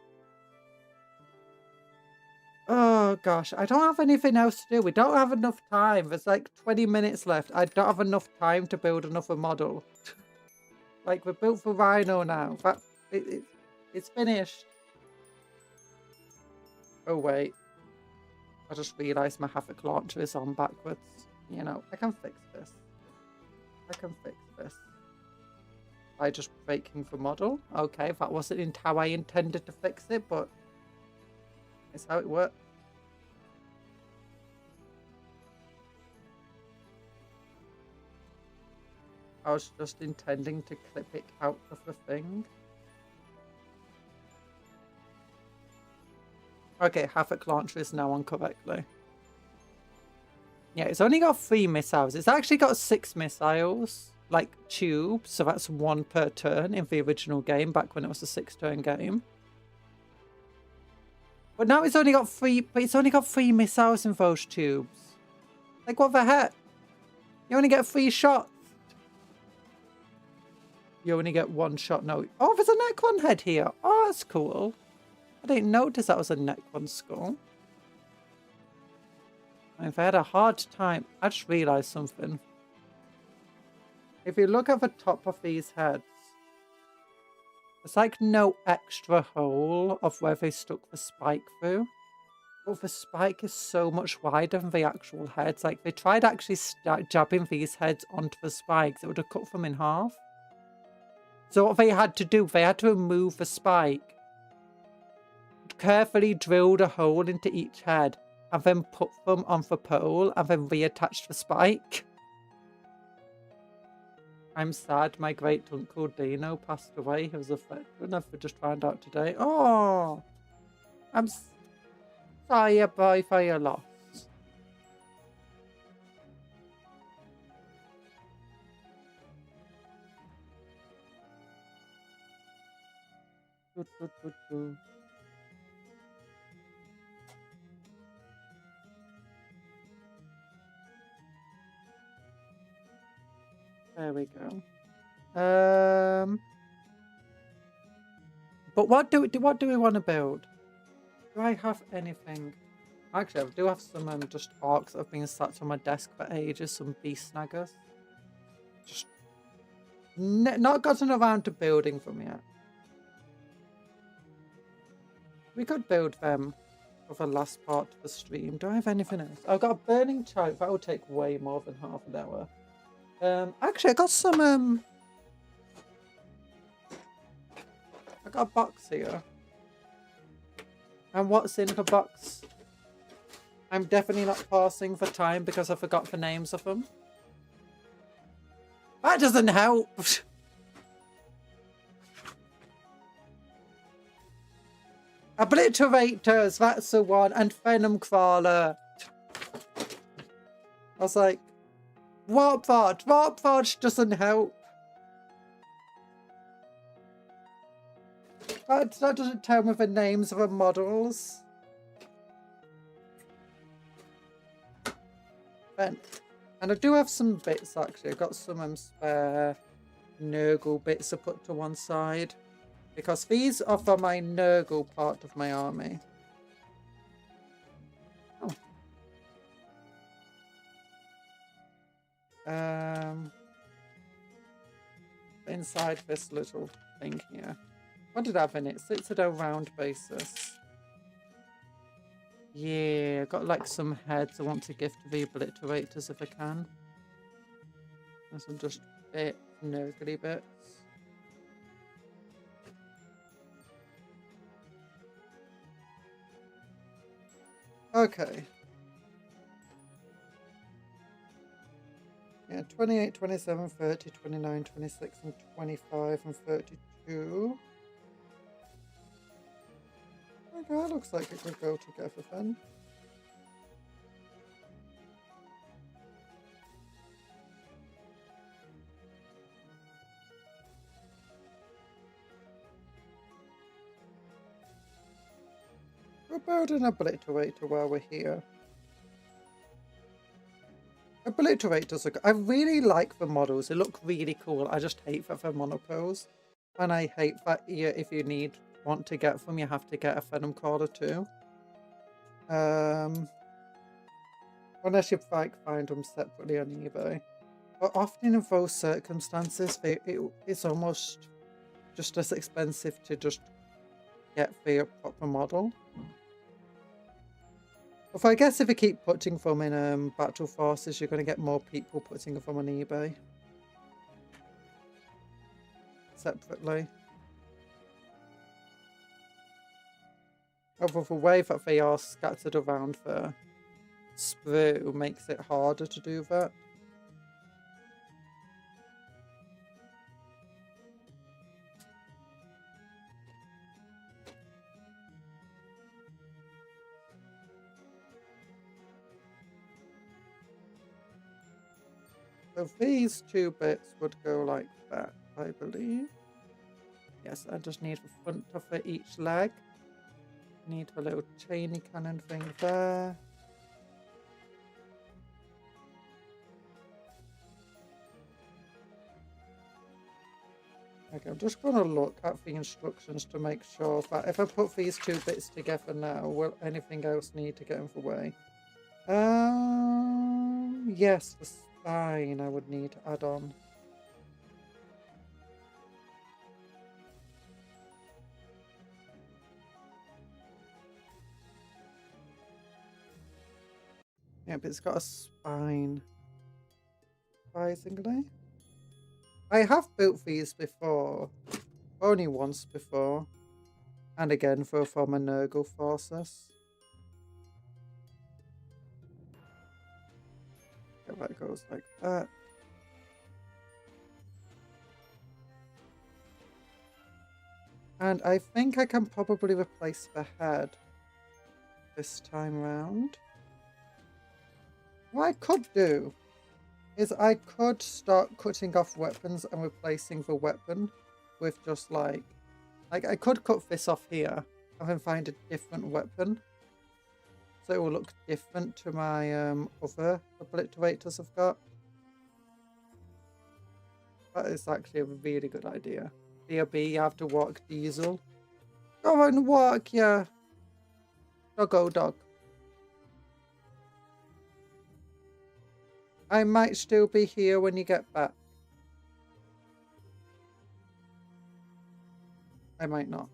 Oh gosh, I don't have anything else to do. We don't have enough time. There's like 20 minutes left. I don't have enough time to build another model. Like, we're built for rhino now. But it's finished. Oh wait. I just realised my Havoc launcher is on backwards. You know, I can fix this. I can fix this. By just breaking the model. Okay, that wasn't how I intended to fix it, but it's how it works. I was just intending to clip it out of the thing. Okay, Havoc launcher is now on correctly. Yeah, it's only got 3 missiles. It's actually got 6 missiles, like tubes, so that's 1 per turn in the original game, back when it was a 6-turn game. But now it's only got 3, but it's only got 3 missiles in those tubes. Like, what the heck? You only get 3 shots. You only get 1 shot. No. Oh, there's a Necron head here. Oh, that's cool. I didn't notice that was a Necron skull. If I had a hard time, I just realised something. If you look at the top of these heads, there's like no extra hole of where they stuck the spike through. But the spike is so much wider than the actual heads. Like, they tried actually jabbing these heads onto the spikes. It would have cut them in half. So what they had to do, they had to remove the spike, carefully drilled a hole into each head, and then put them on the pole, and then reattach the spike. I'm sad my great uncle Dino passed away. He was a veteran. I've just found out today. Oh, I'm sorry, boy, for your loss. There we go. But what do we want to build? Do I have anything? Actually, I do have some just orcs that have been sat on my desk for ages. Some beast snaggers. Just not gotten around to building them yet. We could build them for the last part of the stream. Do I have anything else? I've got a burning chariot. That will take way more than half an hour. Actually, I got some, I got a box here. And what's in the box? I'm definitely not pausing for time because I forgot the names of them. That doesn't help. Obliterators, that's the one, and Venom Crawler. I was like, Warp Forge doesn't help. That doesn't tell me the names of the models. And I do have some bits actually. I've got some spare Nurgle bits to put to one side. Because these are for my Nurgle part of my army. Oh. Inside this little thing here. What did I have in it? Citadel round basis. Yeah, got like some heads I want to gift to the obliterators if I can. And some just bits, nurgly bits. Okay. Yeah, 28, 27, 30, 29, 26, and 25, and 32. Okay, that looks like it could go together then. We're building a obliterator while we're here. Obliterators are good. I really like the models. They look really cool. I just hate that they're monopose. And I hate that if you want to get them, you have to get a Venom Caller too. Unless you find them separately on eBay. But often in those circumstances, it's almost just as expensive to just get the proper model. Although I guess if you keep putting them in battle forces, you're going to get more people putting them on eBay. Separately. Although the way that they are scattered around the sprue makes it harder to do that. So these two bits would go like that, I believe. Yes, I just need the front of each leg. Need a little chainy cannon thing there. Okay, I'm just going to look at the instructions to make sure that if I put these two bits together now, will anything else need to get in the way? Yes, the spine I would need to add on. Yeah, but it's got a spine. Surprisingly. I have built these before. Only once before. And again for my Nurgle forces. Okay, that goes like that. And I think I can probably replace the head this time round. What I could do is I could start cutting off weapons and replacing the weapon with just like I could cut this off here and then find a different weapon. So it will look different to my other obliterators I've got. That is actually a really good idea. BRB, you have to walk Diesel. Go and walk, yeah. Doggo dog. I might still be here when you get back. I might not.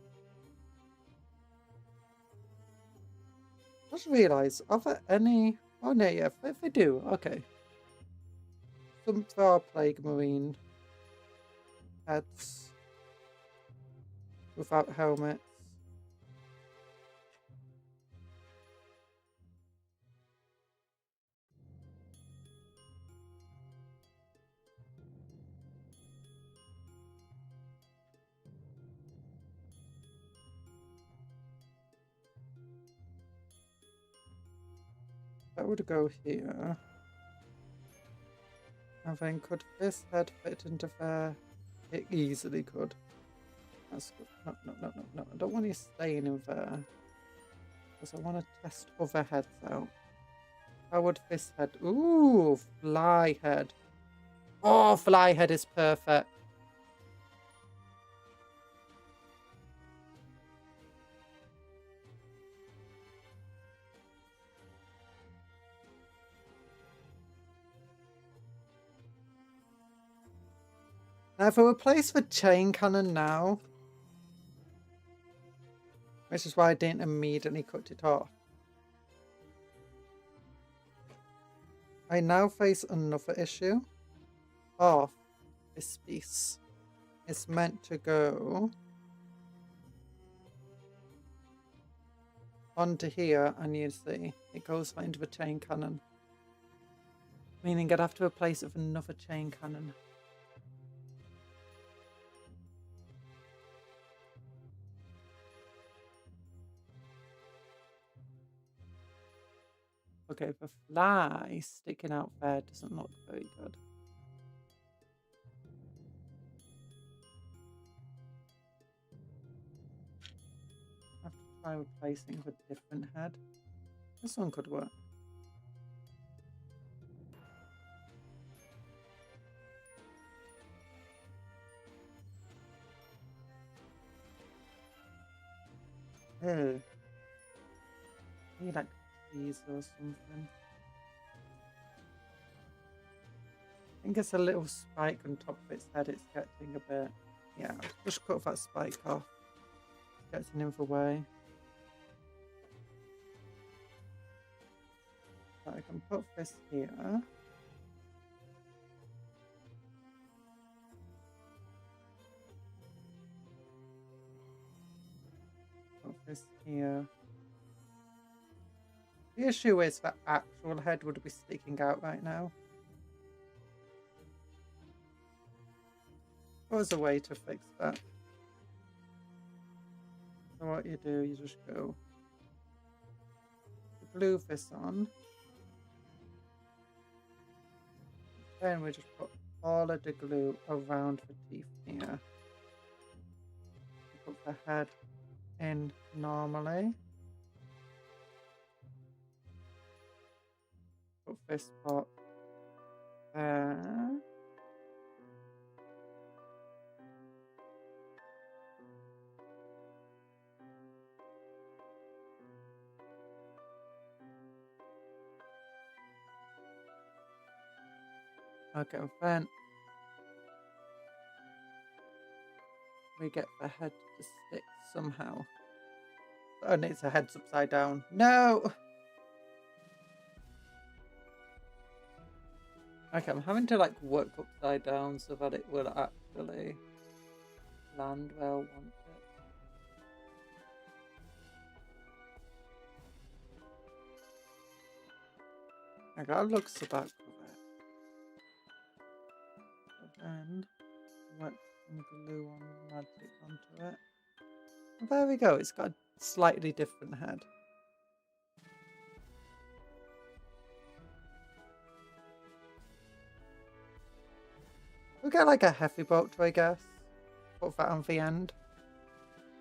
Just realised, are there any... Oh no, yeah, if they do, okay. Some for our Plague Marine heads without helmets. That would go here. And then could this head fit into there? It easily could. That's good. No, no, no, no, no. I don't want you staying in there. Because I want to test other heads out. How would this head... Ooh, fly head. Oh, fly head is perfect. Now, if I replace the chain cannon now, which is why I didn't immediately cut it off, I now face another issue of this piece. It's meant to go onto here, and you see it goes right into the chain cannon, meaning I'd have to replace it with another chain cannon. Okay, the fly sticking out there doesn't look very good. I have to try replacing with a different head. This one could work. Oh. Maybe like these or something. I think it's a little spike on top of its head. It's getting a bit... Yeah, just cut that spike off. It's getting in the way. So I can put this here. Put this here. The issue is that actual head would be sticking out right now. There's a way to fix that. So what you do, you just go glue this on. Then we just put all of the glue around the teeth here. Put the head in normally. Put this part there. Okay, then we get the head to stick somehow. Oh, and its head's upside down. No! Okay, I'm having to like work upside down so that it will actually land where I want it. I gotta look so back for it. And wet some glue on magic onto it. And there we go, it's got a slightly different head. We'll get like a heavy boat, I guess. Put that on the end.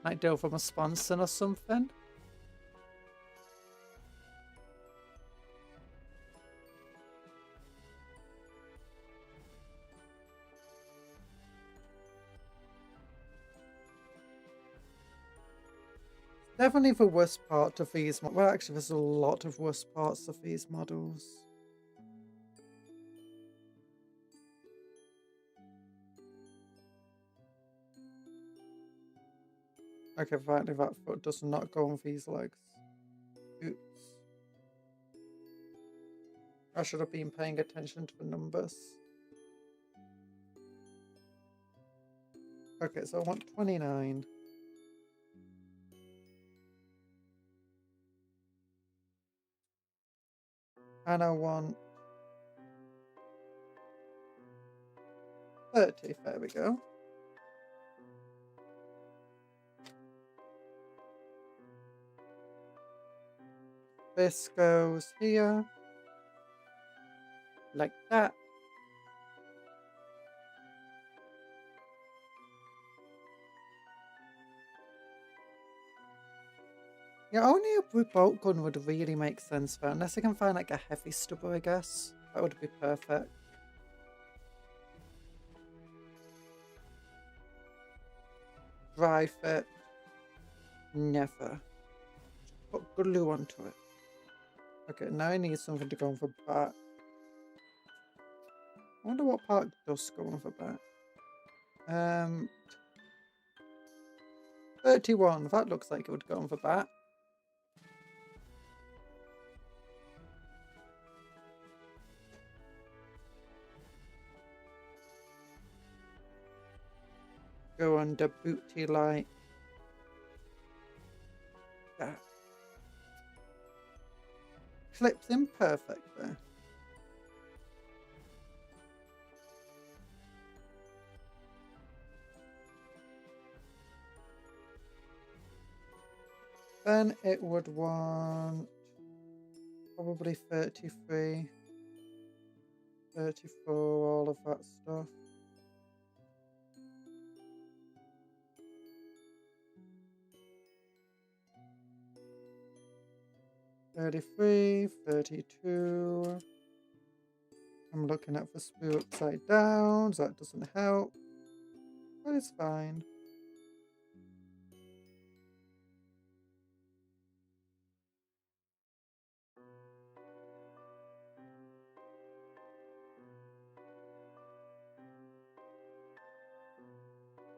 Might do from a Sponson or something. Definitely the worst part of these. Well, actually, there's a lot of worst parts of these models. Okay, finally that foot does not go on these legs. Oops. I should have been paying attention to the numbers. Okay, so I want 29. And I want 30. There we go. This goes here. Like that. Yeah, only a bolt gun would really make sense for it, unless I can find like a heavy stubber, I guess. That would be perfect. Dry fit. Never. Put glue onto it. Okay, now I need something to go on for back. I wonder what part does go on for back. 31. That looks like it would go on for back. Go under booty like that. Clips in perfect there. Then it would want probably 33, 34, all of that stuff. $33, $32. I'm looking at the screw upside down, so that doesn't help. But it's fine.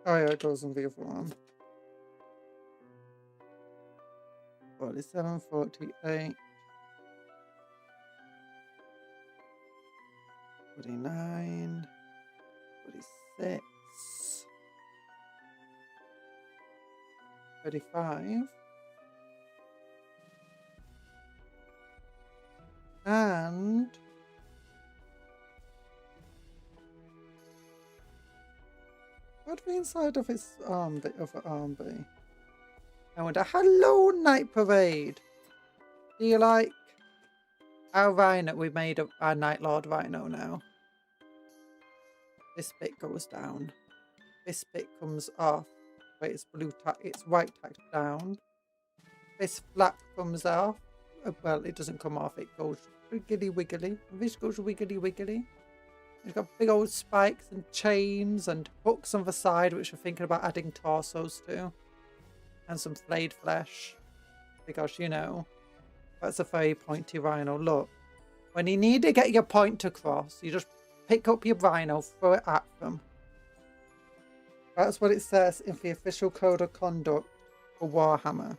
Oh yeah, it goes on the other one. 47, 48. 49, 46, 35, and what'd be inside of its arm, the other arm be? I wonder, hello Night Parade! Do you like our rhino? We made our Night Lord rhino now. This bit goes down. This bit comes off. Wait, it's blue tack, it's white tacked down. This flap comes off. Well, it doesn't come off, it goes wiggly wiggly. This goes wiggly wiggly. It's got big old spikes and chains and hooks on the side, which we're thinking about adding torsos to. And some flayed flesh. Because, you know, that's a very pointy rhino. Look, when you need to get your point across, you just pick up your rhino, throw it at them. That's what it says in the official code of conduct for Warhammer.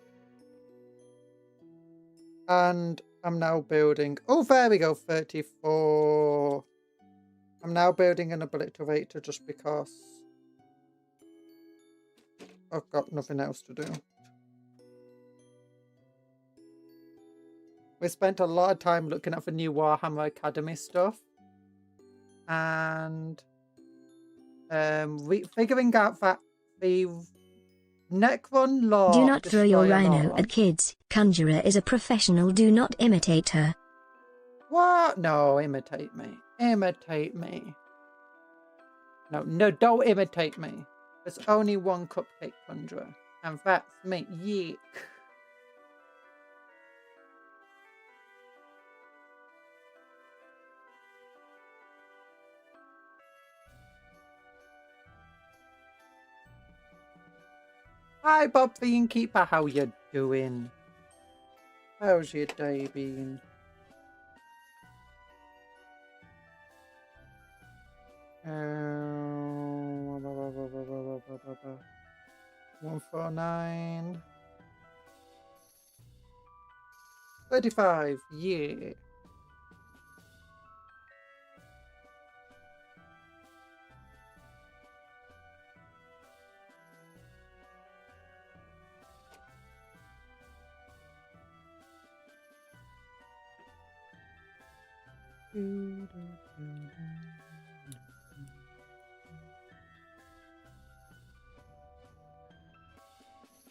And I'm now building... Oh, there we go, 34. I'm now building an obliterator just because I've got nothing else to do. We spent a lot of time looking at the new Warhammer Academy stuff. And figuring out that the Necron lore... Do not throw your rhino lore. at kids. Conjurer is a professional. Do not imitate her. What? No, imitate me. Imitate me. No, don't imitate me. There's only one cupcake conjurer. And that's me. Yeet. Hi, Bob the Innkeeper. How you doing? How's your day been? Um, 149. 35. Yeah.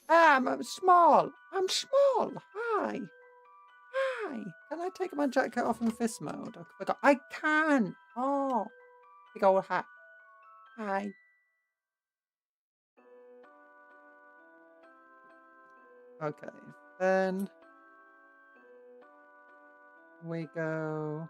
I'm small. I'm small. Hi. Hi. Can I take my jacket off in fist mode? I forgot. I can. Oh. Big old hat. Hi. Okay. Then we go.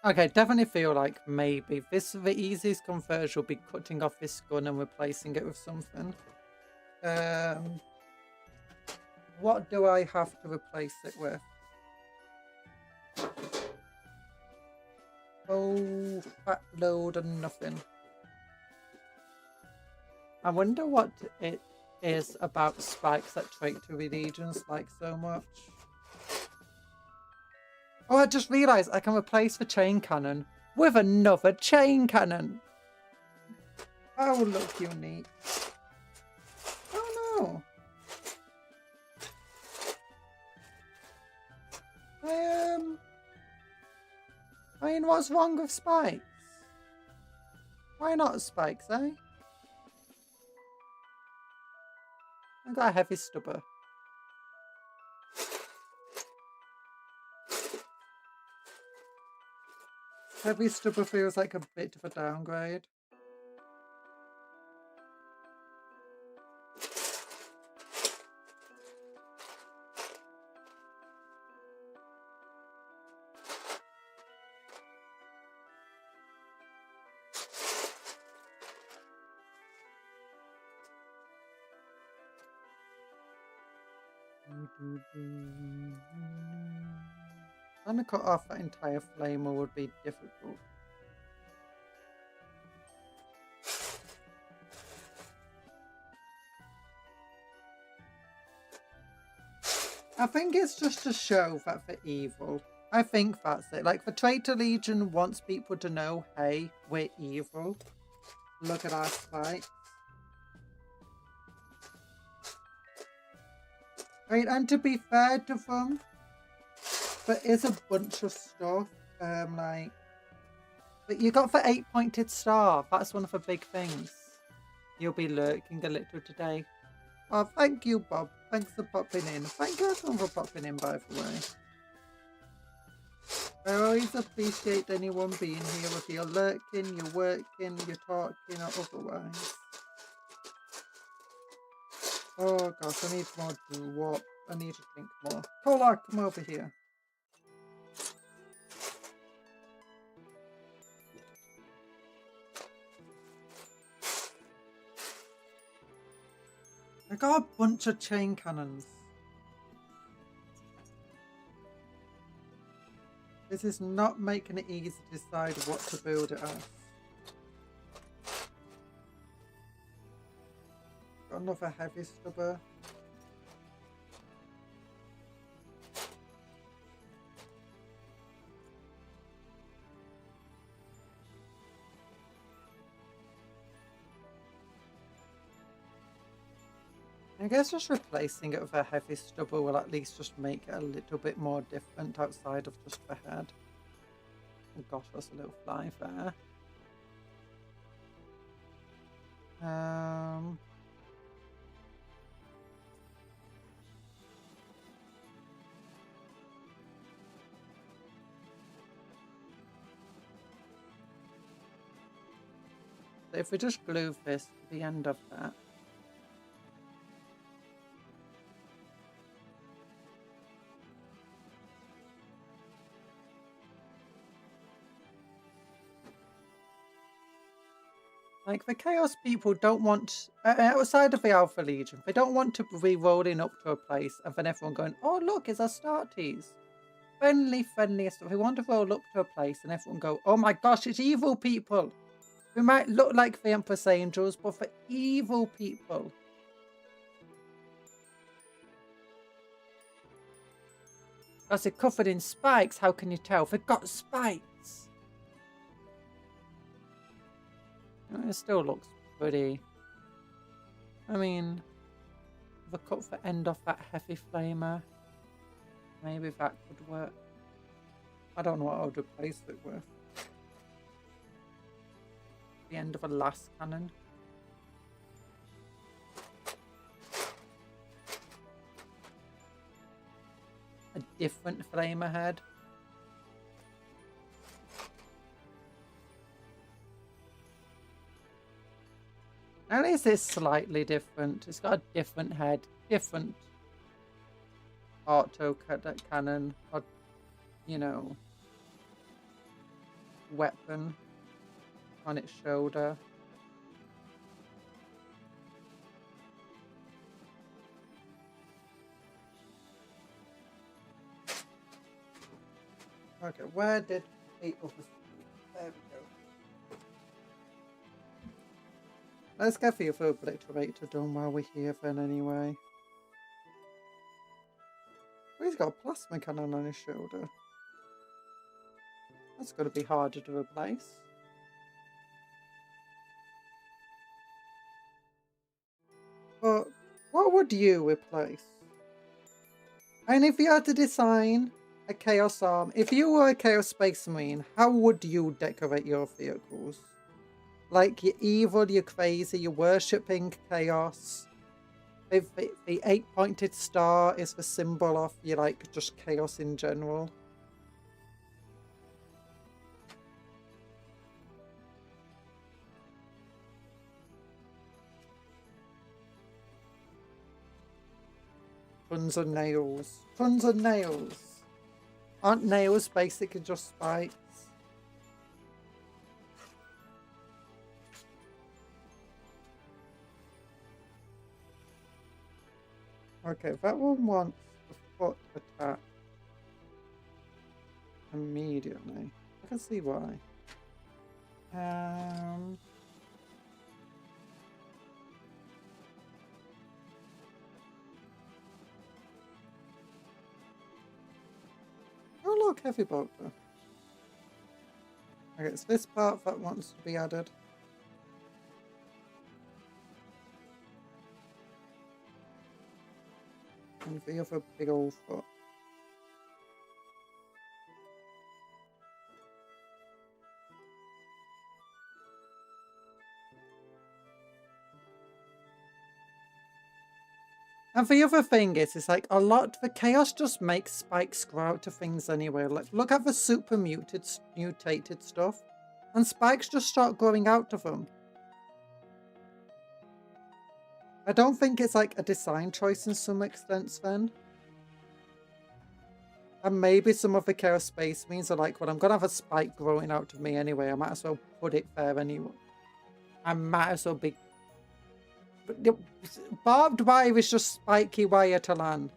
Okay, definitely feel like maybe this the easiest conversion will be cutting off this gun and replacing it with something. What do I have to replace it with? Oh, fat load of nothing. I wonder what it is about spikes that traitor legions like so much. Oh, I just realised I can replace the chain cannon with another chain cannon. Oh, look, unique. Oh no. I mean, what's wrong with spikes? Why not spikes, eh? I got a heavy stubber. Heavy stubber feels like a bit of a downgrade. Trying to cut off that entire flamer would be difficult. I think it's just to show that they're evil. I think that's it. Like, the Traitor Legion wants people to know, hey, we're evil. Look at our spikes. I mean, and to be fair to them, there is a bunch of stuff, like, but you got the 8-pointed star. That's one of the big things. You'll be lurking a little today. Oh, thank you, Bob. Thanks for popping in. Thank you everyone for popping in, by the way. I always appreciate anyone being here, whether you're lurking, you're working, you're talking, or otherwise. Oh gosh, I need more doo-wop. I need to drink more. Kolar, come over here. I got a bunch of chain cannons. This is not making it easy to decide what to build it as. Got another heavy stubber. I guess just replacing it with a heavy stubber will at least just make it a little bit more different outside of just the head. Oh gosh, there's a little fly there. So if we just glue this to the end of that. Like, the Chaos people don't want, outside of the Alpha Legion, they don't want to be rolling up to a place and then everyone going, oh look, it's Astartes. Friendliest. We want to roll up to a place and everyone go, oh my gosh, it's evil people. We might look like the Empress Angels, but for evil people. As they're covered in spikes, how can you tell? They've got spikes. It still looks pretty. I mean, if I cut the end off that heavy flamer, maybe that could work. I don't know what I would replace it with. The end of a last cannon. a different flamer head. At least it's slightly different. It's got a different head, different auto cannon, or, you know, weapon on its shoulder. Okay, where did the other... There we go. Let's get the other obliterator done while we're here then anyway. Oh, he's got a plasma cannon on his shoulder. That's going to be harder to replace. But what would you replace? And if you had to design a Chaos Arm, if you were a Chaos Space Marine, how would you decorate your vehicles? Like, you're evil, you're crazy, you're worshipping chaos. If the 8-pointed star is the symbol of, you like, just chaos in general. Tons of nails. Tons of nails. Aren't nails basically just spikes? Okay, that one wants the foot attack immediately. I can see why. Oh look, heavy bolter. Okay, it's this part that wants to be added. And the other big old foot. And the other thing is, it's like a lot, the chaos just makes spikes grow out to things anyway. Like, look at the super mutated stuff. And spikes just start growing out of them. I don't think it's like a design choice in some extent then. And maybe some of the Chaos Space Marines are like, well, I'm going to have a spike growing out of me anyway. I might as well put it there anyway. I might as well be... But barbed wire is just spiky wire to land.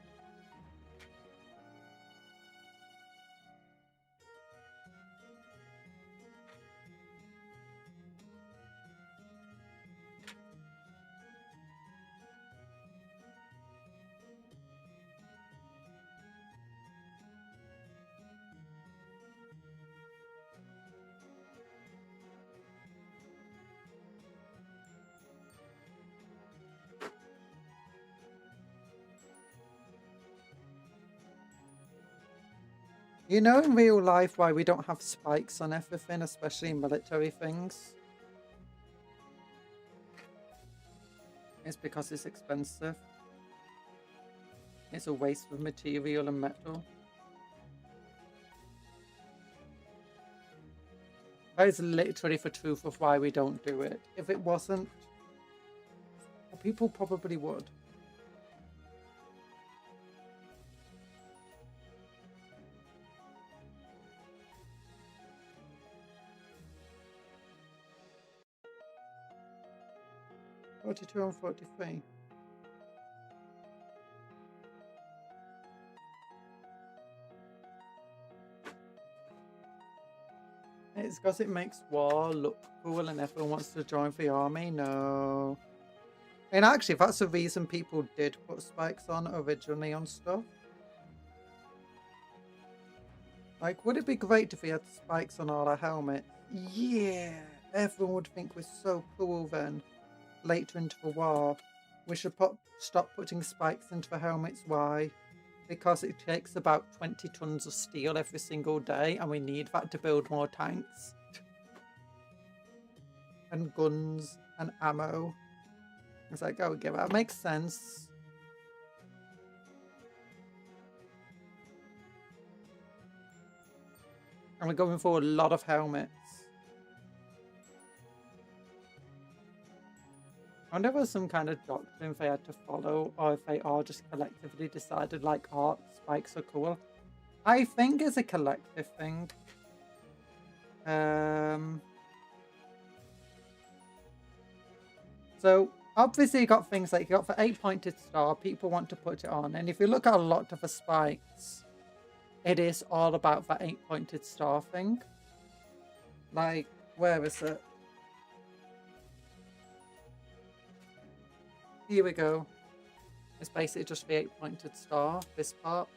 You know in real life why we don't have spikes on everything, especially in military things? It's because it's expensive. It's a waste of material and metal. That is literally the truth of why we don't do it. If it wasn't, people probably would. $42 and $43. It's because it makes war look cool and everyone wants to join the army. No. And actually, that's the reason people did put spikes on originally on stuff. Like, would it be great if we had spikes on all our helmets? Yeah. Everyone would think we're so cool then. Later into the war, we should stop putting spikes into the helmets. Why? Because it takes about 20 tons of steel every single day, and we need that to build more tanks and guns and ammo. It's like, oh, that makes sense. And we're going for a lot of helmets. I wonder if there's some kind of doctrine if they had to follow, or if they all just collectively decided, like, oh, spikes are cool. I think it's a collective thing. So, obviously you got things like, you got the 8-pointed star, people want to put it on. And if you look at a lot of the spikes, it is all about that 8-pointed star thing. Like, where is it? Here we go. It's basically just the 8-pointed star, this part.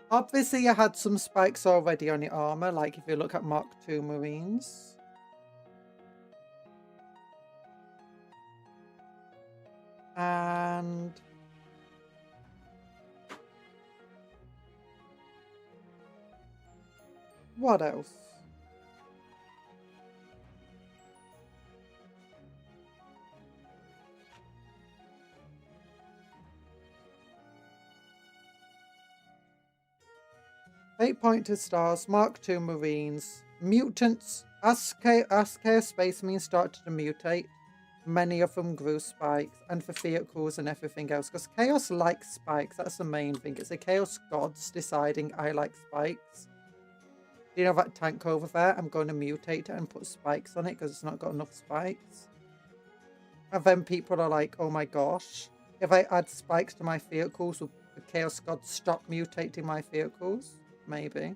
Obviously, you had some spikes already on your armor, like if you look at Mark II Marines. And what else? Eight-pointed stars, Mark II Marines, mutants. As Chaos Space Marines started to mutate, many of them grew spikes, and for vehicles and everything else. Because Chaos likes spikes, that's the main thing. It's the Chaos Gods deciding I like spikes. Do you know that tank over there? I'm going to mutate it and put spikes on it because it's not got enough spikes. And then people are like, oh my gosh, if I add spikes to my vehicles, will the Chaos Gods stop mutating my vehicles? Maybe.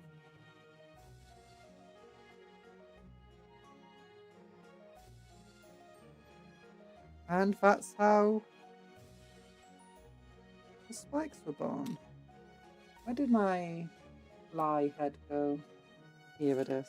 And that's how the spikes were born. Where did my fly head go? Here it is.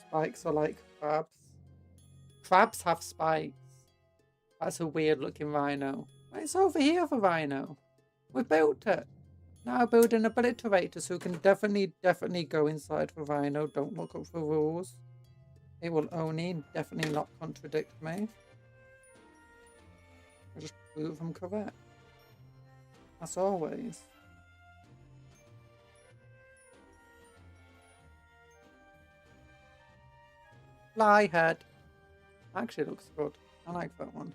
Spikes are like crabs. Crabs have spikes. That's a weird looking rhino. It's over here, the rhino. We built it. Now building obliterators who can definitely go inside the rhino. Don't look up for rules. It will only definitely not contradict me. I just prove them correct. As always. Fly head. Actually looks good. I like that one.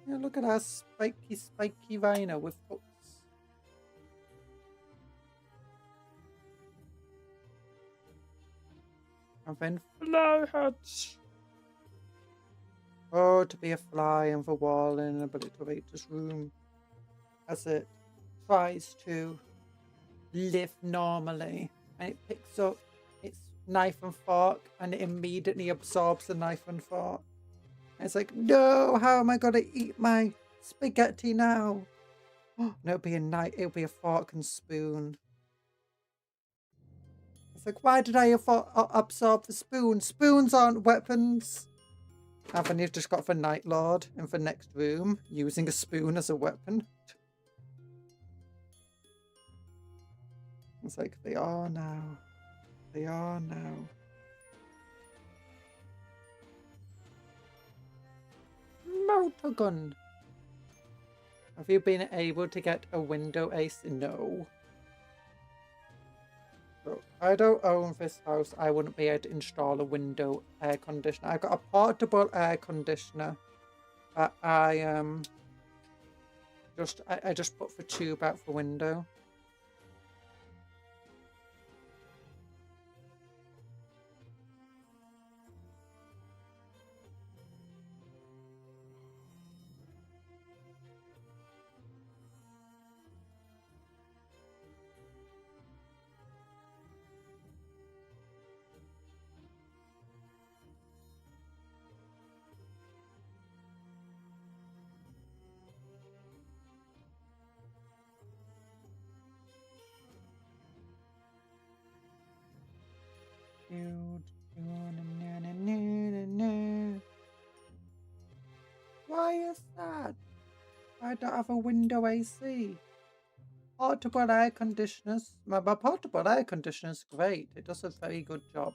Yeah, look at that spiky rhino with hooks. And then fly heads. Oh, to be a fly on the wall in an obliterator's room as it tries to live normally. And it picks up its knife and fork and it immediately absorbs the knife and fork. And it's like, no, how am I going to eat my spaghetti now? Oh, no, it'll be a fork and spoon. It's like, why did I absorb the spoon? Spoons aren't weapons. And then you've just got the Night Lord in the next room using a spoon as a weapon. It's like, they are now. They are now. Motor gun. Have you been able to get a window ace? No. So I don't own this house. I wouldn't be able to install a window air conditioner. I've got a portable air conditioner that I just put the tube out the window. is that? I don't have a window AC. Portable air conditioners. My portable air conditioner is great. It does a very good job.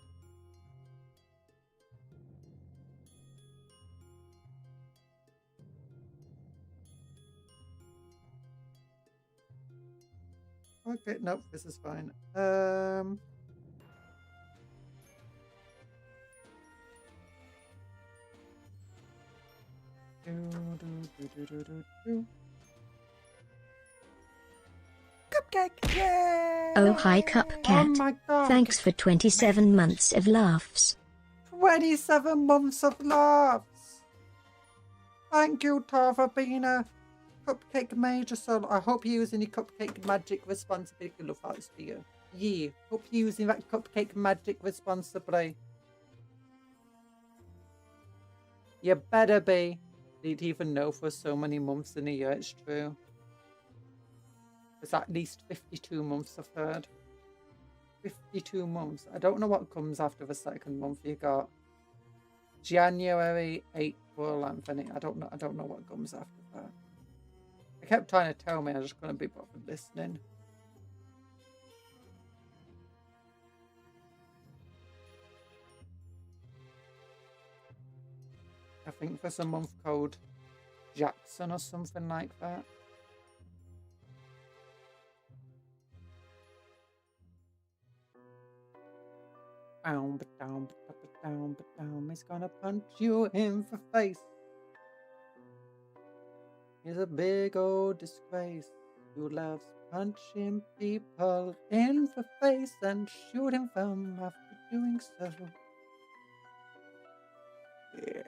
Okay, nope, this is fine. Cupcake! Yay! Oh hi Cupcat. Oh my god! Thanks for 27 months of laughs. 27 months of laughs! Thank you, Tar, for being a cupcake major soul. I hope you're using your cupcake magic responsibly. Love hearts to you. Yeah, hope you're using that cupcake magic responsibly. You better be. Didn't even know for so many months in a year, it's true. It's at least 52 months, I've heard. 52 months. I don't know what comes after the second month. You got January, April, and then I don't know what comes after that. I kept trying to tell me, I just couldn't be bothered listening. I think there's a month called Jackson or something like that. Down, but down, but down, but down. He's gonna punch you in the face. He's a big old disgrace who loves punching people in the face and shooting them after doing so. Yeah.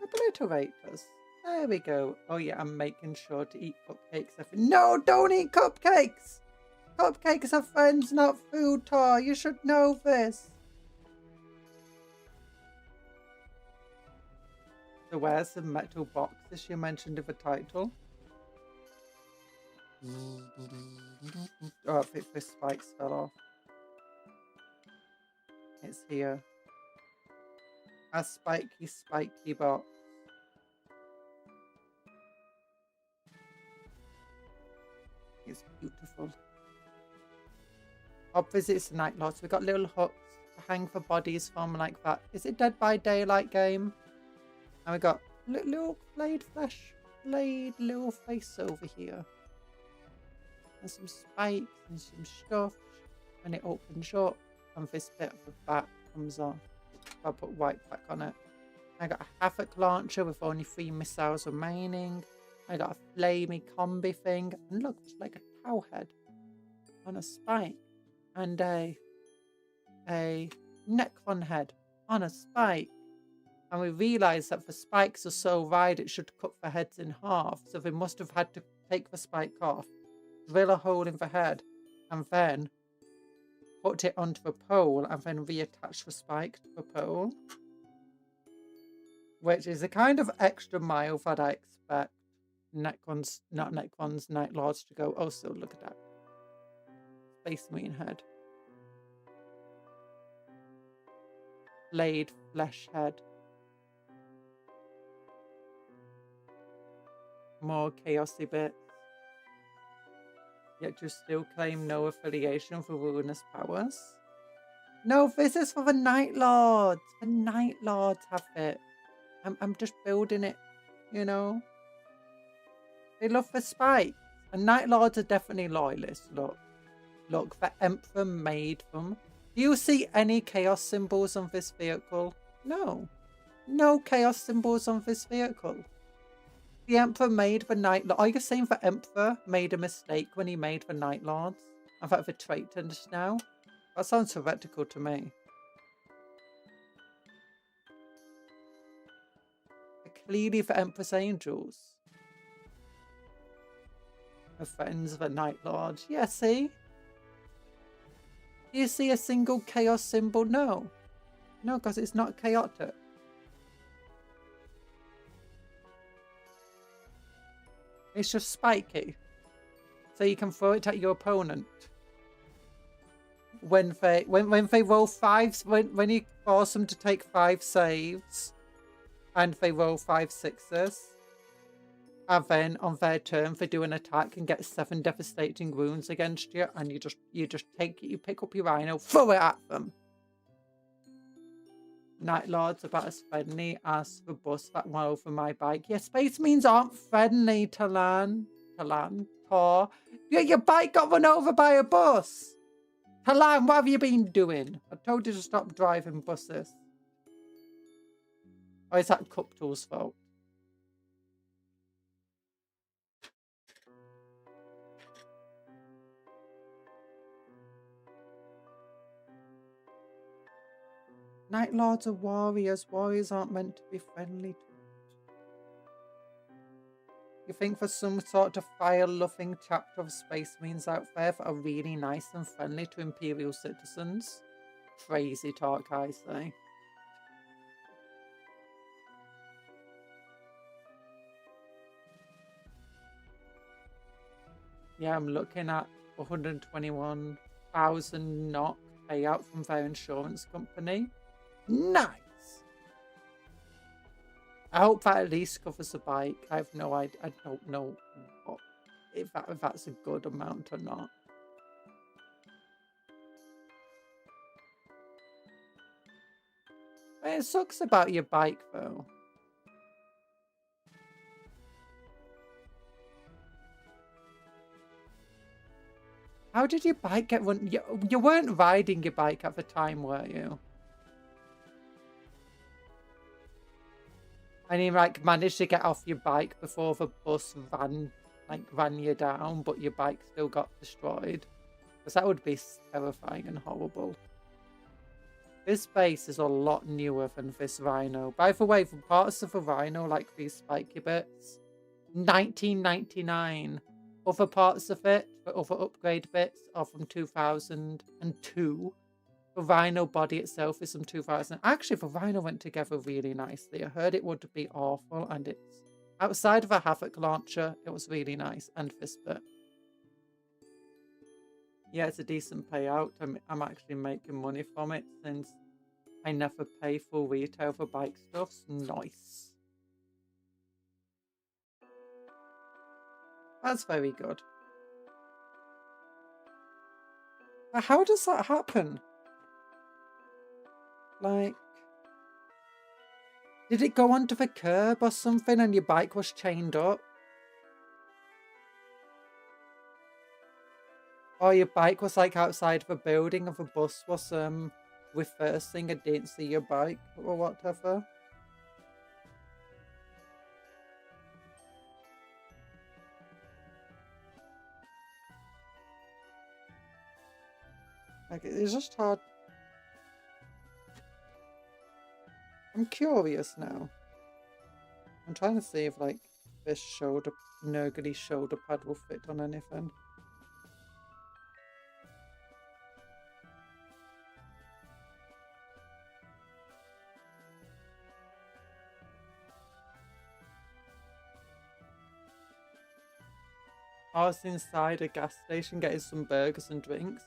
Obliterators. There we go. Oh yeah, I'm making sure to eat cupcakes. No, don't eat cupcakes! Cupcakes are friends, not food, Tar. You should know this. So where's the metal boxes you mentioned in the title? Oh, I think the spikes fell off. It's here. A spiky box. It's beautiful. Obviously it's Night Lords. We've got little hooks to hang for bodies from like that. Is it Dead by Daylight game? And we got little flayed flesh, flayed little face over here. And some spikes and some stuff. And it opens up and this bit of the back comes off. I'll put white back on it. I got a Havoc launcher with only 3 missiles remaining. I got a flamey combi thing. And look, it's like a cow head on a spike. And a Necron head on a spike. And we realised that the spikes are so wide it should cut the heads in half. So they must have had to take the spike off, drill a hole in the head, and then put it onto the pole and then reattach the spike to the pole. Which is a kind of extra mile that I expect Necrons, not Necrons, Night Lords to go, oh, so look at that. Space Marine head. Blade flesh head. More chaosy bits. Yet you still claim no affiliation for ruinous powers? No, this is for the Night Lords. The Night Lords have it. I'm just building it, you know. They love the spikes. And Night Lords are definitely loyalists. Look. Look, the Emperor made them. Do you see any chaos symbols on this vehicle? No. No chaos symbols on this vehicle. The Emperor made the Night Lords. Are you saying the Emperor made a mistake when he made the Night Lords? In fact, the traitors now? That sounds heretical to me. They're clearly the Emperor's angels. The friends of the Night Lord. Yeah, see? Do you see a single chaos symbol? No. No, because it's not chaotic. It's just spiky. So you can throw it at your opponent. When they roll 5s, when you force them to take 5 saves, and they roll 5 6s. And then on their turn, they do an attack and get 7 devastating wounds against you, and you just pick up your rhino, throw it at them. Night Lords about as friendly as the bus that went over my bike. Yeah, space means aren't friendly to learn. Tor. Yeah, your bike got run over by a bus. Talan, what have you been doing? I told you to stop driving buses. Or is that Cuptle's fault? Night Lords are warriors. Warriors aren't meant to be friendly. You think there's some sort of fire-loving chapter of Space Marines out there that are really nice and friendly to Imperial citizens? Crazy talk, I say. Yeah, I'm looking at 121,000 NOK payout from their insurance company. Nice! I hope that at least covers the bike. I have no idea. I don't know if that's a good amount or not. It sucks about your bike, though. How did your bike get run? You weren't riding your bike at the time, were you? And you like managed to get off your bike before the bus ran you down, but your bike still got destroyed. Because that would be terrifying and horrible. This base is a lot newer than this rhino. By the way, the parts of the rhino, like these spiky bits, 1999. Other parts of it, the other upgrade bits, are from 2002. The rhino body itself is from 2000. Actually, the rhino went together really nicely. I heard it would be awful, and it's outside of a Havoc launcher, it was really nice. And this bit. Yeah, it's a decent payout. I'm actually making money from it since I never pay full retail for bike stuff. Nice. That's very good. But how does that happen? Like, did it go onto the curb or something and your bike was chained up? Or your bike was like outside of a building and the bus was reversing and didn't see your bike or whatever? Like, it's just hard. I'm curious now. I'm trying to see if, like, this Nurgly shoulder pad will fit on anything. I was inside a gas station getting some burgers and drinks.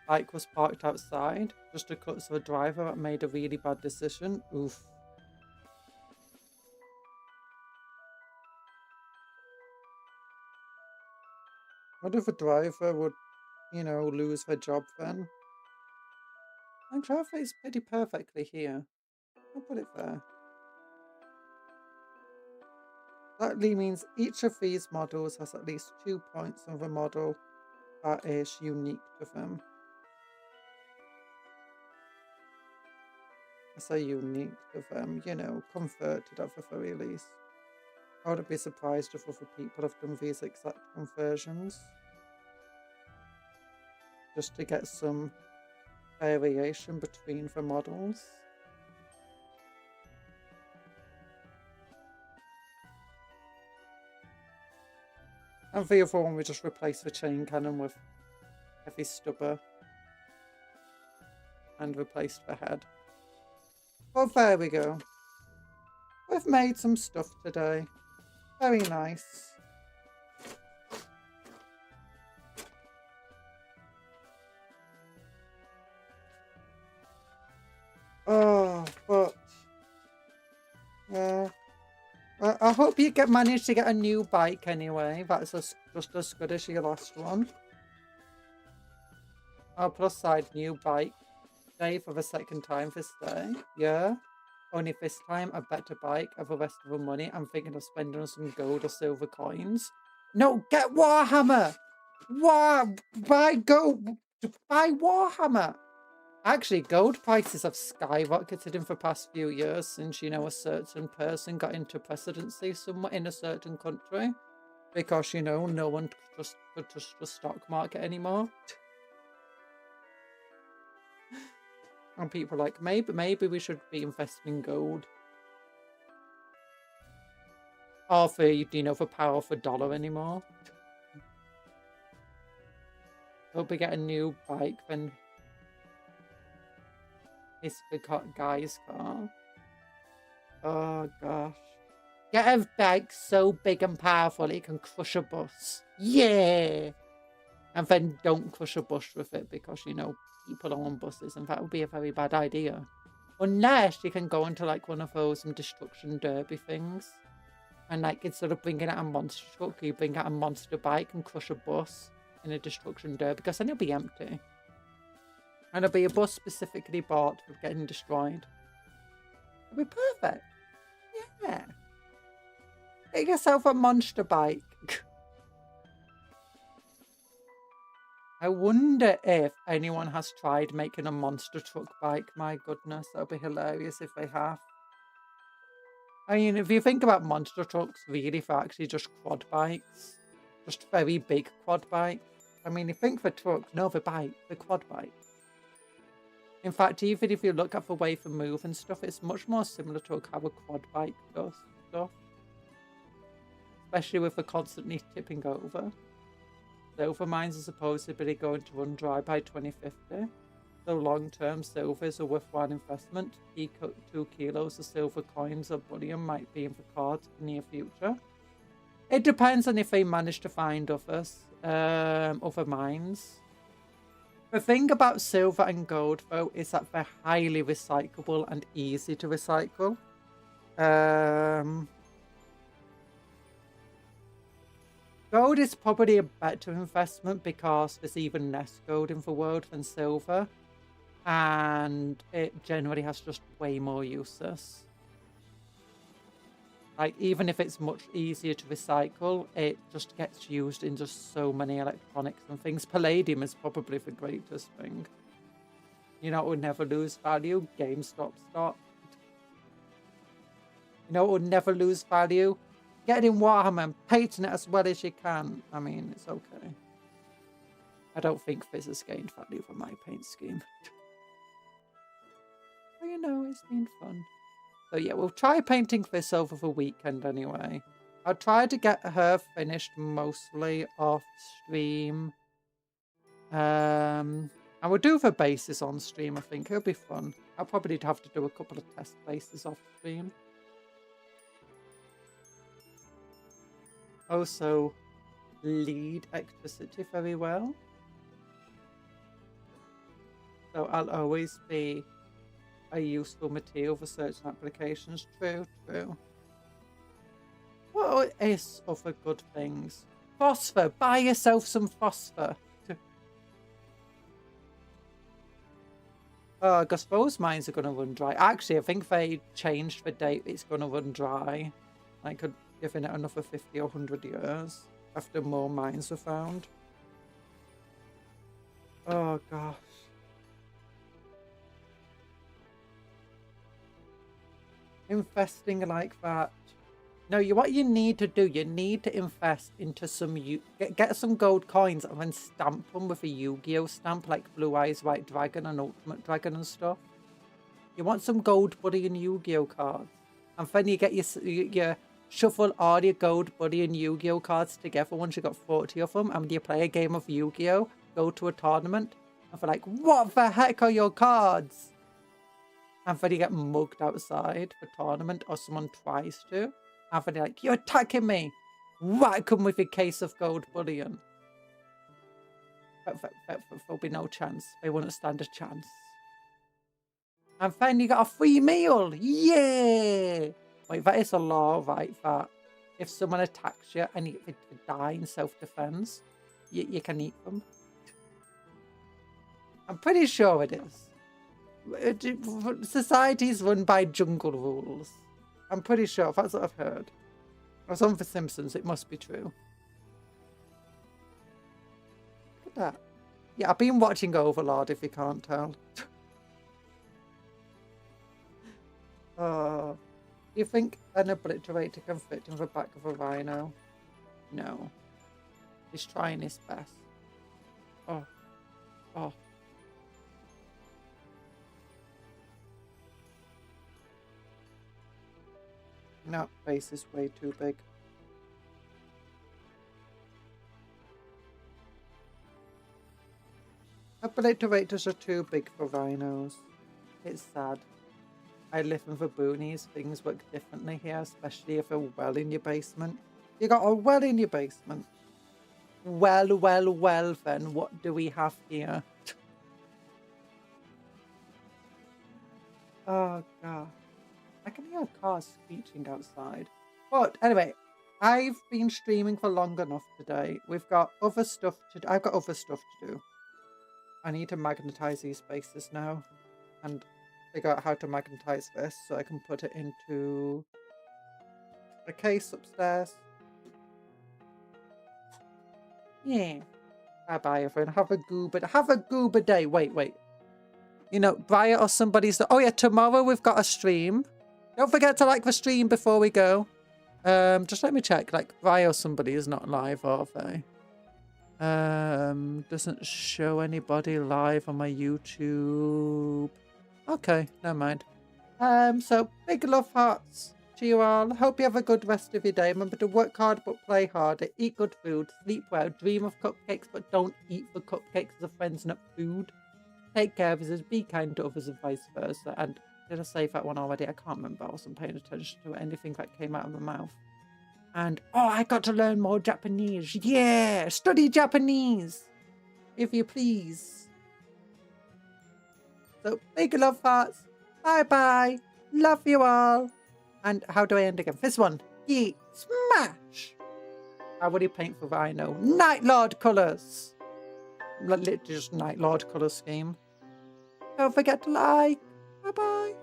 Bike was parked outside, just because of a driver that made a really bad decision. Oof. What if a driver would, you know, lose their job then? My driver is pretty perfectly here. I'll put it there. That means each of these models has at least 2 points on the model that is unique to them. I say unique to them, you know, converted at the very least. I wouldn't be surprised if other people have done these exact conversions. Just to get some variation between the models. And the other one, we just replace the chain cannon with heavy stubber. And replaced the head. Well, there we go. We've made some stuff today. Very nice. Oh, but... yeah. I hope you manage to get a new bike anyway. That's just as good as your last one. Oh, plus side, new bike. Day for the second time this day. Yeah. Only this time a better bike. Of the rest of the money, I'm thinking of spending on some gold or silver coins. No, get Warhammer! Buy gold! Buy Warhammer! Actually, gold prices have skyrocketed in the past few years since, you know, a certain person got into presidency somewhere in a certain country. Because, you know, no one could trust the stock market anymore. And people are like, maybe we should be investing in gold. Or for, you know, the power of the dollar anymore. Hope we get a new bike then. It's the guy's car. Oh gosh. Get a bike so big and powerful it can crush a bus. Yeah! And then don't crush a bus with it because, you know, people are on buses and that would be a very bad idea. Unless you can go into like one of those destruction derby things. And like instead of bringing out a monster truck, you bring out a monster bike and crush a bus in a destruction derby because then it'll be empty. And it'll be a bus specifically bought for getting destroyed. It'll be perfect. Yeah. Get yourself a monster bike. I wonder if anyone has tried making a monster truck bike. My goodness, that would be hilarious if they have. I mean, if you think about monster trucks, really, they're actually just quad bikes. Just very big quad bikes. I mean, you think for trucks, no, they're quad bikes. In fact, even if you look at the way they move and stuff, it's much more similar to how a quad bike does stuff. Especially with the constantly tipping over. Silver mines are supposedly going to run dry by 2050. So long-term silver is a worthwhile investment. 2 kilos of silver coins or bullion might be in the cards in the near future. It depends on if they manage to find other mines. The thing about silver and gold, though, is that they're highly recyclable and easy to recycle. Gold is probably a better investment because there's even less gold in the world than silver. And it generally has just way more uses. Like, even if it's much easier to recycle, it just gets used in just so many electronics and things. Palladium is probably the greatest thing. You know, it would never lose value. GameStop stock. You know, it would never lose value. Get it in Warhammer and paint it as well as you can. I mean, it's okay. I don't think this has gained value for my paint scheme. But you know, it's been fun. So yeah, we'll try painting this over the weekend anyway. I'll try to get her finished mostly off stream. And we'll do the bases on stream, I think. It'll be fun. I'll probably have to do a couple of test bases off stream. Also, lead electricity very well. So I'll always be a useful material for certain applications. True, true. What is other good things? Phosphor. Buy yourself some phosphor. I suppose mines are going to run dry. Actually, I think they changed the date it's going to run dry. I could give it another 50 or 100 years after more mines were found. Oh, gosh. Investing like that. No, what you need to do, you need to invest into some, get some gold coins and then stamp them with a Yu-Gi-Oh stamp like Blue Eyes White Dragon and Ultimate Dragon and stuff. You want some gold buddy and Yu-Gi-Oh cards. And then you get your shuffle all your gold buddy and Yu-Gi-Oh cards together once you got 40 of them, and you play a game of Yu-Gi-Oh, go to a tournament, and they're like, what the heck are your cards? And then you get mugged outside the tournament, or someone tries to. And then they're like, you're attacking me! Whack them with a case of gold bullion. There'll be no chance. They wouldn't stand a chance. And then you got a free meal! Yeah! Wait, that is a law, right? That if someone attacks you and you die in self-defense, you can eat them. I'm pretty sure it is. Society's run by jungle rules. I'm pretty sure. That's what I've heard. I was on for Simpsons. It must be true. Look at that. Yeah, I've been watching Overlord, if you can't tell. Do you think an obliterator can fit in the back of a rhino? No. He's trying his best. Oh. Oh. No, face is way too big. Obliterators are too big for rhinos. It's sad. I live in the boonies. Things work differently here, especially if a well in your basement. You got a well in your basement. Well, then, what do we have here? Oh, God. I can hear cars screeching outside. But anyway, I've been streaming for long enough today. We've got other stuff to do. I've got other stuff to do. I need to magnetize these spaces now and figure out how to magnetize this so I can put it into a case upstairs. Yeah. Bye-bye, everyone. Have a goober day. Wait. You know, Briar or somebody's... Oh, yeah, tomorrow we've got a stream. Don't forget to like the stream before we go. Just let me check. Like, Briar or somebody is not live, are they? Doesn't show anybody live on my YouTube. Okay, never mind. So, big love hearts to you all. Hope you have a good rest of your day. Remember to work hard but play harder. Eat good food. Sleep well. Dream of cupcakes but don't eat the cupcakes as a friend's not food. Take care of others. Be kind to others and vice versa. And did I say that one already? I can't remember. I wasn't paying attention to anything that came out of my mouth. And, oh, I got to learn more Japanese. Yeah! Study Japanese! If you please. So, big love hearts. Bye-bye. Love you all. And how do I end again? This one. Yeet. Smash! How would you paint for rhino? Night Lord colours. Literally just Night Lord colour scheme. Don't forget to like. Bye-bye.